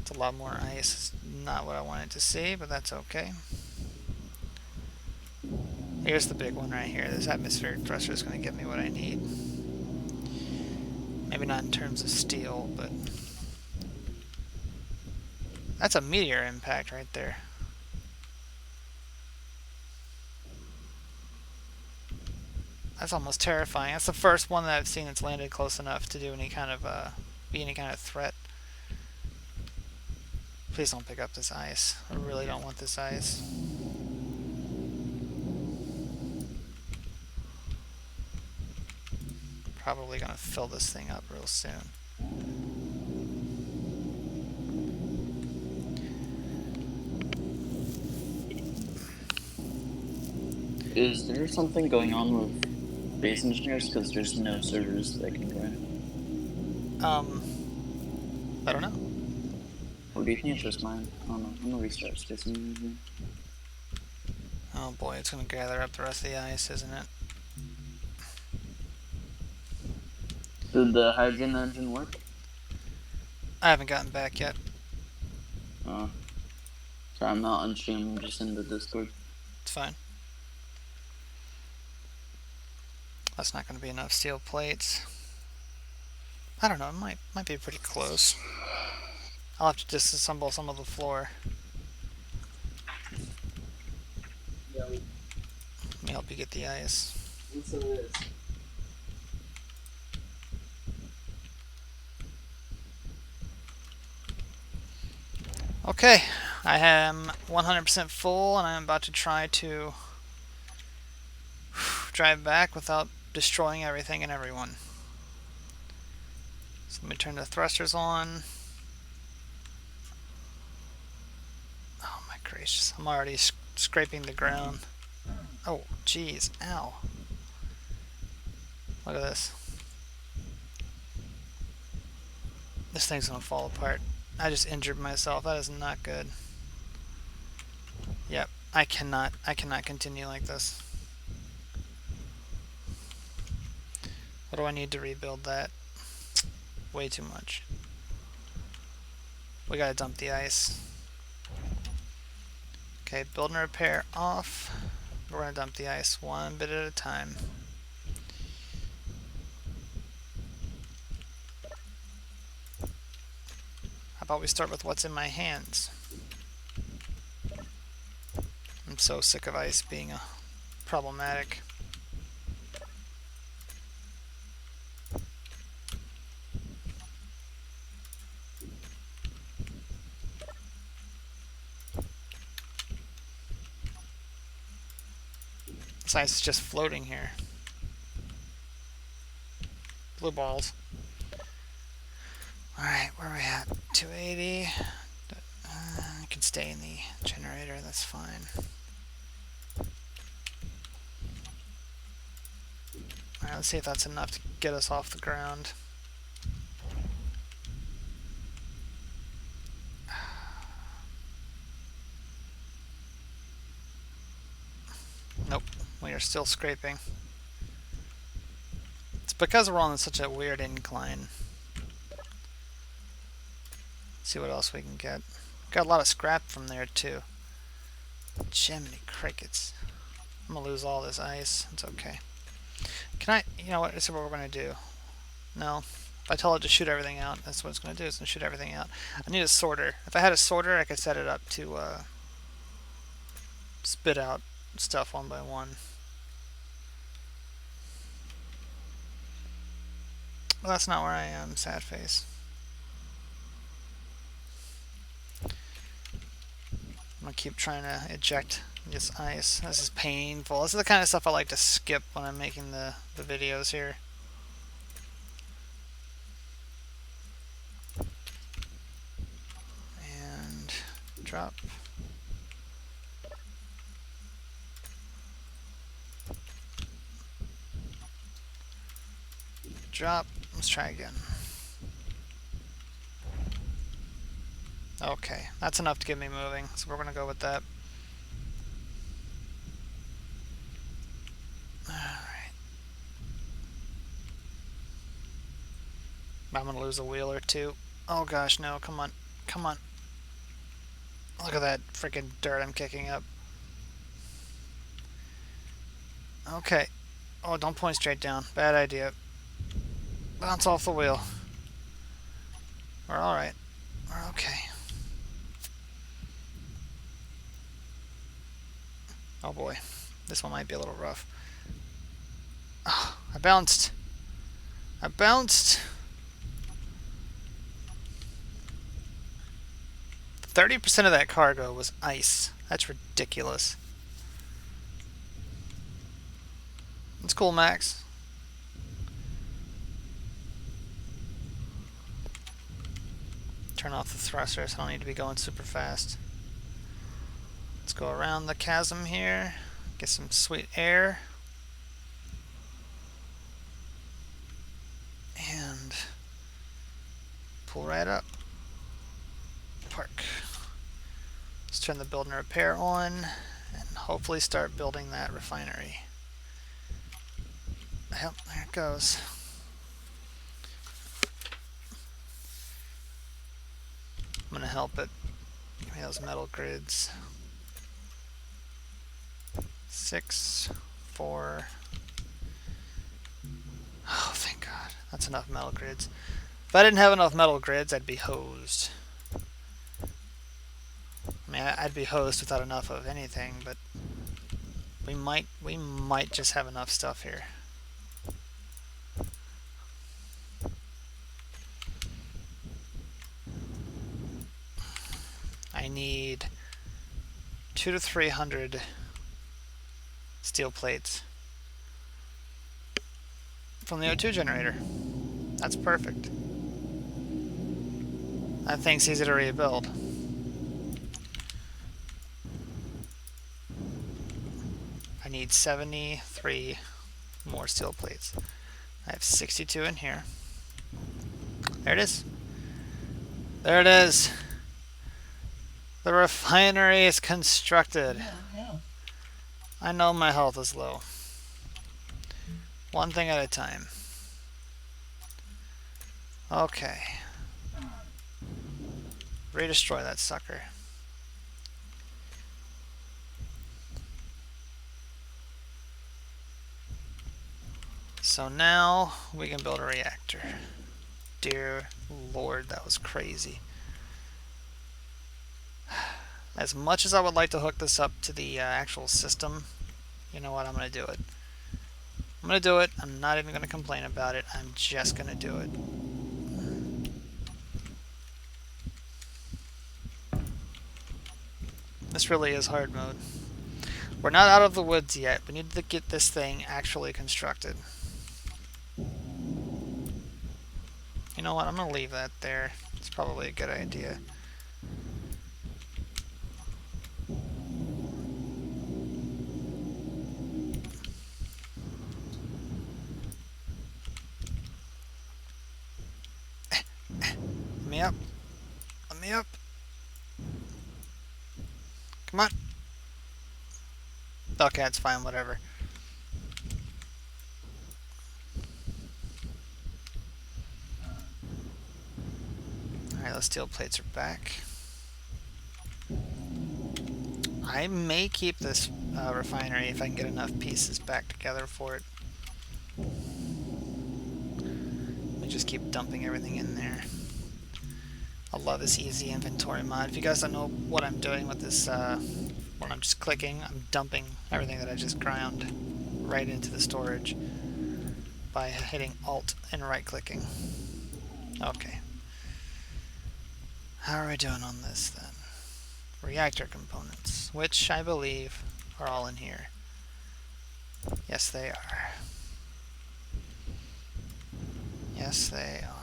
It's a lot more ice. It's not what I wanted to see, but that's okay. Here's the big one right here. This atmospheric thruster is going to give me what I need. Maybe not in terms of steel, but that's a meteor impact right there. That's almost terrifying. That's the first one that I've seen that's landed close enough to do any kind of be any kind of threat. Please don't pick up this ice. I really don't want this ice. Probably gonna fill this thing up real soon. Is there something going on with base engineers? Because there's no servers that can join. I don't know. Or do you think it's just mine? I don't know. I'm gonna restart space engineering. Oh boy, it's gonna gather up the rest of the ice, isn't it? Did the hydrogen engine work? I haven't gotten back yet. Sorry, I'm not on stream. I'm just in the Discord. It's fine. That's not gonna be enough steel plates. I don't know. It might be pretty close. I'll have to disassemble some of the floor. Let me help you get the ice. Okay, I am 100% full, and I'm about to try to drive back without destroying everything and everyone. So let me turn the thrusters on. gracious. I'm already scraping the ground. Oh, jeez. Ow. Look at this. This thing's gonna fall apart. I just injured myself. That is not good. Yep. I cannot continue like this. What do I need to rebuild that? Way too much. We gotta dump the ice. Okay, build and repair off. We're gonna dump the ice one bit at a time. How about we start with what's in my hands? I'm so sick of ice being problematic. This ice is just floating here. Blue balls. Alright, where are we at? 280. I can stay in the generator, that's fine. Alright, let's see if that's enough to get us off the ground. Nope, we are still scraping. It's because we're on such a weird incline. See what else we can get. Got a lot of scrap from there too. Jiminy crickets. I'm gonna lose all this ice. It's okay. Can I, you know what, this is what we're gonna do. No. If I tell it to shoot everything out, that's what it's gonna do. It's gonna shoot everything out. I need a sorter. If I had a sorter, I could set it up to spit out stuff one by one. Well, that's not where I am, sad face. I'm gonna keep trying to eject this ice. This is painful. This is the kind of stuff I like to skip when I'm making the videos here. And drop. Drop. Let's try again. Okay, that's enough to get me moving, so we're gonna go with that. Alright. I'm gonna lose a wheel or two. Oh gosh, no, come on. Come on. Look at that freaking dirt I'm kicking up. Okay. Oh, don't point straight down. Bad idea. Bounce off the wheel. We're alright. We're okay. Oh boy. This one might be a little rough. Oh, I bounced. I bounced. 30% of that cargo was ice. That's ridiculous. It's cool, Max. Turn off the thrusters. I don't need to be going super fast. Let's go around the chasm here. Get some sweet air. And pull right up. Park. Let's turn the build and repair on and hopefully start building that refinery. Yep, there it goes. I'm gonna help it. Give me those metal grids. 6, 4. Oh, thank God. That's enough metal grids. If I didn't have enough metal grids, I'd be hosed. I mean, I'd be hosed without enough of anything, but we might just have enough stuff here. I need 200 to 300 steel plates from the O2 generator. That's perfect. That thing's easy to rebuild. need 73 more steel plates. I have 62 in here. There it is. There it is. The refinery is constructed. Low health. I know my health is low. One thing at a time. Okay. Redestroy that sucker. So now we can build a reactor. Dear Lord, that was crazy. As much as I would like to hook this up to the actual system, you know what, I'm going to do it. I'm going to do it. I'm not even going to complain about it. I'm just going to do it. This really is hard mode. We're not out of the woods yet. We need to get this thing actually constructed. You know what? I'm going to leave that there. It's probably a good idea. Let me up. Let me up. Come on. Okay, it's fine. Whatever. Alright, those steel plates are back. I may keep this refinery if I can get enough pieces back together for it. Let me just keep dumping everything in there. I love this easy inventory mod. If you guys don't know what I'm doing with this, when I'm just clicking, I'm dumping everything that I just ground right into the storage by hitting Alt and right-clicking. Okay. How are we doing on this then? Reactor components, which I believe are all in here. Yes, they are. Yes, they are.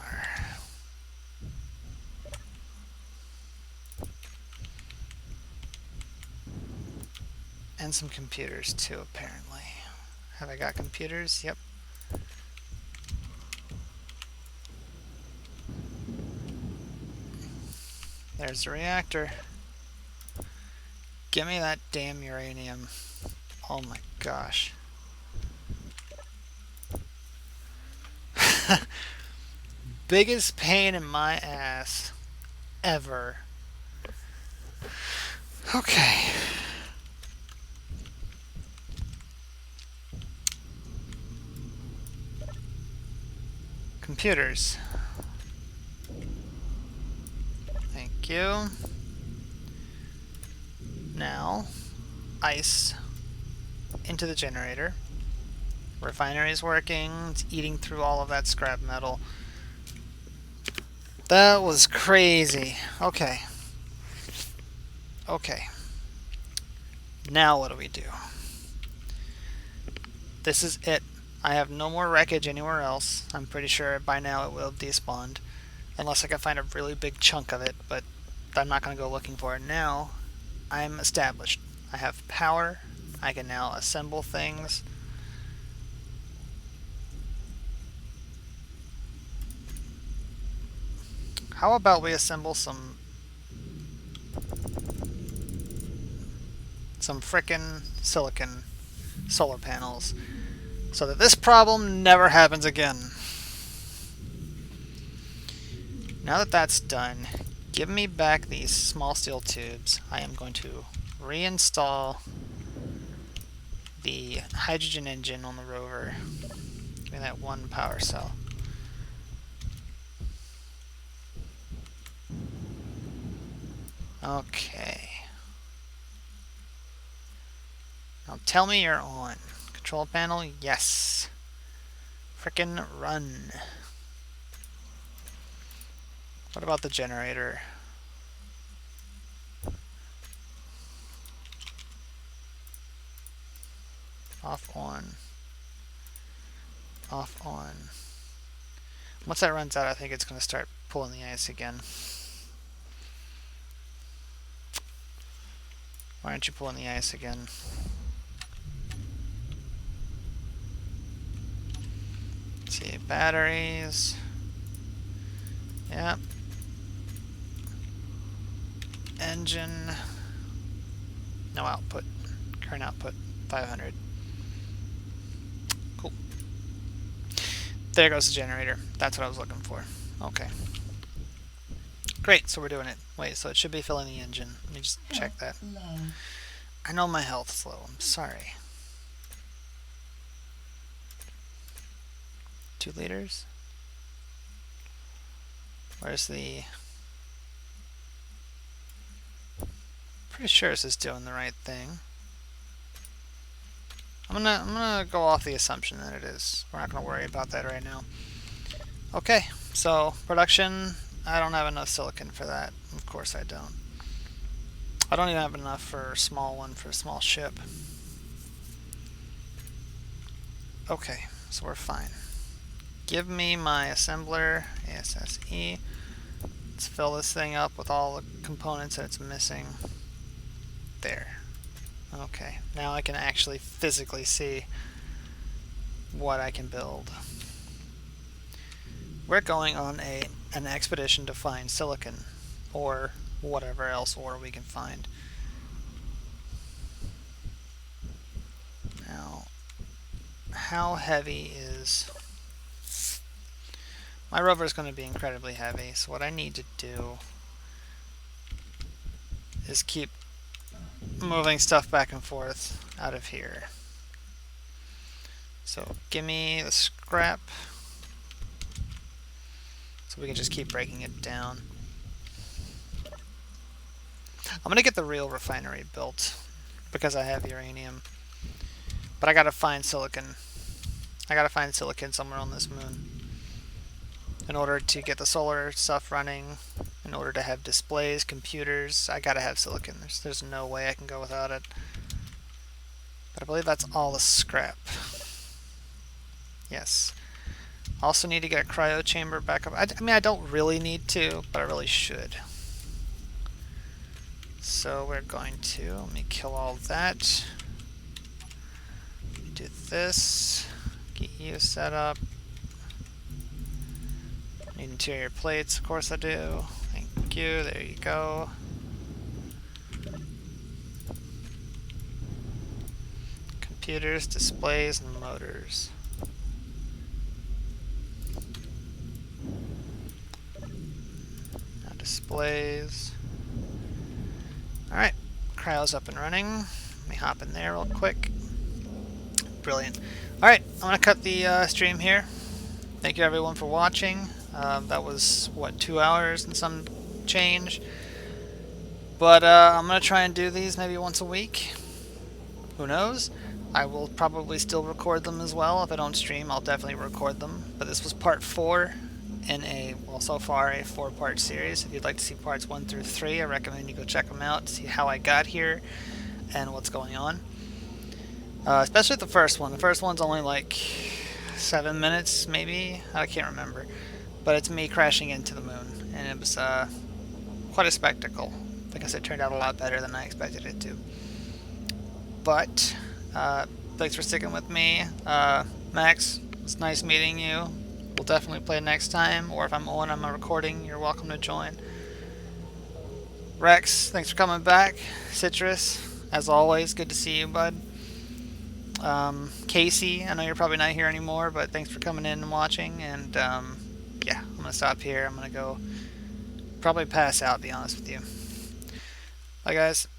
And some computers too, apparently. Have I got computers? Yep. There's the reactor. Give me that damn uranium. Oh my gosh. Biggest pain in my ass ever. Okay. Computers. Thank you. Now, ice into the generator. Refinery is working. It's eating through all of that scrap metal. That was crazy. Okay. Okay. Now what do we do? This is it. I have no more wreckage anywhere else. I'm pretty sure by now it will have despawned. Unless I can find a really big chunk of it, but I'm not going to go looking for it now. I'm established. I have power. I can now assemble things. How about we assemble some frickin' silicon solar panels so that this problem never happens again. Now that that's done, give me back these small steel tubes. I am going to reinstall the hydrogen engine on the rover. Give me that one power cell. Okay. Now tell me you're on. Control panel, yes. Frickin' run. What about the generator? Off, on. Off, on. Once that runs out, I think it's going to start pulling the ice again. Why aren't you pulling the ice again? Let's see, batteries. Yep. Engine. No output. Current output 500. Cool. There goes the generator. That's what I was looking for. Okay. Great, so we're doing it. Wait, so it should be filling the engine. Let me just check that. Low. I know my health's low. I'm sorry. 2 liters? Where's the... Pretty sure this is doing the right thing. I'm gonna go off the assumption that it is. We're not gonna worry about that right now. Okay, so production, I don't have enough silicon for that. Of course I don't. I don't even have enough for a small one for a small ship. Okay, so we're fine. Give me my assembler, ASSE. Let's fill this thing up with all the components that it's missing. There. Okay, now I can actually physically see what I can build. We're going on an expedition to find silicon, or whatever else ore we can find. Now, how heavy is... My rover is going to be incredibly heavy, so what I need to do is keep moving stuff back and forth out of here. So give me the scrap so we can just keep breaking it down. I'm gonna get the real refinery built because I have uranium, but I gotta find silicon. I gotta find silicon somewhere on this moon in order to get the solar stuff running. In order to have displays, computers, I gotta have silicon. There's no way I can go without it. But I believe that's all the scrap. Yes. Also need to get a cryo chamber back up. I mean, I don't really need to, but I really should. So we're going to, let me kill all that. Do this. Get you set up. Need interior plates, of course I do. Thank you, there you go. Computers, displays, and motors. Now displays. Alright, cryo's up and running. Let me hop in there real quick. Brilliant. Alright, I'm going to cut the stream here. Thank you everyone for watching. That was, what, 2 hours and some change. But I'm going to try and do these maybe once a week. Who knows? I will probably still record them as well. If I don't stream, I'll definitely record them. But this was part 4 in a, well, so far a 4-part series. If you'd like to see parts 1 through 3, I recommend you go check them out to see how I got here and what's going on. Especially the first one. The first one's only like 7 minutes, maybe? I can't remember. But it's me crashing into the moon, and it was quite a spectacle. I guess it turned out a lot better than I expected it to. But, thanks for sticking with me. Max, it's nice meeting you. We'll definitely play next time, or if I'm on, I'm recording, you're welcome to join. Rex, thanks for coming back. Citrus, as always, good to see you, bud. Casey, I know you're probably not here anymore, but thanks for coming in and watching, and yeah, I'm gonna stop here. I'm gonna go probably pass out, to be honest with you. Bye guys.